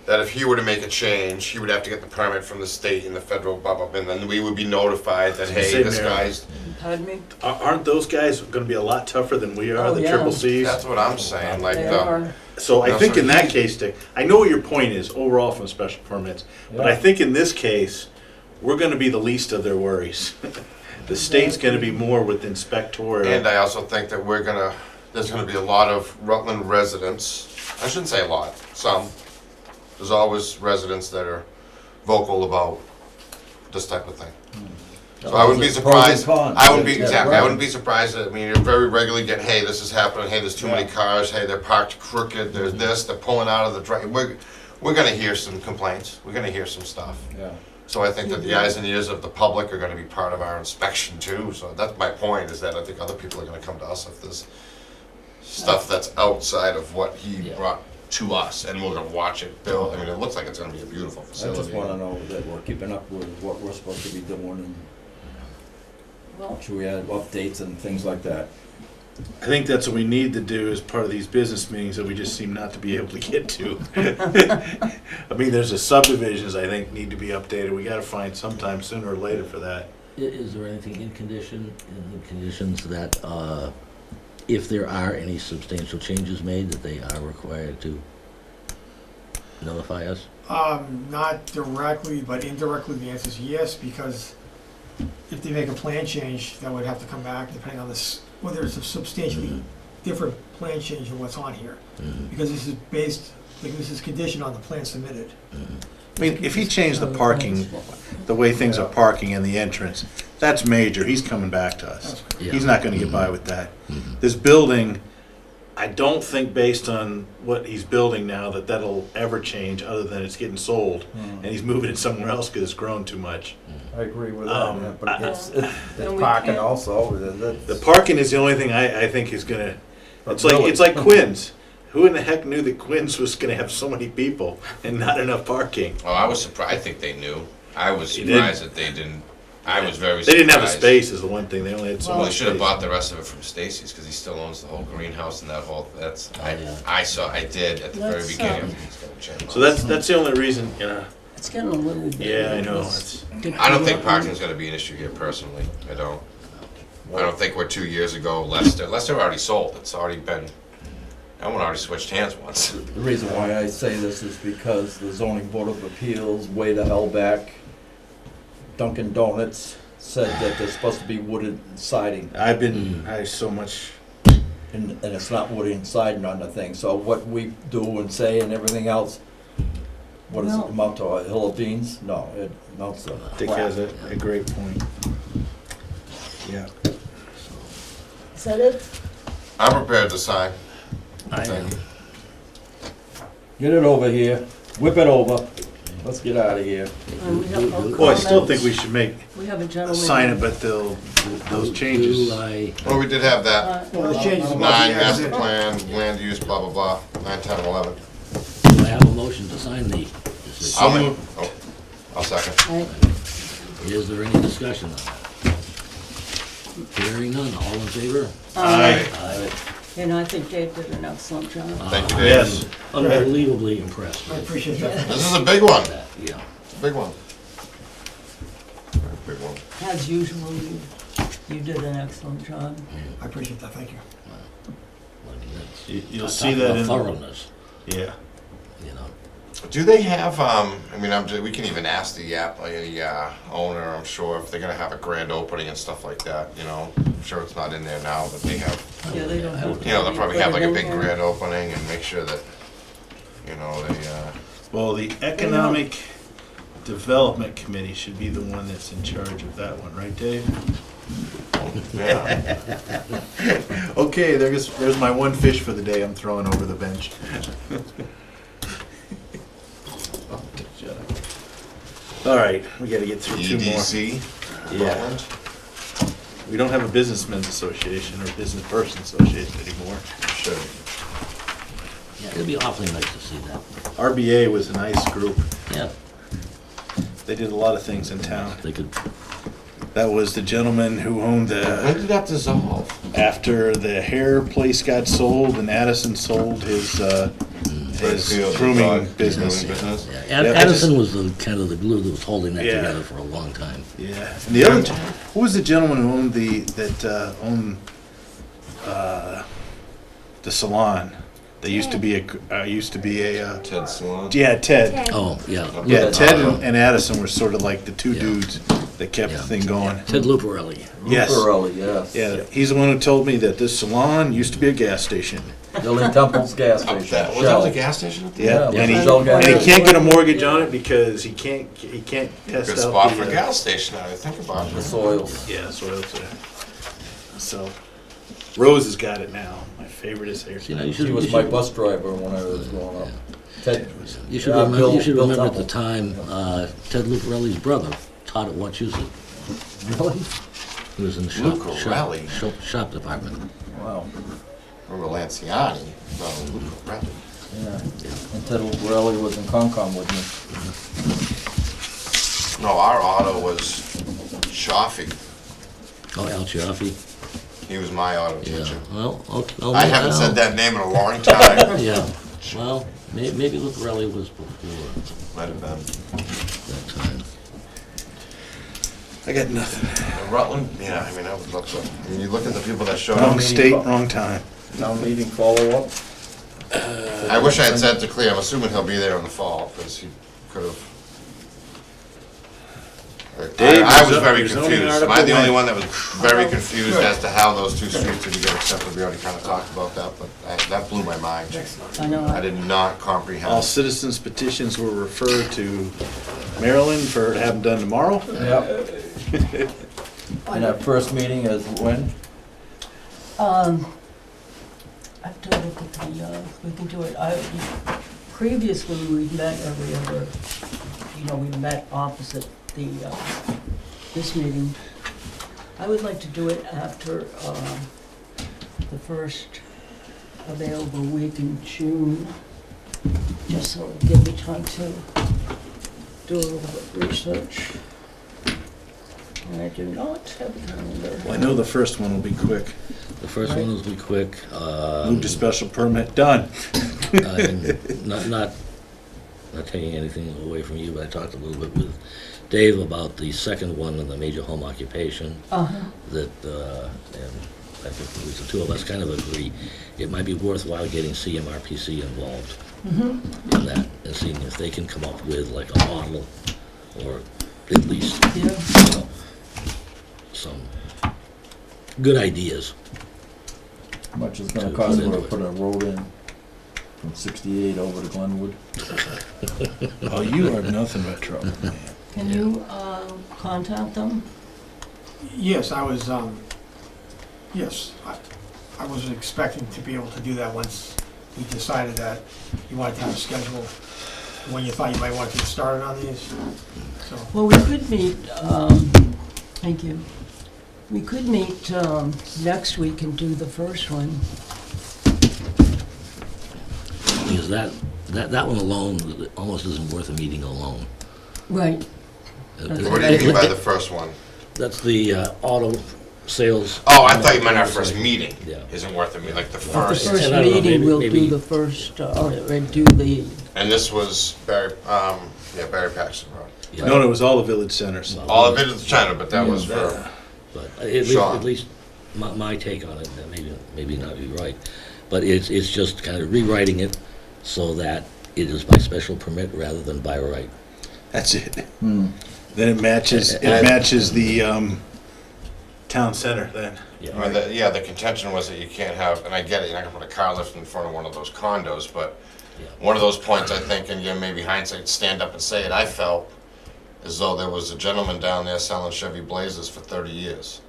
that if he were to make a change, he would have to get the permit from the state and the federal and then we would be notified that, hey, Say this Maryland. guy's, Pardon me? Aren't those guys gonna be a lot tougher than we are, Oh, the yeah. triple Cs? that's what I'm saying, like, They the, are. So I No, think so in that case, Dick, I know what your point is overall from special permits, but I Yeah. think in this case, we're gonna be the least of their worries. The state's gonna be more with inspectorial. and I also think that there's gonna be a lot of Rutland residents, I shouldn't say a lot, some. There's always residents that are vocal about this type of thing. So I wouldn't be Pros and surprised, cons. I wouldn't be, Yeah, exactly, right. I wouldn't be surprised, I mean, you very regularly get, hey, this is happening, hey, there's too many Yeah. cars, hey, they're parked crooked, there's this, they're pulling out of the we're gonna hear some complaints, we're gonna hear some stuff. Yeah. So I think that the eyes and ears of the public are gonna be part of our inspection too, so that's my point, is that I think other people are gonna come to us if there's stuff that's outside of what he Yeah. brought to us, and we're gonna watch it build, I mean, it looks like it's gonna be a beautiful I facility. just wanna know that we're keeping up with what we're supposed to be doing, and Well, should we add updates and things like that? I think that's what we need to do as part of these business meetings that we just seem not to be able to get to. I mean, there's the subdivisions I think need to be updated. We gotta find sometime sooner or later for that. Is there anything in the conditions that, if there are any substantial changes made, that they are required to notify us? Not directly, but indirectly, the answer is yes, because if they make a plan change, that would have to come back depending on this, whether it's a substantially different plan change than what's on here. Mhm. Because this is based, like, this is conditioned on the plan submitted. I mean, if he changed the parking, the way things are parking in the entrance, that's major. He's coming back to us. Yeah. He's not gonna get by with that. Mhm. This building, I don't think based on what he's building now that that'll ever change other than it's getting sold and he's moving it somewhere else because it's grown too much. I agree with Um, that, but and it's we parking can't- also, The parking is the only thing I think is gonna, it's like Quinn's. Who in the heck knew that Quinn's was gonna have so many people and not enough parking? Oh, I was surprised, I think they knew, I was They did. surprised that they didn't, I was very surprised. They didn't have the space is the one thing. They only had so Well, they much should have space. bought the rest of it from Stacy's, because he still owns the whole greenhouse and that whole, that's, yeah. I did at the very Let's, beginning. So that's the only reason, you know. it's getting a little bit. Yeah, I know. ridiculous. I don't think parking's gonna be an issue here personally, I don't. I don't think we're 2 years ago, Lester already sold, it's already been, that one already switched hands once. The reason why I say this is because the zoning board of appeals way the hell back. Dunkin' Donuts said that there's supposed to be wooded siding, I so much. and it's not wooded siding on the thing, so what we do and say and everything else, what does No. it amount to, a hill of beans? No, it amounts to Dick crap. has a great point. Yeah. Is that it? I'm prepared to sign. I am. Get it over here, whip it over, let's get out of here. And we have no Well, I still think comments. we should make We have a gentleman. sign it, but those changes. Well, we did have that, Well, the changes about 9 the master exit. plan, land use, blah, blah, blah, 9, 10, 11. Do I have a motion to sign the decision? I'll second. Right. Is there any discussion on that? Hearing none, all in favor? Aye. Aye. And I think Dave did an excellent job. Thank you, Dave. Yes. Unbelievably impressed I with appreciate that. This is a big one, that, yeah. big one. Very big one. As usual, you did an excellent job. I appreciate that, thank you. You'll Talk see about that in, thoroughness, yeah. you know. Do they have, we can even ask the owner, I'm sure, if they're gonna have a grand opening and stuff like that, you know? I'm sure it's not in there now, but they have, Yeah, they don't have. you know, they'll probably have like a big Put it in grand opening and make sure that, you know, they, Well, the Economic Development Committee should be the one that's in charge of that one, right, Dave? yeah. Okay, there's my one fish for the day I'm throwing over the bench. Shut up. All right, we gotta get through two more. EDC, Yeah. Rutland. We don't have a businessmen's association or business person association anymore. Should. Yeah, it'd be awfully nice to see that. RBA was a nice group. Yeah, They did a lot of things in town. they could, That was the gentleman who owned When the, did that dissolve? after the hair place got sold and Addison sold his Redfield, grooming dog business. grooming business? yeah. Yeah, I Addison was the kind of the glue that was holding that Yeah. together for a long time. Yeah. And the other, who was the gentleman who owned owned the salon? That used to be Ted Salon? yeah, Ted. Ted. Oh, yeah. Yeah, Ted and Addison were sort of like the two Yeah. dudes that kept the Yeah. thing going. Ted Luparelli. Yes. Luparelli, yes. Yeah, he's the one who told me that this salon used to be a gas station. Billy Temple's gas Up station. that, was Shell. that a gas station? up there? Yeah, Yeah, and he Shell gas and he station. can't get a mortgage on it because he can't test Good out spot the for a gas station, now I think about The it. soils. Yeah, soils. So Rose has got it now. My favorite is here. You know, you He should, was you my should, bus driver when I was growing up. Ted, you should Yeah, remember, Bill- you should Bill remember at the Temple. time, Ted Luparelli's brother taught at Wachusett. really? He was in the shop Lucarelli? shop department. Wow. Remember Lanciani, no, Lucarelli. Yeah. And Ted Luparelli was in Concom with me. No, our auto was Chaffee. Oh, Al Chiaffi. He was my auto Yeah. teacher. Well, okay. Oh, I haven't well, said that name in a long time. Yeah. Well, maybe Lucarelli was before Might have been. that time. I got nothing. Rutland, yeah, I mean, I would look up. I mean, you look at the people that showed Wrong up. state, wrong time. Town meeting follow-up. I wish I had said to Clea, I'm assuming he'll be there in the fall, because he could have. Dave, I was your very zoning confused. Am I article the only went. one that was very confused as to how those two streets are to get accepted? We already kind of talked about that, but that blew my mind. I know. I did not All comprehend. citizens petitions were referred to Maryland for it to have them done tomorrow. Yep. And our first meeting is when? I have to look at the, we can do it, previously we met every other, we met opposite the, this meeting. I would like to do it after, the first available week in June, just so it'll give me time to do a little bit of research. And I do not have a calendar. Well, I know the first one will be quick. The first one will be quick. Move to special permit, done. And not taking anything away from you, but I talked a little bit with Dave about the second one on the major home occupation. Uh-huh. That, and I think at least the two of us kind of agree, it might be worthwhile getting CMRPC involved Mm-hmm. in that and seeing if they can come up with like a model or at least, Yeah. you know, some good ideas. How much it's gonna cost to put a road in from 68 over to Glenwood? Oh, you are nothing but trouble, man. Can you contact them? Yes, I was, yes, I was expecting to be able to do that once we decided that you wanted to have a schedule when you thought you might want to get started on these, so. Well, we could meet, thank you. We could meet next week and do the first one. Because that one alone almost isn't worth a meeting alone. Right. What do you mean by the first one? That's the auto sales. Oh, I thought you meant our first meeting. Yeah. Isn't worth it, like the The first. first And I don't know, meeting, we'll maybe- do the first, or do the, And this was Barry Paxton Road. Yeah. No, it was all the village centers. All of it is China, but that was for, But at least my take on it, and maybe not be right, but it's just kind of rewriting it so that it is by special permit rather than by right. That's it. Hmm. Then it matches the town center then. Yeah. I mean, the contention was that you can't have, and I get it, you're not gonna put a car lift in front of one of those condos, but Yeah. one of those points, I think, and yeah, maybe hindsight, stand up and say it, I felt as though there was a gentleman down there selling Chevy Blazers for 30 years.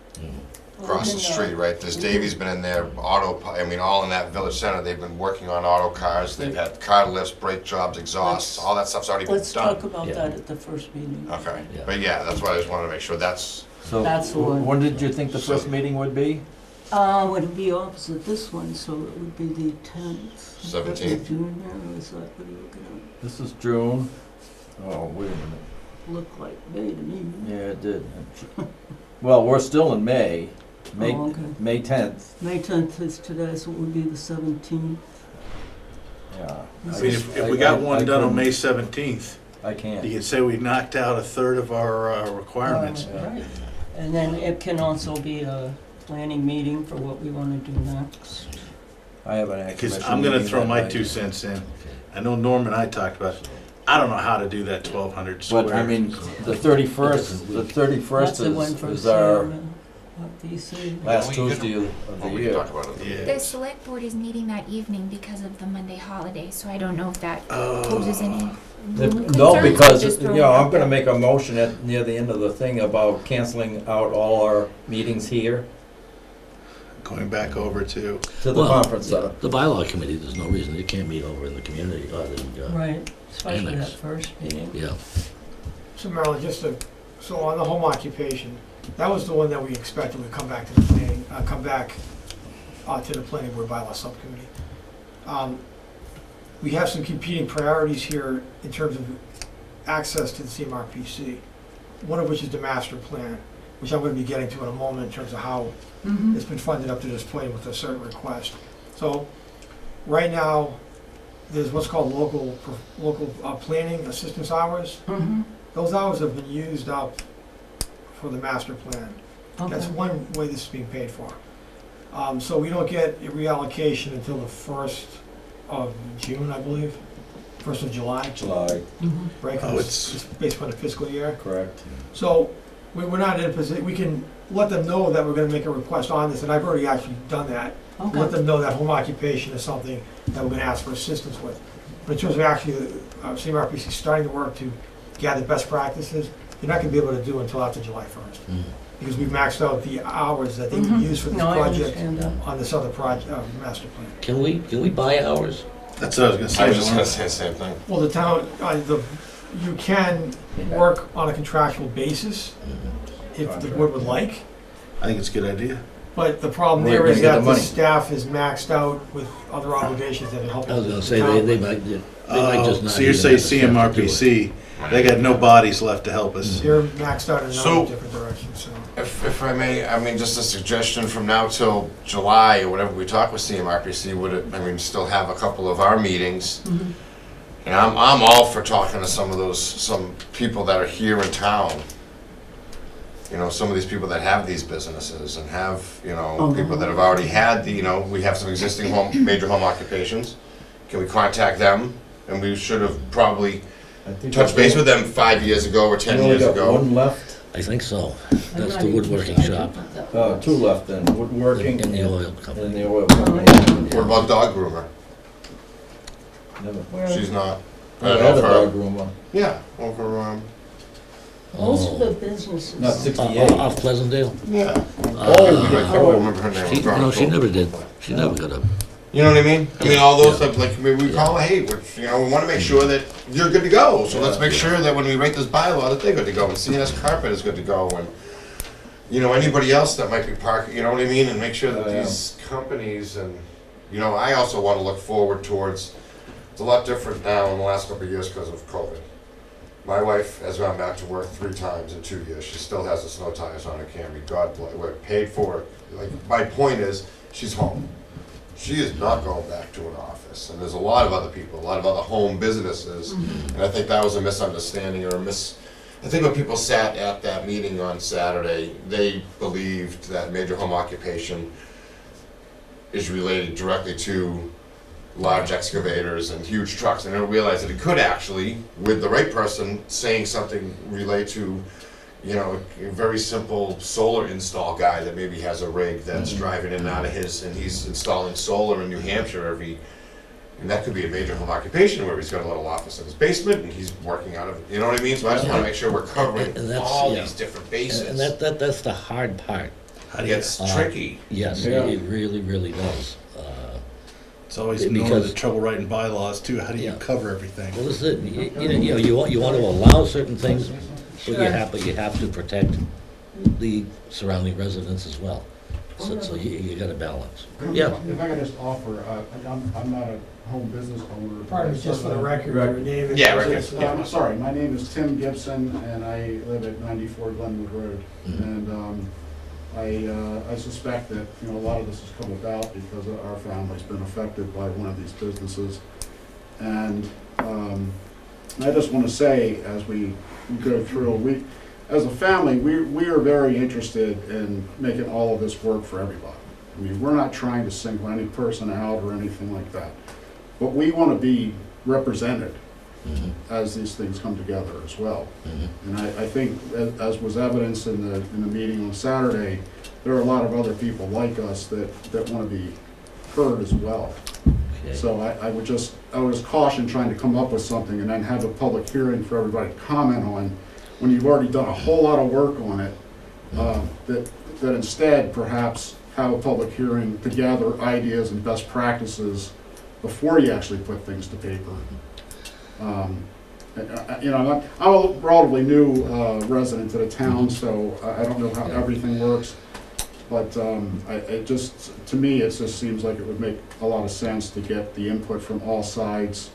Across the street, right? There's Davy's been in there, all in that village center, they've been working on auto cars, they've had car lifts, brake jobs, exhausts, all that stuff's already been let's talk done. about Yeah. that at the first meeting. Okay, Yeah. but yeah, that's why I just wanted to make sure that's, So, That's the one. when did you think the first meeting would be? Would it be opposite this one, so it would be the 10th? 17th. June there, or is that what are you looking This is June. Oh, wait a minute. at? Look like May to me. Yeah, it did. Well, we're still in May. Oh, okay. May 10th. May 10th is today, so it would be the 17th. Yeah. I mean, if we got one done on May 17th, I can't. you could say we knocked out a third of our requirements. Right. And then it can also be a planning meeting for what we want to do next. I have an Because commission I'm gonna meeting throw that my night. 2 cents in. I know Norm and I talked about it. I don't know how to do that 1,200 square. But, I mean, the 31st, the 31st That's the one for is our Sam and DC. last Well, you Tuesday of oh, the we can year. talk about it. Yeah. The select board is meeting that evening because of the Monday holiday, so I don't know if that Oh. poses any No, concerns or because, just you throwing know, it I'm out gonna there. make a motion near the end of the thing about canceling out all our meetings here Going back over to, to the Well, conference center. The bylaw committee, there's no reason it can't meet over in the community, Right, especially that Annex. first meeting. yeah. So Marilyn, so on the home occupation, that was the one that we expected would come back to the planning, to the planning board bylaw subcommittee. We have some competing priorities here in terms of access to the CMRPC, one of which is the master plan, which I'm gonna be getting to in a moment in terms of how Mhm. it's been funded up to this point with a certain request. So, right now, there's what's called local planning assistance hours. Mhm. Those hours have been used up for the master plan. That's Okay. one way this is being paid for. So we don't get a reallocation until the 1st of June, I believe, 1st of July, July, Mhm. right? 'Cause Oh, it's based on the fiscal year. correct. So we're not in a position, we can let them know that we're gonna make a request on this, and I've already actually done that. Let Okay. them know that home occupation is something that we're gonna ask for assistance with. But in terms of actually, CMRPC starting to work to gather best practices, you're not gonna be able to do until after July 1st. Mm. Because we've maxed out the hours that they can Mhm. use for this No, I project understand that. on this other project, master plan. Can we buy hours? that's what I was gonna say. I was just Norm. gonna say the same thing. Well, the town, you can work on a contractual basis if the board would like, I think it's a good idea. but the problem Where there are you is gonna get that the the money? staff is maxed out with other obligations that are helping. I was gonna the say, town. they might just not. So you're even saying have the staff to do it. CMRPC, they got no bodies left to help us. They're maxed out in a So- number of different directions, so. If I may, I mean, just a suggestion from now till July or whatever we talk with CMRPC, would it, I mean, still have a couple of our meetings. Mhm. And I'm all for talking to some people that are here in town. You know, some of these people that have these businesses and have, people that have already had we have some existing major home occupations. Can we contact them? And we should have probably I think touched base with them 5 years ago or 10 We only years got ago. one left, I think so. I'm That's not the even woodworking sure shop what that was. two left then, woodworking in the and oil company. and the oil Oh, company. yeah. What about dog groomer? Never. Where- She's not. I I don't had know a if her. dog groomer, Yeah, over, Most of the Oh. businesses. not 68. Off Pleasantdale? yeah. Oh, I can't remember her name. No, she never did. She never got up. You know what I mean? I mean, all those, Yeah. like, we call, hey, we want to make sure that you're good to go. So let's make sure that when we rate this bylaw, that they're good to go. And CNS Carpet is good to go. And, anybody else that might be parking, you know what I mean? And make sure that Yeah. these companies and, I also want to look forward towards, it's a lot different now in the last couple of years because of COVID. My wife has gone back to work 3 times in 2 years. She still has the snow tires on her Camry. God bless, we're paid for it. Like, my point is, she's home. She is not going back to an office. And there's a lot of other people, a lot of other home businesses. And I think that was a misunderstanding or I think when people sat at that meeting on Saturday, they believed that major home occupation is related directly to large excavators and huge trucks, and I don't realize that it could actually, with the right person saying something, relate to, you know, a very simple solar install guy that maybe has a rig that's driving in and out of his, and he's installing solar in New Hampshire and that could be a major home occupation where he's got a little office in his basement and he's working out of, you know what I mean? So I just wanna make sure we're covering And that's- all yeah. these different bases. And that's the hard part. It gets tricky. Yes, Yeah. it really, really does. It's always Because- normally the trouble writing bylaws too. How do you Yeah. cover everything? Well, this is it. You want to allow certain things, but you have to protect the surrounding residents as well. So you got to balance. Yeah. If I could just offer, I'm not a home business owner. Pardon me, just for the record, your name and Yeah, record. business. I'm sorry, my name is Tim Gibson, and I live at 94 Glenwood Road. Mhm. And I suspect that, you know, a lot of this has come about because our family's been affected by one of these businesses. And I just want to say, as we go through, as a family, we are very interested in making all of this work for everybody. I mean, we're not trying to single any person out or anything like that. But we want to be represented Mhm. as these things come together as well. Mhm. And I think, as was evidenced in the meeting on Saturday, there are a lot of other people like us that want to be heard as well. Okay. So I would just caution trying to come up with something and then have a public hearing for everybody to comment on, when you've already done a whole lot of work on it, that instead perhaps have a public hearing to gather ideas and best practices before you actually put things to paper. You know, I'm a relatively new resident to the town, so I don't know how everything works. But to me, it just seems like it would make a lot of sense to get the input from all sides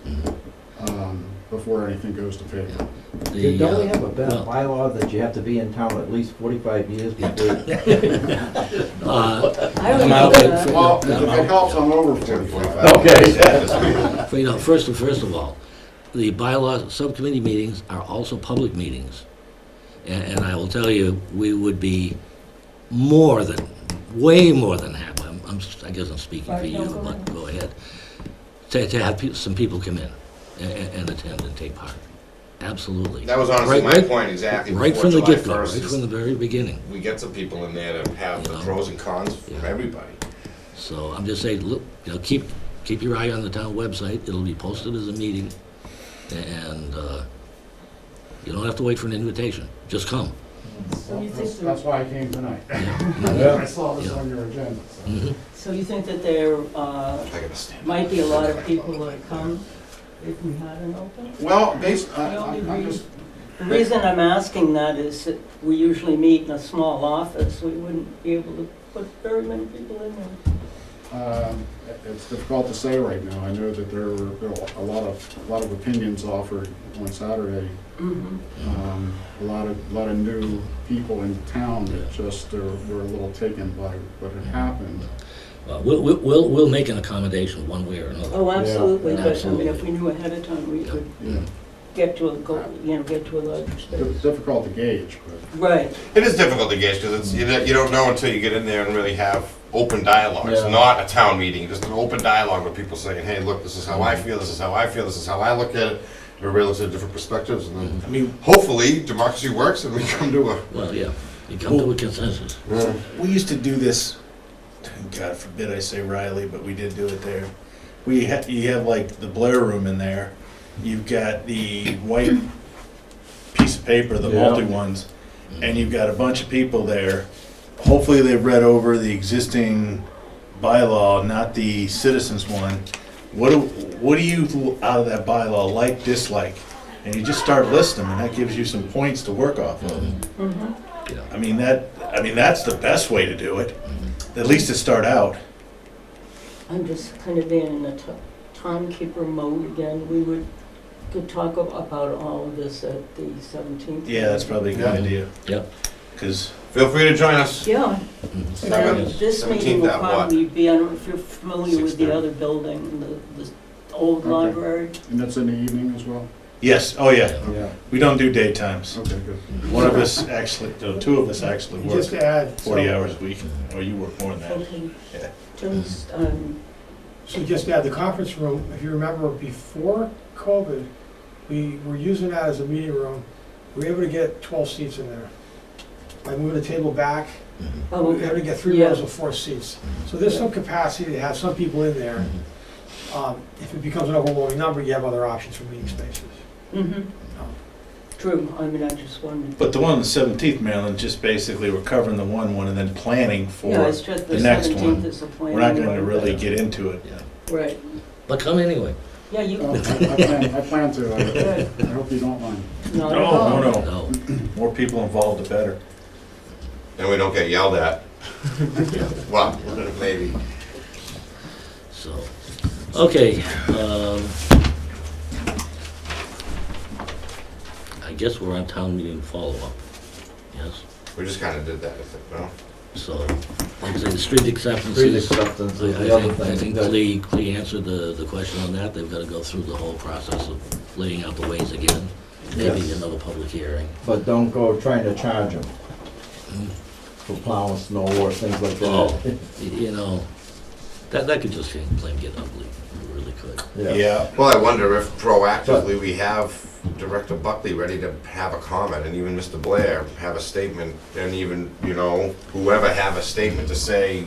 before anything goes to paper. Don't we have a well, bylaw that you have to be in town at least 45 years before? I don't I'm know out that. for- Well, if it helps, I'm over 45. Okay. First of all, the bylaw subcommittee meetings are also public meetings. And I will tell you, we would be way more than happy, I guess I'm speaking for you, but go ahead, to have some people come in and attend and take part. Absolutely. That was honestly my Right- point exactly. Right before from the July get-go, 1st right is from the very beginning. we get some people in there to have the You know. pros and cons from Yeah. everybody. So I'm just saying, look, keep your eye on the town website. It'll be posted as a meeting. And you don't have to wait for an invitation. Just come. So you think That's why I came tonight. Yeah. I saw this Yeah. on your agenda. So. Mhm. So you think that there I gotta stand. might be a lot of people that come if we had an open? Well, The reason I'm asking that is that we usually meet in a small office. We wouldn't be able to put very many people in there. It's difficult to say right now. I know that there were a lot of opinions offered on Saturday. A lot of new people in town that just were a little taken by what had happened. We'll make an accommodation one way or another. Oh, absolutely, but I mean, Absolutely. if we knew ahead of time, we could Yeah, get to a larger space. difficult to gauge, but Right, It is difficult to gauge because you don't know until you get in there and really have open dialogue. It's Yeah. not a town meeting, just an open dialogue with people saying, hey, look, this is how I feel, this is how I feel, this is how I look at it. Everybody looks at different perspectives, and then I mean, hopefully democracy works and we come to a. Well, yeah, you come to a consensus. we used to do this, God forbid I say Riley, but we did do it there. You have like the Blair room in there. You've got the white piece of paper, the Yeah. multi ones, and you've got a bunch of people there. Hopefully they've read over the existing bylaw, not the citizens one. What do you out of that bylaw like, dislike? And you just start listing them, and that gives you some points to work off of. I mean that's the best way to do it. At least to start out. I'm just kind of being in a timekeeper mode again. We would could talk about all of this at the 17th. Yeah, that's probably a good idea. Yep. Because Feel free to join us. Yeah, Mhm. so Yes. this meeting 17th will at what? probably be, I don't know if you're familiar with the 6:30. other building, the old Okay. library. And that's in the evening as well? yes, oh yeah, Yeah. we don't do daytimes. Okay, good. One of us actually, no, two of us actually And work just to add, 40 so- hours a week, or you work more than that. Okay. Yeah. Just, So just to add, the conference room, if you remember, before COVID, we were using that as a meeting room. We were able to get 12 seats in there. By moving the table back, Mhm. oh, we were able to get 3 Yeah. rows of 4 seats. So there's some capacity to have some people in there. If it becomes an overwhelming number, you have other options for meeting spaces. mm-hmm, true, I mean, I just wondered. But the one on the 17th, Maryland, just basically we're covering the one and then planning for, Yeah, it's just the the next 17th one. is the plan. we're not going to really get into it. Right, But come anyway. yeah, you, I plan to. I hope you don't mind. not at all. No, no, No. more people involved, the better. And we don't get yelled at. Well, maybe. So, okay, I guess we're on town meeting follow-up, yes? We just kinda did that, I think, no? So, like I say, the street acceptance Street is, acceptance I is the other think thing. that- Clea answered the question on that. They've got to go through the whole process of laying out the ways again, maybe Yes. another public hearing. But don't go trying to charge them Mhm. for plowing snow or things like Oh. that. You know, that could just plain get ugly, it really could. Yeah, Well, I wonder if proactively we have Director Buckley ready to have a comment, and even Mr. Blair have a statement, and even, you know, whoever have a statement to say,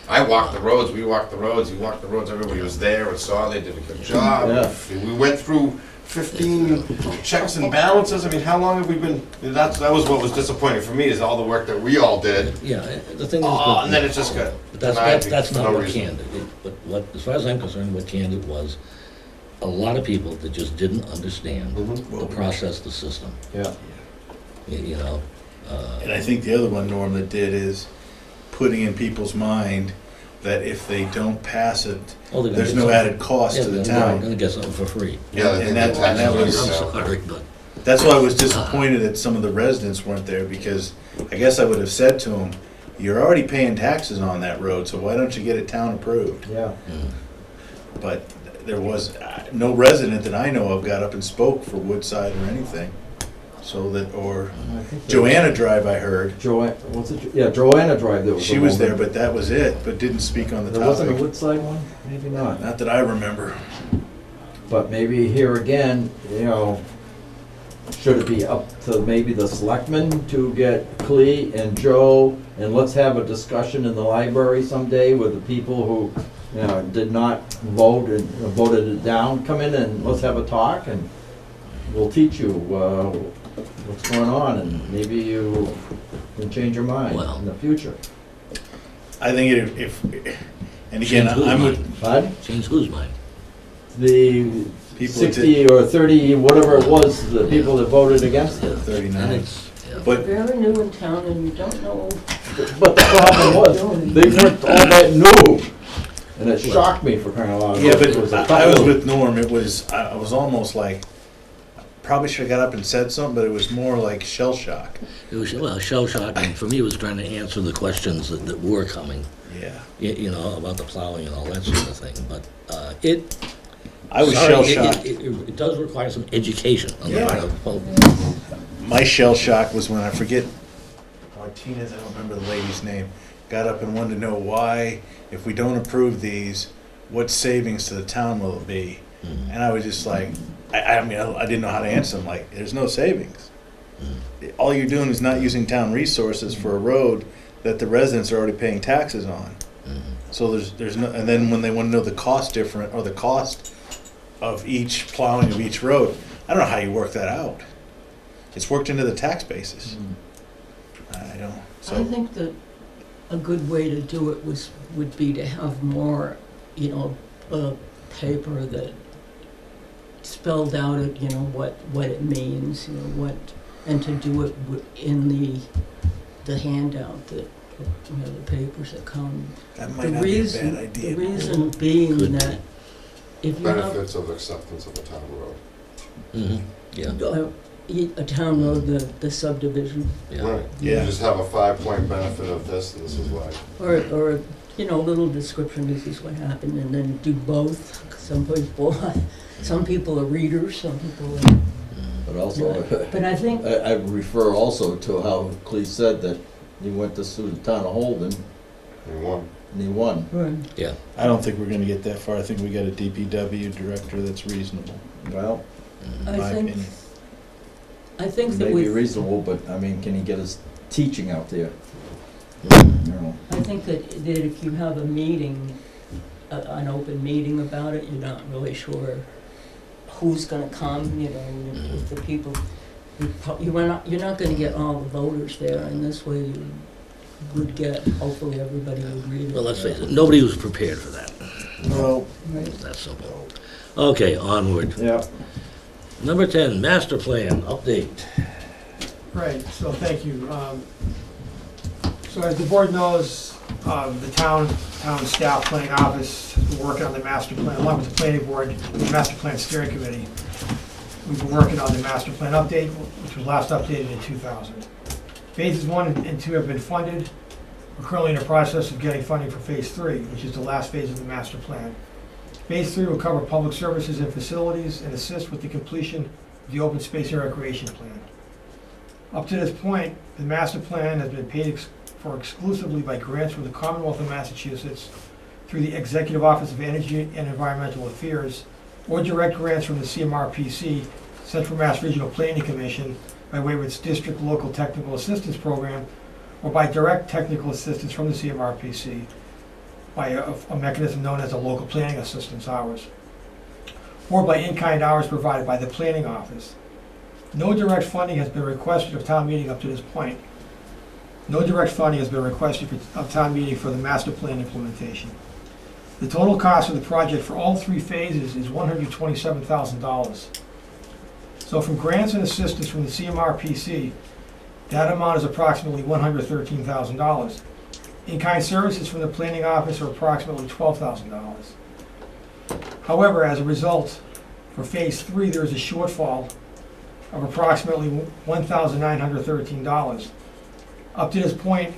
I walked the roads, we walked the roads, you walked the roads, everybody was there and saw they did a good job. Yeah. We went through 15 checks and balances, I mean, how long have we been, that was what was disappointing for me, is all the work that we all did. Yeah, the thing is. Oh, and then it's just got But denied that's for not no what reason. canned it. But what, as far as I'm concerned, what canned it was a lot of people that just didn't understand Mhm. the process, the system, Yeah. you know. and I think the other one, Norm, that did is putting in people's mind that if they don't pass it, Oh, they're gonna there's get no something. added cost Yeah, to the they're town. gonna get something for free. Yeah, I think And that- the tax and that I'm was- is, sorry, but, That's why I was disappointed that some of the residents weren't there, because I guess I would have said to them, you're already paying taxes on that road, so why don't you get it town approved? Yeah. But there was, no resident that I know of got up and spoke for Woodside or anything. So that, or I think that- Joanna Drive, I heard, Joanna, what's it? Yeah, Joanna Drive. There was she a was there, woman. but that was it, but didn't speak on the There wasn't a topic. Woodside one? Maybe not. Not that I remember. But maybe here again, you know, should it be up to maybe the selectmen to get Clea and Joe, and let's have a discussion in the library someday with the people who, you know, did not vote and voted it down, come in and let's have a talk, and we'll teach you, what's going on, and maybe you can change your mind Well. in the future. I think if, and again, Change whose I'm with mind? Bud, Change whose mind? the people that 60 did or 30, whatever it was, the people that voted against it. 39. And it's, yeah. But Very new in town and you don't know. But the problem was, they weren't all that new. And it shocked me for crying out loud. yeah, It was a but I was couple- with Norm, it was, I was almost like, probably should have got up and said something, but it was more like shell shock. It was, well, shell shock, and for me, it was trying to answer the questions that were coming, Yeah. you know, about the plowing and all that sort of thing, but, it. I was sorry, shell it- shocked. It does require some education on the Yeah. part of, well, My shell shock was when I forget, Martinez, I don't remember the lady's name, got up and wanted to know why, if we don't approve these, what savings to the town will it be? mhm. And I was just like, I mean, I didn't know how to answer them, like, there's no savings. All you're doing is not using town resources for a road that the residents are already paying taxes on. Mhm. So there's no, and then when they want to know the cost different, or the cost of each plowing of each road, I don't know how you work that out. It's worked into the tax basis. I don't, I so, think that a good way to do it would be to have more, you know, paper that spelled out, you know, what it means, you know, and to do it in the handout that, you know, the papers that come. that The might not be a bad reason, idea. the reason being Could be. that if you have Benefits of acceptance of a town road. Yeah, a town road, the subdivision, yeah. Right. You Yeah. just have a 5-point benefit of this, and this is why. or, you know, a little description, this is what happened, and then do both. Some people are readers, some people are But also, But I think, I refer also to how Cleve said that he went to sue the town of Holden You won. and he won. right, I don't think we're gonna get that far. I think we got a DPW director that's reasonable, Well, in I my think, opinion. I think it that may be with, reasonable, but I mean, can he get his teaching out there? Mm-hmm. You know, I think that if you have a meeting, an open meeting about it, you're not really sure who's gonna come, you know, if the people, you're not gonna get all the voters there, and this way you would get, hopefully everybody would read it. Well, let's face it, nobody was prepared for that. Well, Right. It's that simple. Okay, onward. yeah. Number 10, master plan, update. Right, so thank you. So as the board knows, the town staff planning office has been working on the master plan, along with the planning board, the master plan steering committee. We've been working on the master plan update, which was last updated in 2000. Phases 1 and 2 have been funded. We're currently in the process of getting funding for phase 3, which is the last phase of the master plan. Phase 3 will cover public services and facilities and assist with the completion of the open space and recreation plan. Up to this point, the master plan has been paid for exclusively by grants from the Commonwealth of Massachusetts through the Executive Office of Energy and Environmental Affairs, or direct grants from the CMRPC, Central Mass Regional Planning Commission, by way of its District Local Technical Assistance Program, or by direct technical assistance from the CMRPC by a mechanism known as a local planning assistance hours, or by in-kind hours provided by the planning office. No direct funding has been requested of town meeting up to this point. No direct funding has been requested of town meeting for the master plan implementation. The total cost of the project for all 3 phases is $127,000. So from grants and assistance from the CMRPC, that amount is approximately $113,000. In-kind services from the planning office are approximately $12,000. However, as a result, for phase 3, there is a shortfall of approximately $1,913. Up to this point,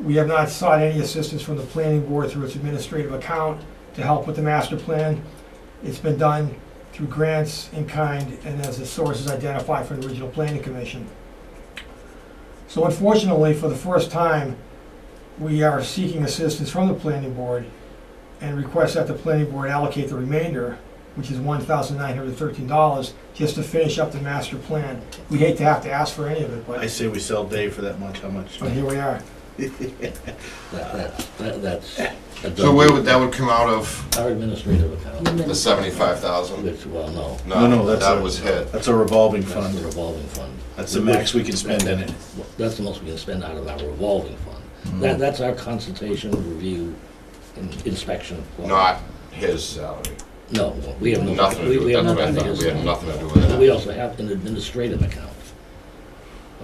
we have not sought any assistance from the planning board through its administrative account to help with the master plan. It's been done through grants in kind and as the sources identified from the Regional Planning Commission. So unfortunately, for the first time, we are seeking assistance from the planning board and request that the planning board allocate the remainder, which is $1,913, just to finish up the master plan. We hate to have to ask for any of it, I but say we sell Dave for that much. How much? here we are. That's. So where would that would come out of Our administrative account, the 75,000? which, well, no, No, that's that a- was hit. That's a revolving that's the fund. revolving fund. That's the max we can spend in it. That's the most we can spend out of our revolving fund. That's our consultation, review, inspection. Not his salary. No, we have no. Nothing to do with we it. have That's what I nothing to thought. do We had with nothing to do it. with We that. also have an administrative account,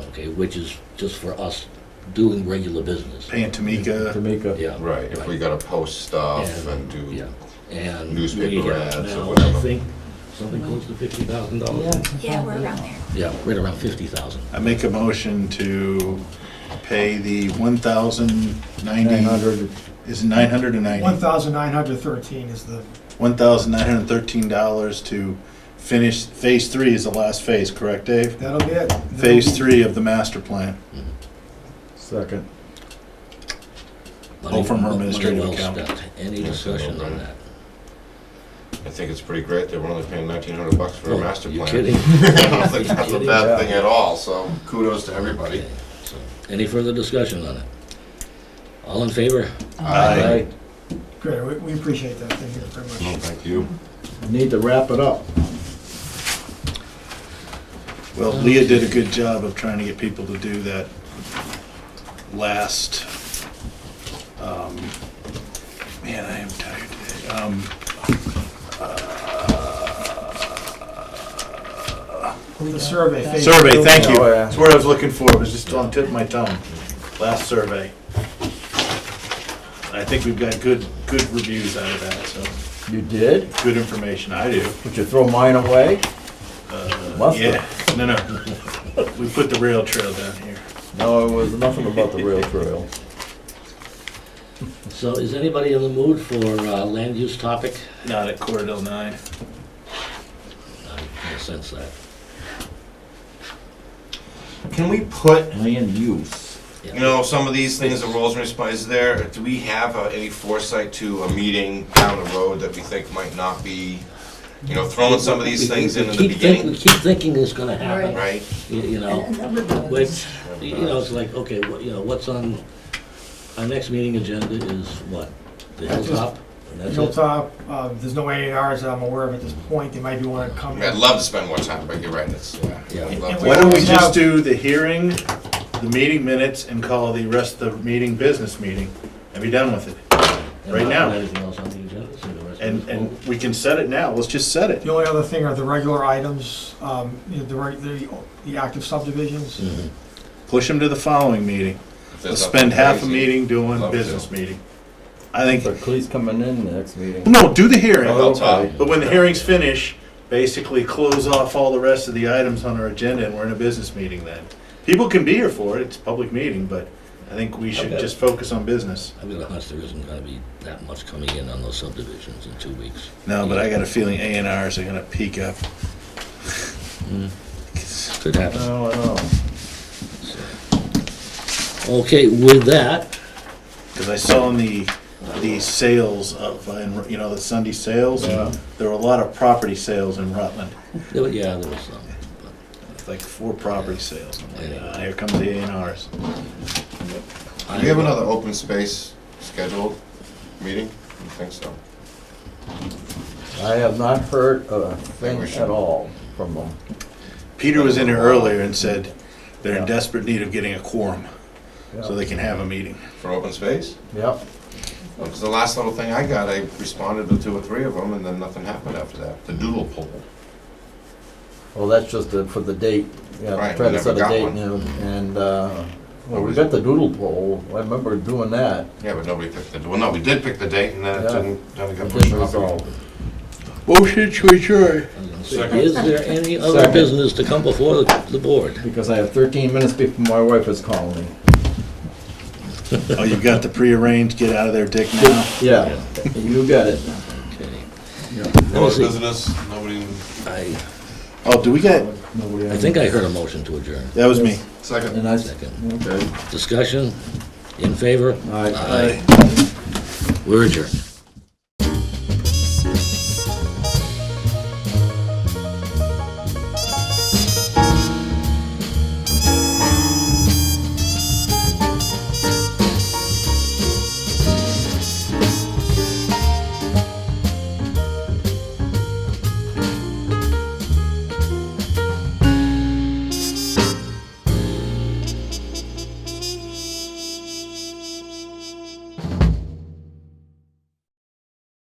okay, which is just for us doing regular business. Paying Tamika. Tamika. Yeah. Right, if we gotta post stuff and do, Yeah, and. Newspaper we have ads or now, whatever. I think, something close to $50,000. Yeah, we're around there. Yeah, right around 50,000. I make a motion to pay the 1,090. 900. Is it 900 or 90? $1,913 is the, $1,913 to finish, phase 3 is the last phase, correct, Dave? that'll be it. Phase 3 of the master plan. Second. Money- All from her money administrative well account. spent. Any discussion on that? I think it's pretty great that we're only paying $1,900 for a Oh, master you plan. kidding? I don't think that's a Kidding? bad thing at all, so kudos to everybody. Okay, so, any further discussion on it? All in favor? Aye. Great, we appreciate that, thank you very No, much. thank you. Need to wrap it up. Well, Leah did a good job of trying to get people to do that last, man, I am tired today. The survey. phase Survey, 2. thank you. Oh, yeah. That's what I was looking for, it was just on tip of my tongue. Last survey. I I think we've got good reviews out of that, so, You did? good information, I do. Would you throw mine away? Must Yeah, have. no, we put the rail trail down here. No, it was nothing about the rail trail. So is anybody in the mood for land use topic? Not at quarter till 9. I sense that. Can we put, Land use. Yeah. you know, some of these things, the roles and responsibilities there, do we have any foresight to a meeting down the road that we think might not be, you know, throwing some of these things in the We beginning, keep thinking it's gonna happen, right? you know? And never does. Which, you know, it's like, okay, what's on, our next meeting agenda is what? The That's Hilltop? And that's it? Hilltop, there's no A&Rs that I'm aware of at this point, they might be wanting to come in. I'd love to spend more time, but you're right, it's, Yeah. I'd love to. Why don't we always just have- do the hearing, the meeting minutes, and call the rest of the meeting business meeting, and be done with it? And right not now. put anything else on the agenda, so the rest of And, us and vote. we can set it now, let's just set it. The only other thing are the regular items, you know, the active subdivisions. Mhm. Push them to the following meeting. If there's Let's spend half a nothing meeting doing Love to. business meeting. I think, But Clee's coming in the next meeting. no, do the hearing, Oh, okay. but when the hearings finish, basically close off all the rest of the items on our agenda, and we're in a business meeting then. People can be here for it, it's a public meeting, but I think we should Okay. just focus on business. I've got a hunch there isn't gonna be that much coming in on those subdivisions in 2 weeks. No, but I got a feeling A&Rs are gonna peak up. Could happen. Oh, I know. Okay, with that, Because I saw in the sales of, you know, the Sunday sales, Yeah. there were a lot of property sales in Rutland. there was some. It's like 4 property sales. I'm like, here comes the A&Rs. Do you have another open space scheduled meeting? I think so. I have not heard a thing we should- at all from them. Peter was in here earlier and said they're in Yeah. desperate need of getting a quorum, so they can have a meeting. For open space? Yep. Because the last little thing I got, I responded to 2 or 3 of them, and then nothing happened after that. The doodle poll. Well, that's just for the date, yeah, Right, try we to set never a got date one. and, well, we got the doodle poll, I remember doing that. Yeah, but nobody picked the, well, no, we did pick the date, and then it Yeah. then it got It pushed didn't off. resolve. Motion to adjourn. Second. Is there any other Second. business to come before the board? Because I have 13 minutes before my wife is calling me. Oh, you've got the prearranged, get out of there, Dick, now? Yeah, you got it. Okay. No Let's see. business, nobody. Oh, do we get, I think I heard a motion to adjourn. that was me. Second. And I, Second. okay. Discussion? In favor? All right. Aye. We're adjourned.